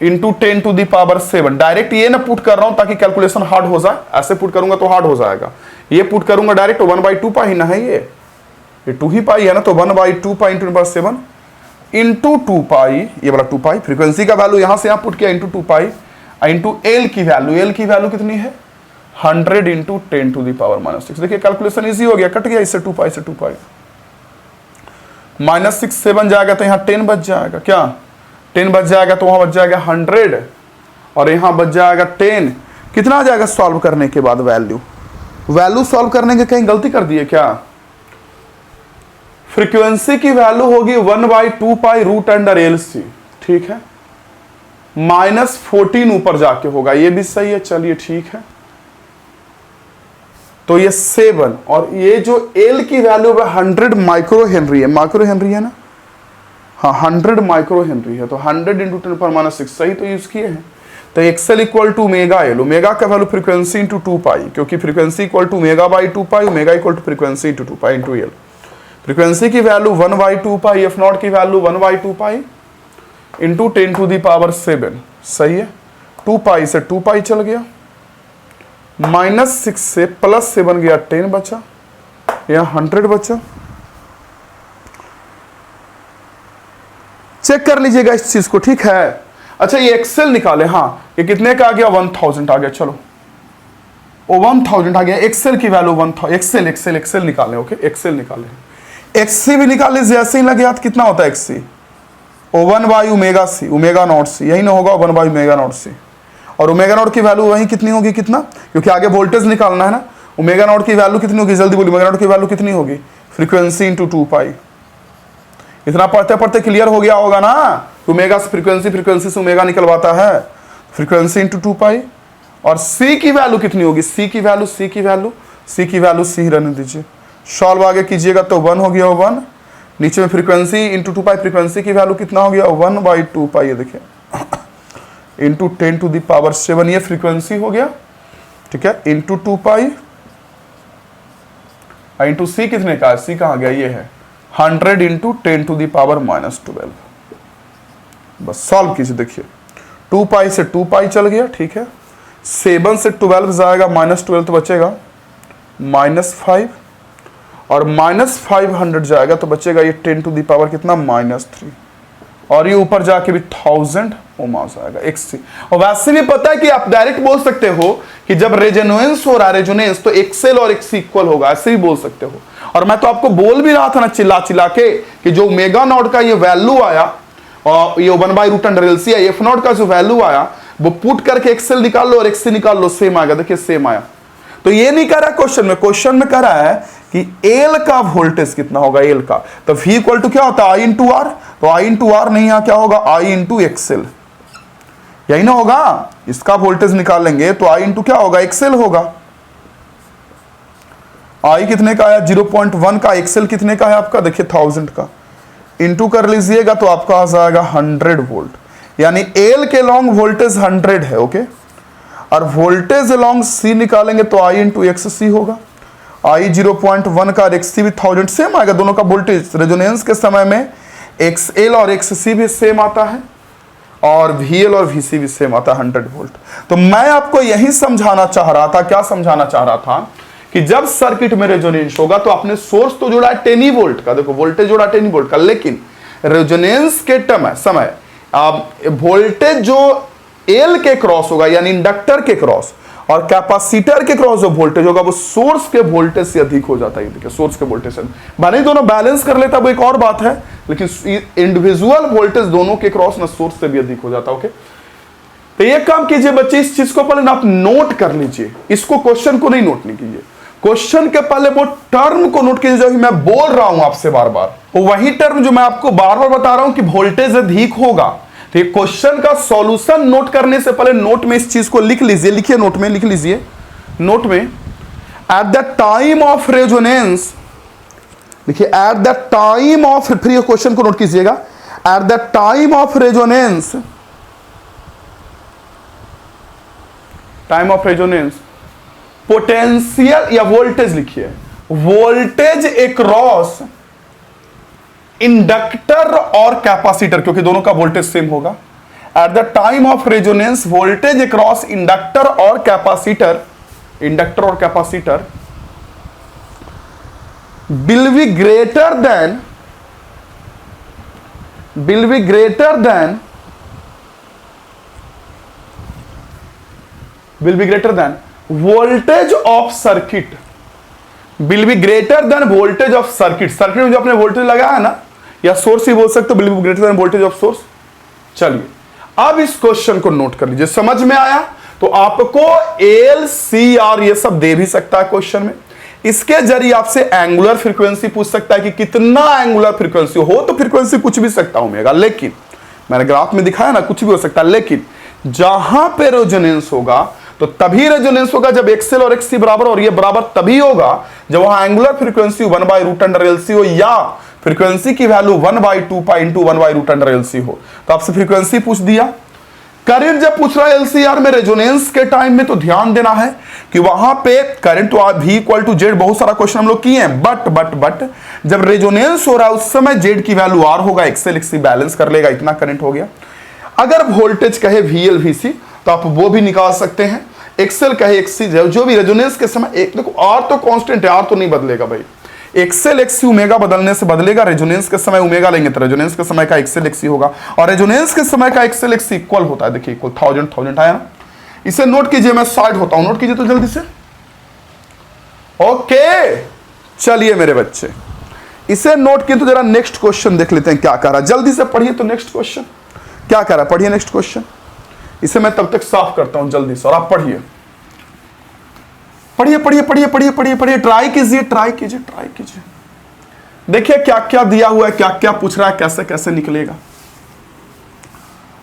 into 10 to the power 7। Direct ये ना पुट कर रहा हूं ताकि कैलकुलेशन हार्ड हो जाए, ऐसे पुट करूंगा तो हार्ड हो जाएगा। ये पुट करूंगा डायरेक्ट 1/2 पाई ना है, ये 2 ही पाई है ना, तो 1/2 पाई इंटू 7 इंटू 2 पाई, ये वाला 2 पाई। फ्रीक्वेंसी का वैल्यू यहां से यहां पुट किया इंटू 2 पाई इंटू एल की वैल्यू। एल की वैल्यू कितनी है? 100 इंटू 10 टू द पावर -6। देखिए कैलकुलेशन इजी हो गया, कट गया इससे 2 पाई से 2 पाई। -6 7 जाएगा तो यहां 10 बच जाएगा। क्या 10 बच जाएगा? तो वहां बच जाएगा 100 और यहां बच जाएगा 10। कितना आ जाएगा सॉल्व करने के बाद? वैल्यू सॉल्व करने के कहीं गलती कर दिए क्या? फ्रीक्वेंसी की वैल्यू होगी 1/2 pi root under L C. ठीक है, -14 ऊपर जाके होगा, ये भी सही है। चलिए ठीक है, तो ये 7 और ये जो एल की वैल्यू है 100 माइक्रो हेनरी है। माइक्रो हेनरी है ना? हाँ 100 माइक्रो हेनरी है, तो 100 इंटू 10⁻6 सही तो यूज किए हैं। तो XL equal to omega L, omega का वैल्यू फ्रीक्वेंसी इंटू 2 पाई, क्योंकि frequency equal to omega by 2 pi, omega equal to frequency into 2 pi into L. Frequency की वैल्यू 1/2 पाई, एफ नॉट की value 1/2 pi into 10 to the power 7। सही है, 2 पाई से 2 पाई चल गया, -6 से +7 गया, 10 बचा, यहां 100 बचा। चेक कर लीजिएगा इस चीज को। ठीक है, अच्छा ये एक्सेल निकाले। हाँ ये कितने का आ गया? 1000 आ गया। चलो ओ 1000 आ गया। एक्सेल की वैल्यू 1000। एक्सेल निकालें। ओके एक्सेल निकालें। एक्ससी भी निकाल लीजिए, ऐसे ही लगे हाथ। कितना होता है एक्ससी? 1/ओमेगा ओमेगा नॉट सी, यही ना होगा 1/ओमेगा नॉट सी। और ओमेगा नॉट की वैल्यू वही कितनी होगी? कितना, क्योंकि आगे वोल्टेज निकालना है ना। ओमेगा नॉट की वैल्यू कितनी होगी? जल्दी बोलिए, ओमेगा नॉट की वैल्यू कितनी होगी? फ्रीक्वेंसी इंटू 2 पाई। इतना पढ़ते पढ़ते क्लियर हो गया होगा ना, ओमेगा से फ्रीक्वेंसी से ओमेगा निकलवाता है। फ्रीक्वेंसी इंटू 2 पाई। और सी की वैल्यू कितनी होगी? सी की वैल्यू सी रहने दीजिए। सॉल्व आगे कीजिएगा तो 1 हो गया, 1 नीचे में फ्रीक्वेंसी इंटू 2 पाई। फ्रीक्वेंसी की वैल्यू कितना हो गया? 1/2 पाई, ये देखिए इंटू 10 टू द पावर 7, ये फ्रीक्वेंसी हो गया। ठीक है, इंटू 2 पाई इंटू सी कितने का है? सी कहाँ गया? ये है 100 इंटू 10 टू द पावर -12। बस सॉल्व कीजिए। देखिए 2 पाई से 2 पाई चल गया। ठीक है, 7 से 12 जाएगा, -12 तो बचेगा -5 और -500 जाएगा तो बचेगा ये 10 टू द पावर कितना? -3 और ये ऊपर जाके भी 1000 ओम आ जाएगा एक्ससी। और वैसे भी पता है कि आप डायरेक्ट बोल सकते हो कि जब रेजोनेंस हो रहा है, रेजोनेंस तो एक्सेल और एक्ससी इक्वल होगा, ऐसे भी बोल सकते हो। और मैं तो आपको बोल भी रहा था ना चिल्ला चिल्ला के कि जो ओमेगा नॉट का ये वैल्यू आया और ये 1/√LC है, एफ नॉट का जो वैल्यू आया वो पुट करके एक्सेल निकाल लो और एक्ससी निकाल लो, सेम आएगा। देखिए सेम आया। तो ये नहीं कह रहा क्वेश्चन में कह रहा है कि एल का वोल्टेज कितना होगा? एल का तो V इक्वल टू क्या होता है? I into R. तो I इंटू आर नहीं, यहां क्या होगा? I इंटू एक्सेल, यही ना होगा। इसका वोल्टेज निकालेंगे तो I इंटू क्या होगा? एक्सेल होगा। I कितने का आया? 0.1 का। एक्सेल कितने का है आपका? देखिए 1000 का। इंटू कर लीजिएगा तो आपका आ जाएगा 100 वोल्ट, यानी एल के लॉन्ग वोल्टेज 100 है। ओके, और वोल्टेज अलोंग सी निकालेंगे तो आई इंटू एक्स सी होगा। आई 0.1 का एक्स सी भी 1000 सेम आएगा, दोनों का वोल्टेज रेजोनेंस के समय में एक्स एल और एक्स सी भी सेम आता है और वी एल और वी सी भी सेम आता है 100 वोल्ट। तो मैं आपको यही समझाना चाह रहा था, क्या समझाना चाह रहा था कि जब सर्किट में रेजोनेंस होगा तो आपने सोर्स तो जोड़ा है 10 वोल्ट का, देखो वोल्टेज जोड़ा 10 वोल्ट का, लेकिन रेजोनेंस के समय वोल्टेज जो एल के क्रॉस होगा यानी इंडक्टर के क्रॉस और कैपेसिटर के क्रॉस जो वोल्टेज होगा वो सोर्स के वोल्टेज से अधिक हो जाता है। देखिए सोर्स के वोल्टेज से भले ही दोनों बैलेंस कर लेता है वो एक और बात है, लेकिन इंडिविजुअल वोल्टेज दोनों के क्रॉस ना सोर्स से भी अधिक हो जाता है। ओके, तो ये काम कीजिए बच्चे, इस चीज को पहले आप नोट कर लीजिए, इसको क्वेश्चन को नहीं नोट नहीं कीजिए, क्वेश्चन के पहले वो टर्म को नोट कीजिए जो मैं बोल रहा हूं आपसे बार बार, वही टर्म जो मैं आपको बार बार बता रहा हूं कि वोल्टेज अधिक होगा। तो क्वेश्चन का सॉल्यूशन नोट करने से पहले नोट में इस चीज को लिख लीजिए, लिखिए नोट में, लिख लीजिए नोट में, at the time of resonance, देखिए एट द टाइम ऑफ, फिर ये क्वेश्चन को नोट कीजिएगा, at the time of resonance, time of resonance potential या वोल्टेज लिखिए, वोल्टेज अक्रॉस इंडक्टर और कैपेसिटर, क्योंकि दोनों का वोल्टेज सेम होगा, at the time of resonance voltage across inductor और कैपेसिटर, इंडक्टर और capacitor will be greater than voltage of circuit, will be greater than voltage of circuit, circuit में जो आपने वोल्टेज लगाया है ना, या सोर्स ही बोल सकते हो, will be greater than voltage of source। चलिए अब इस क्वेश्चन को नोट कर लीजिए, समझ में आया? तो आपको एल सी आर ये सब दे भी सकता है क्वेश्चन में, इसके जरिए आपसे एंगुलर फ्रीक्वेंसी पूछ सकता है कि कितना एंगुलर फ्रीक्वेंसी हो, तो फ्रीक्वेंसी कुछ भी सकता हूं मेगा, लेकिन मैंने ग्राफ में दिखाया ना कुछ भी हो सकता है, लेकिन जहां पे रेजोनेंस होगा तो तभी रेजोनेंस होगा जब एक्सएल और एक्ससी बराबर, और ये बराबर तभी होगा जब वहां एंगुलर फ्रीक्वेंसी 1/√LC हो या फ्रीक्वेंसी की वैल्यू 1/2 पाई इंटू 1/√LC हो। तो आपसे फ्रीक्वेंसी पूछ दिया। करंट जब पूछ रहा है एलसीआर में रेजोनेंस के टाइम में, तो ध्यान देना है कि वहां पे करंट तो V = Z, बहुत सारा क्वेश्चन हम लोग किए हैं, बट जब रेजोनेंस हो रहा है उस समय Z की वैल्यू R होगा, एक्सएल एक्ससी बैलेंस कर लेगा, इतना करंट हो गया। अगर वोल्टेज कहे VL VC तो आप वो भी निकाल सकते हैं, एक्सएल कहे एक्ससी, जो भी रेजोनेंस के समय, एक देखो R तो कांस्टेंट है, R तो नहीं बदलेगा भाई, एक्सएल एक्ससी ओमेगा बदलने से बदलेगा, रेजोनेंस के समय ओमेगा लेंगे तो रेजोनेंस के समय का एक्सएल एक्ससी होगा, और रेजोनेंस के समय का एक्सएल एक्ससी इक्वल होता है, देखिए इक्वल 1000 आया ना, इसे नोट कीजिए, मैं साइड होता हूं, नोट कीजिए तो जल्दी से। ओके चलिए मेरे बच्चे, इसे नोट किए तो जरा नेक्स्ट क्वेश्चन देख लेते हैं क्या कह रहा है, जल्दी से पढ़िए तो नेक्स्ट क्वेश्चन क्या कह रहा है, पढ़िए नेक्स्ट क्वेश्चन, इसे मैं तब तक साफ करता हूं जल्दी से, और आप पढ़िए पढ़िए पढ़िए पढ़िए पढ़िए पढ़िए पढ़िए, ट्राई कीजिए ट्राई कीजिए ट्राई कीजिए, देखिए क्या क्या दिया हुआ है, क्या क्या पूछ रहा है, कैसे कैसे निकलेगा।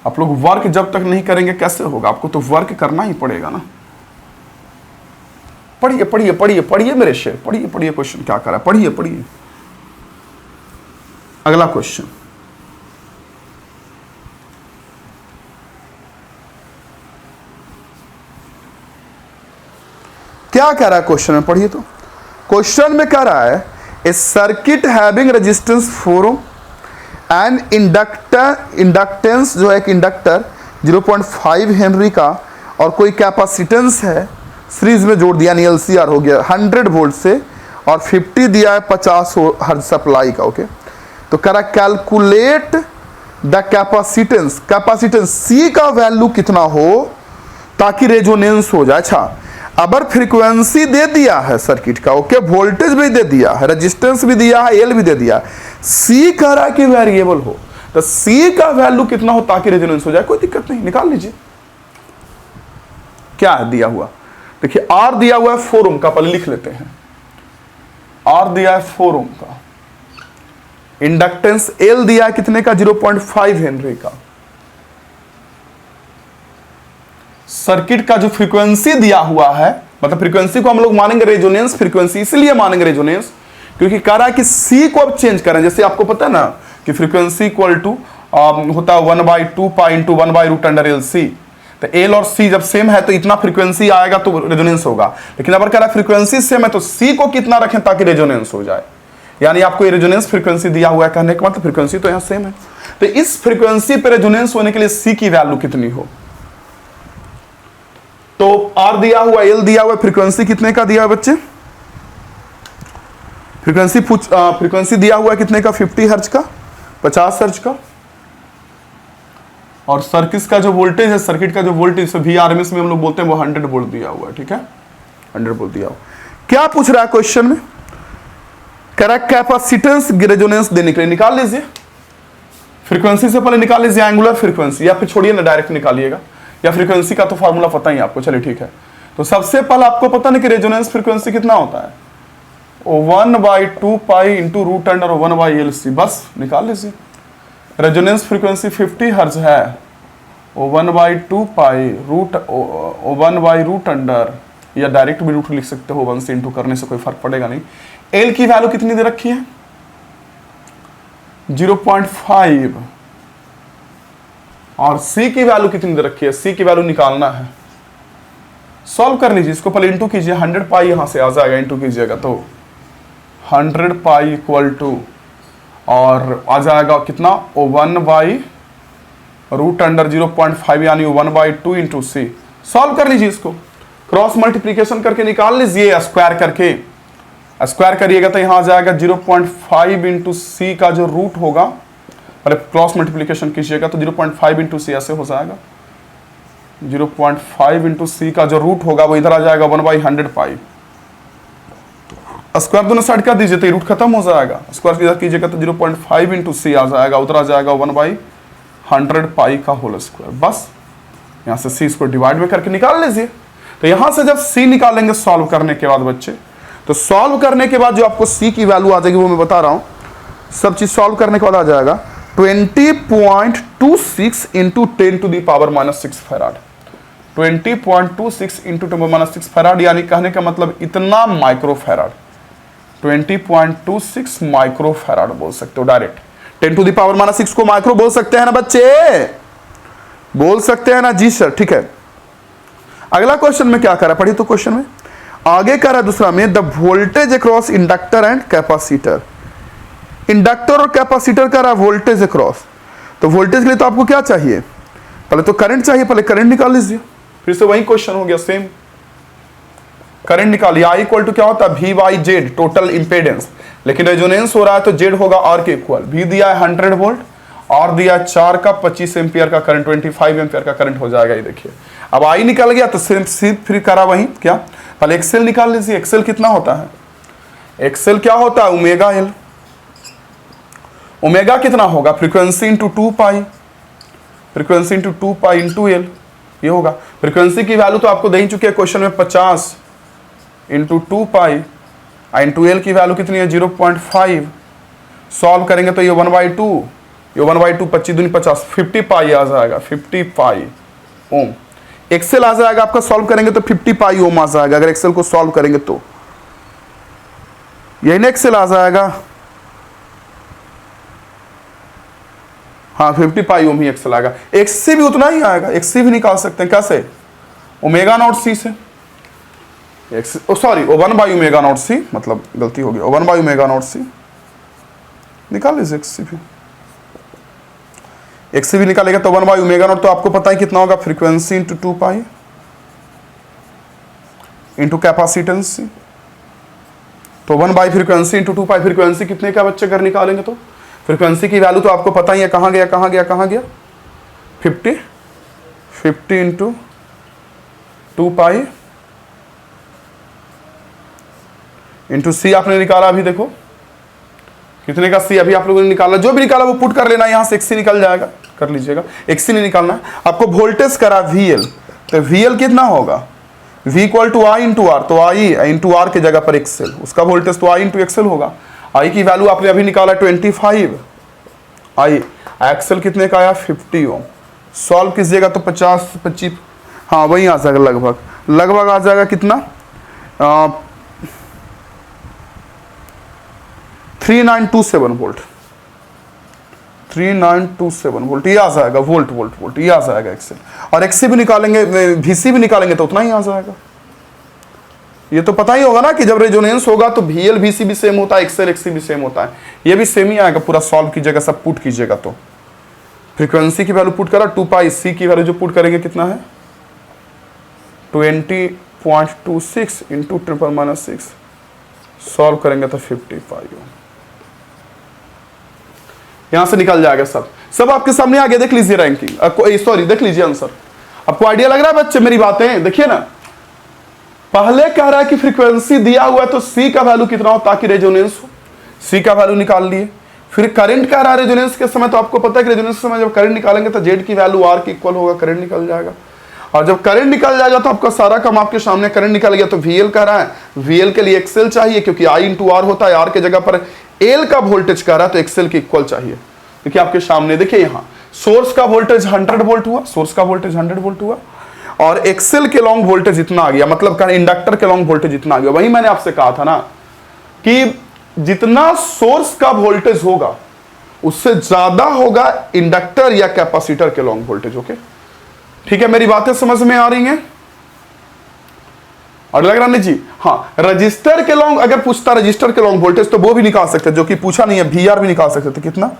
आप लोग वर्क जब तक नहीं करेंगे कैसे होगा, आपको तो वर्क करना ही पड़ेगा ना। पढ़िए पढ़िए पढ़िए पढ़िए मेरे शेर, पढ़िए पढ़िए क्वेश्चन क्या कर रहा है, पढ़िए पढ़िए। अगला क्वेश्चन, क्या कह रहा है क्वेश्चन में, पढ़िए तो। क्वेश्चन में कह रहा है a circuit having resistance 4 ohm and inductance जो है एक इंडक्टर 0.5 हेनरी का और कोई कैपेसिटेंस है सीरीज में जोड़ दिया, यानी एलसीआर हो गया 100 वोल्ट से, और 50 दिया है 50 हर्ट्ज सप्लाई का। ओके, तो कह रहा calculate the capacitance, capacitance C का वैल्यू कितना हो ताकि रेजोनेंस हो जाए। अच्छा, अब फ्रीक्वेंसी दे दिया है सर्किट का, ओके, वोल्टेज भी दे दिया है, रेजिस्टेंस भी दिया है, एल भी दे दिया है, सी कह रहा है कि वेरिएबल हो, तो सी का वैल्यू कितना हो ताकि रेजोनेंस हो जाए, कोई दिक्कत नहीं, निकाल लीजिए। क्या है दिया हुआ, देखिए आर दिया हुआ है 4 ओम का, पहले लिख लेते हैं, आर दिया है 4 ओम का, इंडक्टेंस एल दिया है कितने का, 0.5 हेनरी का, सर्किट का जो फ्रीक्वेंसी दिया हुआ है, मतलब फ्रीक्वेंसी को हम लोग मानेंगे रेजोनेंस फ्रीक्वेंसी, इसलिए मानेंगे रेजोनेंस क्योंकि कह रहा है कि सी को अब चेंज करें, जैसे आपको पता है ना कि फ्रीक्वेंसी इक्वल टू होता है 1/2 पाई इंटू 1/√LC, तो एल और सी जब सेम है तो इतना फ्रीक्वेंसी आएगा तो रेजोनेंस होगा, लेकिन अगर कह रहा है फ्रीक्वेंसी सेम है तो सी को कितना रखें ताकि रेजोनेंस हो जाए, यानी आपको ये रेजोनेंस फ्रीक्वेंसी दिया हुआ है, कहने का मतलब फ्रीक्वेंसी तो यहां सेम है, तो इस फ्रीक्वेंसी पे रेजोनेंस होने के लिए सी की वैल्यू कितनी हो, तो आर दिया हुआ, एल दिया हुआ, फ्रीक्वेंसी कितने का दिया हुआ बच्चे, फ्रीक्वेंसी दिया हुआ है कितने का, 50 हर्ट्ज का, 50 हर्ट्ज का, और सर्किट का जो वोल्टेज है, सर्किट का जो वोल्टेज VRMS में हम लोग बोलते हैं वो 100 वोल्ट दिया हुआ है, ठीक है, 100 वोल्ट दिया हुआ। क्या पूछ रहा है क्वेश्चन में, कह रहा है कैपेसिटेंस रेजोनेंस देने के लिए निकाल लीजिए, फ्रीक्वेंसी से पहले निकाल लीजिए एंगुलर फ्रीक्वेंसी, या फिर छोड़िए ना डायरेक्ट निकालिएगा, या फ्रीक्वेंसी का तो फॉर्मूला पता ही आपको, चलिए ठीक है। तो सबसे पहले आपको पता नहीं कि रेजोनेंस फ्रीक्वेंसी कितना होता है, 1/2 pi into root under 1/LC, बस निकाल लीजिए। रेजोनेंस फ्रीक्वेंसी 50 हर्ट्ज है, 1/2 पाई रूट 1/रूट अंडर, या डायरेक्ट भी रूट लिख सकते हो, 1 से इंटू करने से कोई फर्क पड़ेगा नहीं। एल की वैल्यू कितनी दे रखी है, 0.5, और सी की वैल्यू कितनी दे रखी है, सी की वैल्यू निकालना है, सॉल्व कर लीजिए इसको, पहले इंटू कीजिए, 100 पाई यहां से आ जाएगा, इंटू कीजिएगा तो 100 पाई इक्वल टू, और आ जाएगा कितना, 1/रूट अंडर 0.5 यानी 1/2 इंटू सी। सॉल्व कर लीजिए इसको, क्रॉस मल्टीप्लीकेशन करके निकाल लीजिए, स्क्वायर करके, स्क्वायर करिएगा तो यहां आ जाएगा 0.5 इंटू सी का जो रूट होगा, पहले क्रॉस मल्टीप्लीकेशन कीजिएगा तो 0.5 इंटू सी ऐसे हो जाएगा, 0.5 इंटू सी का जो रूट होगा वो इधर आ जाएगा 1/100 पाई, स्क्वायर दोनों साइड कर दीजिए तो ये रूट खत्म हो जाएगा, स्क्वायर इधर कीजिएगा तो 0.5 इंटू सी आ जाएगा, उधर आ जाएगा 1/100 पाई का होल स्क्वायर, बस यहां से सी इसको डिवाइड में करके निकाल लीजिए। तो यहां से जब सी निकालेंगे सॉल्व करने के बाद बच्चे, तो सॉल्व करने के बाद जो आपको सी की वैल्यू आ जाएगी वो मैं बता रहा हूं, सब चीज सॉल्व करने के बाद आ जाएगा 20.26 इंटू 10⁻⁻6 फैराड, 20.26 इंटू 10⁻⁶ फैराड, यानी कहने का मतलब इतना माइक्रो फैराड, 20.26 माइक्रो फैराड बोल सकते हो डायरेक्ट, 10⁻⁻6 को माइक्रो बोल सकते हैं ना बच्चे, बोल सकते हैं ना जी सर, ठीक है। अगला क्वेश्चन में क्या करा, पढ़िए तो क्वेश्चन में आगे करा दूसरा में, the voltage across inductor and capacitor, inductor और कैपेसिटर का रहा वोल्टेज अक्रॉस, तो वोल्टेज के लिए तो आपको क्या चाहिए, पहले तो करंट चाहिए, पहले करंट निकाल लीजिए, फिर से वही क्वेश्चन हो गया सेम, करंट निकालिए, I इक्वल टू क्या होता है V/Z टोटल इंपेडेंस, लेकिन रेजोनेंस हो रहा है तो Z होगा R के इक्वल, V दिया है 100 वोल्ट, R दिया 4 का 25 एम्पियर का करंट, 25 एम्पियर का करंट हो जाएगा, ये देखिए। अब I निकल गया तो सिर्फ फिर करा वही क्या, पहले एक्सेल निकाल लीजिए, एक्सेल कितना होता है, एक्सेल क्या होता है ओमेगा एल, ओमेगा कितना होगा, frequency into 2 pi, frequency into 2 pi into L, ये होगा। फ्रीक्वेंसी की वैल्यू तो आपको दे ही चुके हैं क्वेश्चन में, 50 इंटू 2 पाई, इंटू एल की वैल्यू कितनी है 0.5, सॉल्व करेंगे तो ये 1/2, ये 1/2, 25 दूनी 50, 50 पाई आ जाएगा, 50 पाई ओम। एक्सेल आ जाएगा आपका, सॉल्व करेंगे तो 50 पाई ओम आ जाएगा, अगर एक्सेल को सॉल्व करेंगे तो यही ना एक्सेल आ जाएगा, हाँ 50 पाई ओम ही एक्सेल आएगा, एक्स भी उतना ही आएगा, एक्स भी निकाल सकते हैं कैसे, ओमेगा नॉट सी से, सॉरी 1/ω0c, मतलब गलती हो गई, 1/ω0c निकाल लीजिए, एक्स भी निकालेगा तो 1/ω0, तो आपको पता है कितना होगा, frequency into 2 pi into capacitance, तो 1 फ्रीक्वेंसी इंटू 2 पाई, फ्रीक्वेंसी कितने का बच्चे अगर निकालेंगे तो, फ्रीक्वेंसी की वैल्यू तो आपको पता ही है, कहां गया 50 इंटू 2 पाई इंटू सी आपने निकाला, अभी देखो कितने का सी अभी आप लोगों ने निकाला, जो भी निकाला वो पुट कर लेना, यहां से एक्सी निकल जाएगा, कर लीजिएगा, एक्सी नहीं निकालना है आपको। वोल्टेज करा VL, तो VL कितना होगा, V equal to I into R, तो I इंटू आर के जगह पर एक्सेल, उसका वोल्टेज तो I इंटू एक्सेल होगा। I की वैल्यू आपने अभी निकाला 25, I एक्सेल कितने का आया 50 ओम, सॉल्व कीजिएगा तो 50 25, हाँ वही आ जाएगा, लगभग आ जाएगा कितना 3927 वोल्ट, 3927 वोल्ट, ये आ जाएगा, वोल्ट वोल्ट वोल्ट, ये आ जाएगा एक्सेल। और एक्सी भी निकालेंगे, वीसी भी निकालेंगे तो उतना ही आ जाएगा। ये तो पता ही होगा ना कि जब रेजोनेंस होगा तो वीएल वीसी भी सेम होता है, एक्सेल एक्सी भी सेम होता है, ये भी सेम ही आएगा। पूरा सॉल्व कीजिएगा, सब पुट कीजिएगा तो फ्रीक्वेंसी की वैल्यू पुट करा 2 पाई, सी की वैल्यू जो पुट करेंगे कितना है 20.26 इंटू 10⁻⁶, सॉल्व करेंगे तो 55 यहां से निकल जाएगा। सब आपके सामने आ गया, देख लीजिए रैंकिंग, सॉरी देख लीजिए आंसर। आपको आइडिया लग रहा है बच्चे मेरी बातें? देखिए ना, पहले कह रहा है कि फ्रीक्वेंसी दिया हुआ है तो सी का वैल्यू कितना हो ताकि रेजोनेंस हो, सी का वैल्यू निकाल लिए। फिर करंट कह रहा है रेजोनेंस के समय, तो आपको पता है कि रेजोनेंस के समय जब करंट निकालेंगे तो जेड की वैल्यू आर के इक्वल होगा, करंट निकल जाएगा। और जब करंट निकल जाएगा तो आपका सारा काम आपके सामने, करंट निकल गया तो वीएल कह रहा है, वीएल के लिए एक्सेल चाहिए क्योंकि आई इंटू आर होता है, आर के जगह पर एल का वोल्टेज कह रहा है तो एक्सेल के इक्वल चाहिए। देखिए आपके सामने, देखिए यहाँ सोर्स का वोल्टेज 100 वोल्ट हुआ, सोर्स का वोल्टेज 100 वोल्ट हुआ और एक्सेल के लॉन्ग वोल्टेज इतना आ गया, मतलब इंडक्टर के लॉन्ग वोल्टेज इतना आ गया। वही मैंने आपसे कहा था ना कि जितना सोर्स का वोल्टेज होगा उससे ज्यादा होगा इंडक्टर या कैपेसिटर के लॉन्ग वोल्टेज। ओके, ठीक है, मेरी बातें समझ में आ रही हैं? और लग रहा नहीं जी? हाँ, रजिस्टर के लॉन्ग, अगर पूछता रजिस्टर के लॉन्ग वोल्टेज तो वो भी निकाल सकते, जो कि पूछा नहीं है, वी आर भी निकाल सकते थे। कितना?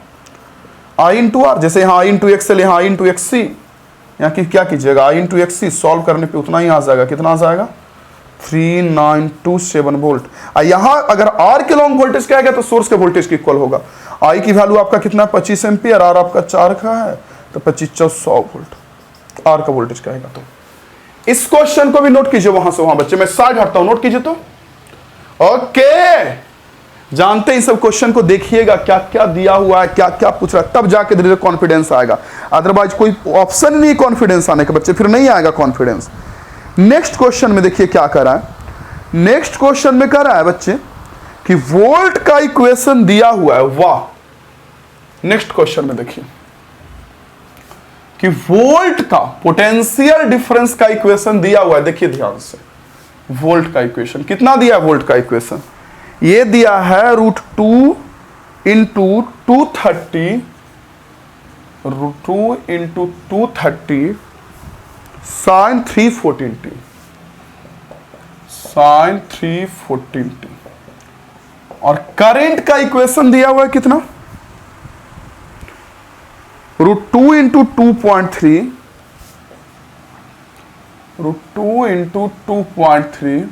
आई इंटू आर, जैसे यहाँ आई इंटू एक्सएल, यहाँ आई इंटू एक्ससी, यहाँ की क्या कीजिएगा आई इंटू एक्ससी, सॉल्व करने पे उतना ही आ जाएगा। कितना आ जाएगा? 3927 वोल्ट। यहां अगर आर के लॉन्ग वोल्टेज क्या है तो सोर्स के वोल्टेज के इक्वल होगा। आई की वैल्यू आपका कितना 25 एम्पियर, आर आपका 4 का है तो 2500 वोल्ट आर का वोल्टेज कहेगा। तो इस क्वेश्चन को भी नोट कीजिए वहां से वहां, बच्चे मैं साइड हटता हूं, नोट कीजिए तो। ओके, जानते हैं सब क्वेश्चन को, देखिएगा क्या क्या दिया हुआ है, क्या क्या पूछ रहा है, तब जाके धीरे कॉन्फिडेंस आएगा। अदरवाइज कोई ऑप्शन नहीं कॉन्फिडेंस आने का बच्चे, फिर नहीं आएगा कॉन्फिडेंस। नेक्स्ट क्वेश्चन में देखिए क्या कर रहा है, नेक्स्ट क्वेश्चन में कर रहा है बच्चे कि वोल्ट का इक्वेशन दिया हुआ है। वाह, नेक्स्ट क्वेश्चन में देखिए कि वोल्ट का पोटेंशियल डिफरेंस का इक्वेशन दिया हुआ है। देखिए ध्यान से, वोल्ट का इक्वेशन कितना दिया है? वोल्ट का इक्वेशन ये दिया है √2 into 230, √2 into 230 sin 314t, sin 314t। और करंट का इक्वेशन दिया हुआ है कितना? √2 into 2.3, √2 into 2.3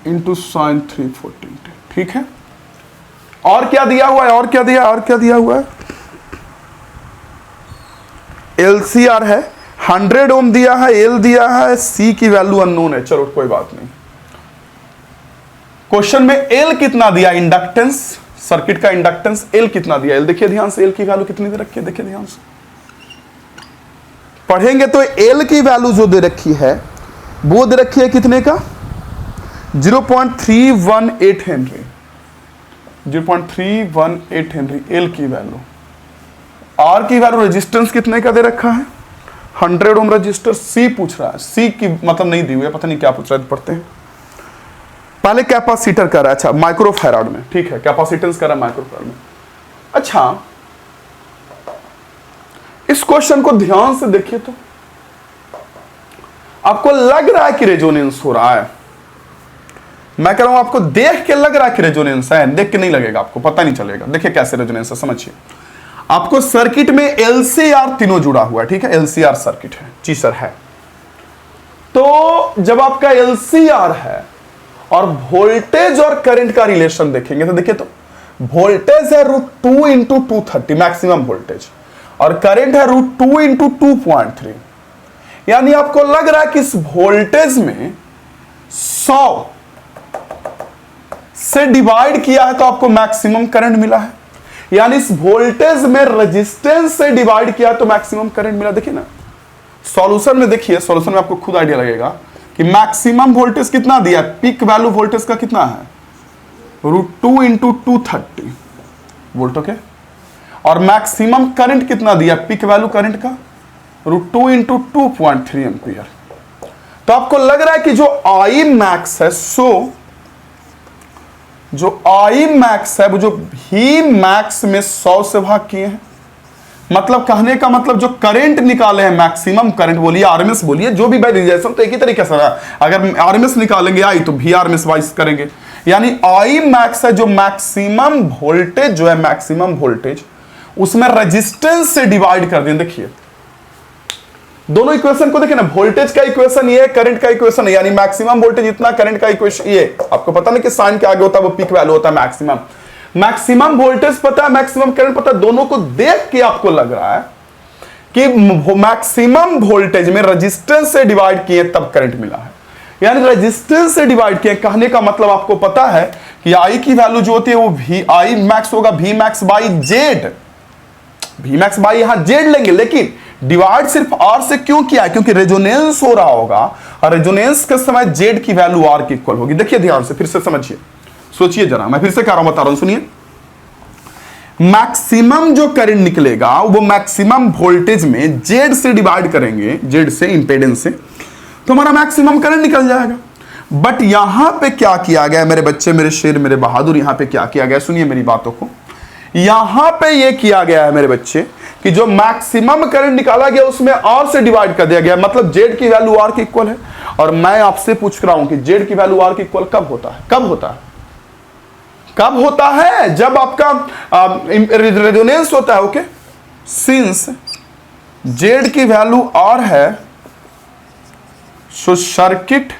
into sin 314t। ठीक है, और क्या दिया हुआ है? और क्या दिया हुआ है? LCR है, 100 ओम दिया है, एल दिया है, सी की वैल्यू अननोन है। चलो कोई बात नहीं। क्वेश्चन में एल कितना दिया? इंडक्टेंस, सर्किट का इंडक्टेंस एल कितना दिया? एल देखिए ध्यान से, एल की वैल्यू कितनी दे रखी है, देखिए ध्यान से पढ़ेंगे तो एल की वैल्यू जो दे रखी है वो दे रखी है कितने का? 0.318 हेनरी, 0.318 हेनरी एल की वैल्यू। आर की वैल्यू रेजिस्टेंस कितने का दे रखा है? 100 ओम रजिस्टर। सी पूछ रहा है, सी की मतलब नहीं दी हुई है, पता नहीं क्या पूछ रहा है, पढ़ते हैं। पहले कैपेसिटर कर रहा है, अच्छा माइक्रोफैराड में, ठीक है, कैपेसिटेंस कर रहा है माइक्रोफैराड में। अच्छा, इस क्वेश्चन को ध्यान से देखिए तो आपको लग रहा है कि रेजोनेंस हो रहा है। मैं कह रहा हूं आपको देख के लग रहा है कि रेजोनेंस है, देख के नहीं लगेगा, आपको पता नहीं चलेगा। देखिए कैसे रेजोनेंस है, समझिए। आपको सर्किट में एलसीआर तीनों जुड़ा हुआ है, ठीक है, एलसीआर सर्किट है जी सर है। तो जब आपका एलसीआर है और वोल्टेज और करंट का रिलेशन देखेंगे तो देखिए तो वोल्टेज है √2 इंटू 230 मैक्सिमम वोल्टेज और करंट है √2 इंटू 2.3, यानी आपको लग रहा है कि इस वोल्टेज में 100 से डिवाइड किया है तो आपको मैक्सिमम करंट मिला है, यानी इस वोल्टेज में रेजिस्टेंस से डिवाइड किया तो मैक्सिमम करंट मिला। देखिए ना सॉल्यूशन में, देखिए सॉल्यूशन में आपको खुद आइडिया लगेगा कि मैक्सिमम वोल्टेज कितना दिया, पीक वैल्यू वोल्टेज का कितना है √2 इंटू 230 वोल्ट। ओके, और मैक्सिमम करंट कितना दिया, पीक वैल्यू करंट का √2 इंटू 2.3 एम्पियर। तो आपको लग रहा है कि जो आई मैक्स है सो जो आई मैक्स है वो जो भी मैक्स में 100 से भाग किए हैं, मतलब कहने का मतलब जो करंट निकाले हैं, मैक्सिमम करंट बोलिए, आरएमएस बोलिए, जो भी बाय रिलेशन, तो एक ही तरीके से रहा। अगर आरएमएस निकालेंगे आई तो भी आरएमएस वाइज करेंगे, यानी आई मैक्स है जो मैक्सिमम वोल्टेज, जो है मैक्सिमम वोल्टेज उसमें रेजिस्टेंस से डिवाइड कर दें। देखिए दोनों इक्वेशन को देखिए ना, वोल्टेज का इक्वेशन ये है, करंट का इक्वेशन है, यानी मैक्सिमम वोल्टेज इतना, करंट का इक्वेशन ये। आपको पता नहीं कि साइन के आगे होता है वो पीक वैल्यू होता है मैक्सिमम। मैक्सिमम वोल्टेज पता है, मैक्सिमम करंट पता है, दोनों को देख के आपको लग रहा है कि मैक्सिमम वोल्टेज में रेजिस्टेंस से डिवाइड किए तब करंट मिला है, यानी रेजिस्टेंस से डिवाइड किए। कहने का मतलब आपको पता है कि आई की वैल्यू जो होती है वो वी आई मैक्स होगा V max by Z, V max by यहां जेड लेंगे, लेकिन डिवाइड सिर्फ आर से क्यों किया है, क्योंकि रेजोनेंस हो रहा होगा और रेजोनेंस के समय जेड की वैल्यू आर की इक्वल होगी। देखिए ध्यान से फिर से समझिए, सोचिए जरा, मैं फिर से कह रहा हूं, बता रहा हूं, सुनिए। मैक्सिमम जो करंट निकलेगा वो मैक्सिमम वोल्टेज में जेड से डिवाइड करेंगे, जेड से इंपेडेंस से, तो हमारा मैक्सिमम करंट निकल जाएगा। बट यहां पे क्या किया गया मेरे बच्चे, मेरे शेर, मेरे बहादुर, यहां पे क्या किया गया, सुनिए मेरी बातों को। यहां पे ये किया गया है मेरे बच्चे कि जो मैक्सिमम करंट निकाला गया उसमें आर से डिवाइड कर दिया गया, मतलब जेड की वैल्यू आर की इक्वल है। और मैं आपसे पूछ रहा हूं कि जेड की वैल्यू आर की इक्वल कब होता है, कब होता है, कब होता है? जब आपका रेजोनेंस होता है। ओके, सिंस जेड की वैल्यू आर है, सो circuit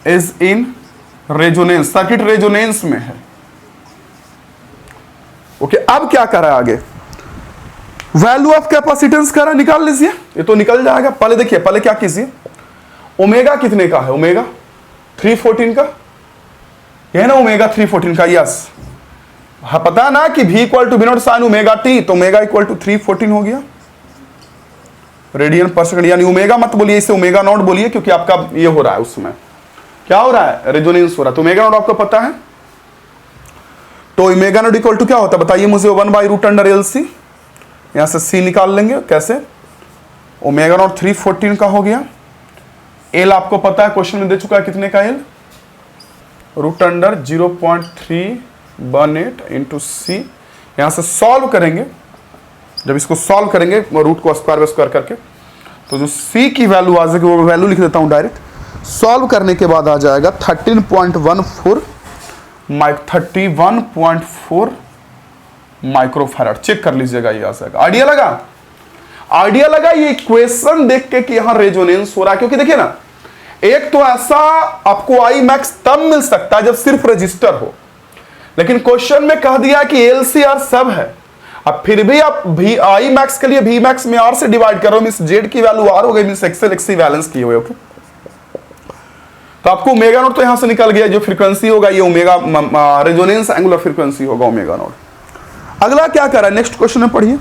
is in resonance, circuit resonance में है। ओके, अब क्या करा आगे, वैल्यू ऑफ कैपेसिटेंस करा, निकाल लीजिए, ये तो निकल जाएगा। पहले देखिए, पहले क्या कीजिए, ओमेगा कितने का है, ओमेगा 314 का, यह है ना ओमेगा 314 का, यस, पता है ना कि v equal to v0 sine omega T, तो ओमेगा इक्वल टू 314 हो गया रेडियन पर सेकंड, यानी ओमेगा मत बोलिए, इसे ओमेगा नॉट बोलिए, क्योंकि आपका ये हो रहा है, उसमें क्या हो रहा है, रेजोनेंस हो रहा है, तो ओमेगा नॉट आपको पता है। तो ओमेगा नॉट इक्वल टू क्या होता है बताइए मुझे, 1/√LC, यहां से c निकाल लेंगे, कैसे, ओमेगा नॉट 314 का हो गया, एल आपको पता है, क्वेश्चन में दे चुका है कितने का एल, √0.318 इंटू सी। यहां से सॉल्व करेंगे, जब इसको सॉल्व करेंगे रूट को स्क्वायर बाय स्क्वायर करके, तो जो सी की वैल्यू आ जाएगी वो वैल्यू लिख देता हूं डायरेक्ट, सॉल्व करने के बाद आ जाएगा 31.4 माइक्रोफैराड। चेक कर लीजिएगा, ये आ जाएगा। आइडिया लगा, आइडिया लगा ये इक्वेशन देख के कि यहां रेजोनेंस हो रहा है, क्योंकि देखिए ना, एक तो ऐसा आपको आई मैक्स तब मिल सकता है जब सिर्फ रजिस्टर हो, लेकिन क्वेश्चन में कह दिया कि एलसीआर सब है। अब फिर भी आप भी आई मैक्स के लिए भी मैक्स में आर से डिवाइड करो, मींस जेड की वैल्यू आर हो गई, मींस एक्सएल एक्सी बैलेंस किए हुए। ओके, तो आपको ओमेगा नॉट तो यहां से निकल गया, जो फ्रीक्वेंसी होगा ये ओमेगा रेजोनेंस एंगुलर फ्रीक्वेंसी होगा ओमेगा नॉट। अगला क्या करा, नेक्स्ट क्वेश्चन में पढ़िए,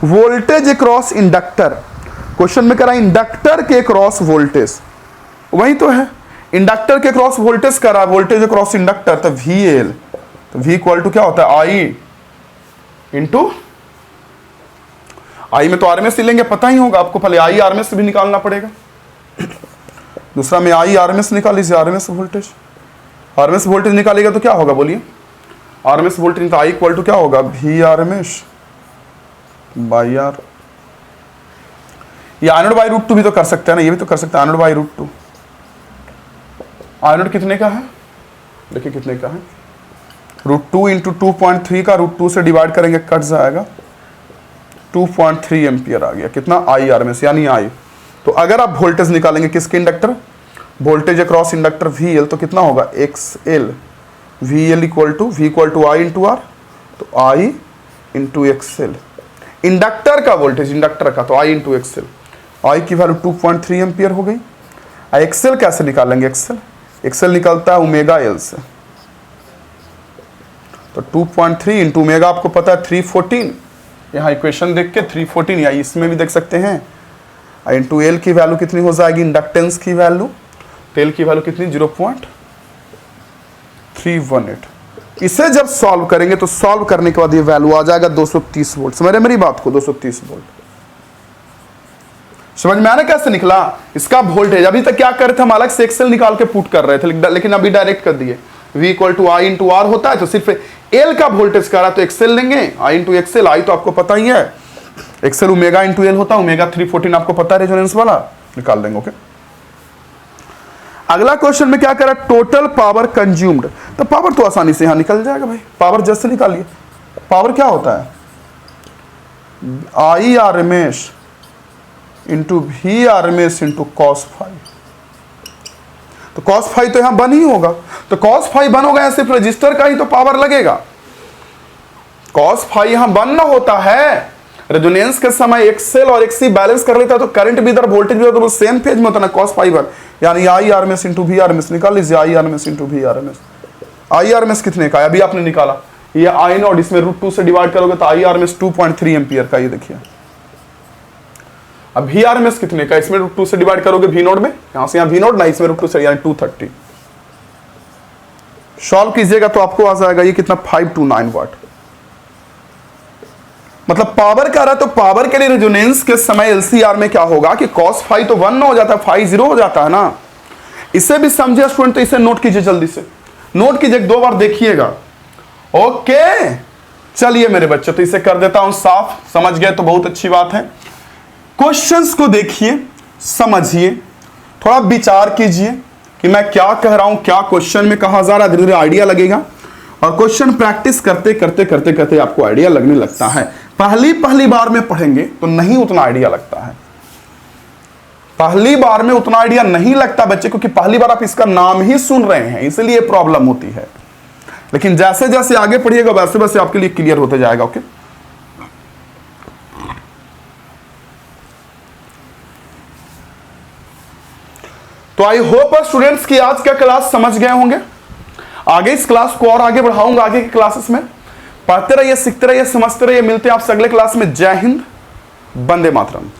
वोल्टेज अक्रॉस इंडक्टर, क्वेश्चन में करा इंडक्टर के क्रॉस वोल्टेज, वही तो है, इंडक्टर के क्रॉस वोल्टेज करा, वोल्टेज अक्रॉस इंडक्टर, तो VL, तो V इक्वल टू क्या होता है, आई इंटू, आई में तो आरएमएस लेंगे, पता ही होगा आपको, पहले आई आरएमएस भी निकालना पड़ेगा, दूसरा में आई आरएमएस निकाल लीजिए, आरएमएस वोल्टेज, आरएमएस वोल्टेज निकालेगा तो क्या होगा बोलिए, आरएमएस वोल्टेज, तो आई इक्वल टू क्या होगा, वी आरएमएस बाई आर। ये आई नॉट बाई √2 भी तो कर सकते हैं ना, ये भी तो कर सकते हैं, आई नॉट बाई √2। आई नॉट कितने का है, देखिए कितने का है, √2 इंटू 2.3 का √2 से डिवाइड करेंगे, कट जाएगा, 2.3 एम्पियर आ गया, कितना, आई आरएमएस, यानी आई। तो अगर आप वोल्टेज निकालेंगे किसके, inductor, voltage across inductor VL, तो कितना होगा, XL, VL equal to V equal to I into R, तो आई इंटू XL, इंडक्टर का वोल्टेज, इंडक्टर का, तो आई इंटू XL, आई की वैल्यू 2.3 एम्पियर हो गई। XL कैसे निकालेंगे, XL निकलता है ओमेगा L से, तो 2.3 इंटू ओमेगा आपको पता है 314, यहाँ इक्वेशन देख के 314, या इसमें भी देख सकते हैं, इंटू एल की वैल्यू कितनी हो जाएगी, इंडक्टेंस की वैल्यू, तेल की वैल्यू कितनी, 0.318। इसे जब सॉल्व करेंगे तो सॉल्व करने के बाद ये वैल्यू आ जाएगा 230 वोल्ट। समझ रहे मेरी बात को, 230 वोल्ट। समझ में आना कैसे निकला इसका वोल्टेज। अभी तक क्या कर रहे थे हम, अलग से एक्सेल निकाल के पुट कर रहे थे, लेकिन अभी डायरेक्ट कर दिए। V equal to I into R होता है, तो सिर्फ एल का वोल्टेज करा तो एक्सेल लेंगे, आई इंटू एक्सेल। आई तो आपको पता ही है, एक्सेल ओमेगा इंटू एल होता है, ओमेगा 314 आपको पता है रेजोनेंस वाला, निकाल देंगे। ओके, अगला क्वेश्चन में क्या करा, टोटल पावर कंज्यूम्ड। तो पावर तो आसानी से यहां निकल जाएगा भाई, पावर जैसे निकालिए। पावर क्या होता है, I R M S into V R M S into cos phi. तो कॉस फाइव तो यहां बन ही होगा, तो कॉस फाइव बन होगा, सिर्फ रजिस्टर का ही तो पावर लगेगा। कॉस फाइव यहां बन ना होता है, रेजोनेंस के समय एक्सेल और एक्सी बैलेंस कर लेता है, तो करंट भी इधर वोल्टेज भी तो सेम फेज में होता है ना, कॉस फाइव यानी I R M S into V R M S. निकाल लीजिए I R M S into V R M S. I R M S कितने का है, अभी आपने निकाला, ये आई नॉट, इसमें √2 से डिवाइड करोगे तो I R M S 2.3 ampere का, ये देखिए। अब वी आर एम एस कितने का, इसमें √2 से डिवाइड करोगे वी नोट में, यहां से यहां वी नोट ना, इसमें √2 से यानी 230। सॉल्व कीजिएगा तो आपको आ जाएगा ये कितना, 529 वाट। मतलब पावर का रहा, तो पावर के लिए रेजोनेंस के समय एलसीआर में क्या होगा कि cos फाइव तो 1 हो जाता है, फाइव 0 हो जाता है ना। इसे भी समझे स्टूडेंट, तो इसे नोट कीजिए, जल्दी से नोट कीजिए, 2 बार देखिएगा। ओके चलिए मेरे बच्चे, तो इसे कर देता हूं साफ, समझ गए तो बहुत अच्छी बात है। क्वेश्चंस को देखिए, समझिए, थोड़ा विचार कीजिए कि मैं क्या कह रहा हूं, क्या क्वेश्चन में कहा जा रहा है, धीरे धीरे आइडिया लगेगा। और क्वेश्चन प्रैक्टिस करते करते करते करते आपको आइडिया लगने लगता है। पहली बार में पढ़ेंगे तो नहीं उतना आइडिया लगता है, पहली बार में उतना आइडिया नहीं लगता बच्चे, क्योंकि पहली बार आप इसका नाम ही सुन रहे हैं, इसलिए प्रॉब्लम होती है। लेकिन जैसे जैसे आगे पढ़िएगा वैसे वैसे आपके लिए क्लियर होते जाएगा। ओके, तो आई होप स्टूडेंट्स की आज का क्लास समझ गए होंगे। आगे इस क्लास को और आगे बढ़ाऊंगा, आगे की क्लासेस में पढ़ते रहिए, सीखते रहिए, समझते रहिए। मिलते हैं आपसे अगले क्लास में। जय हिंद, वंदे मातरम।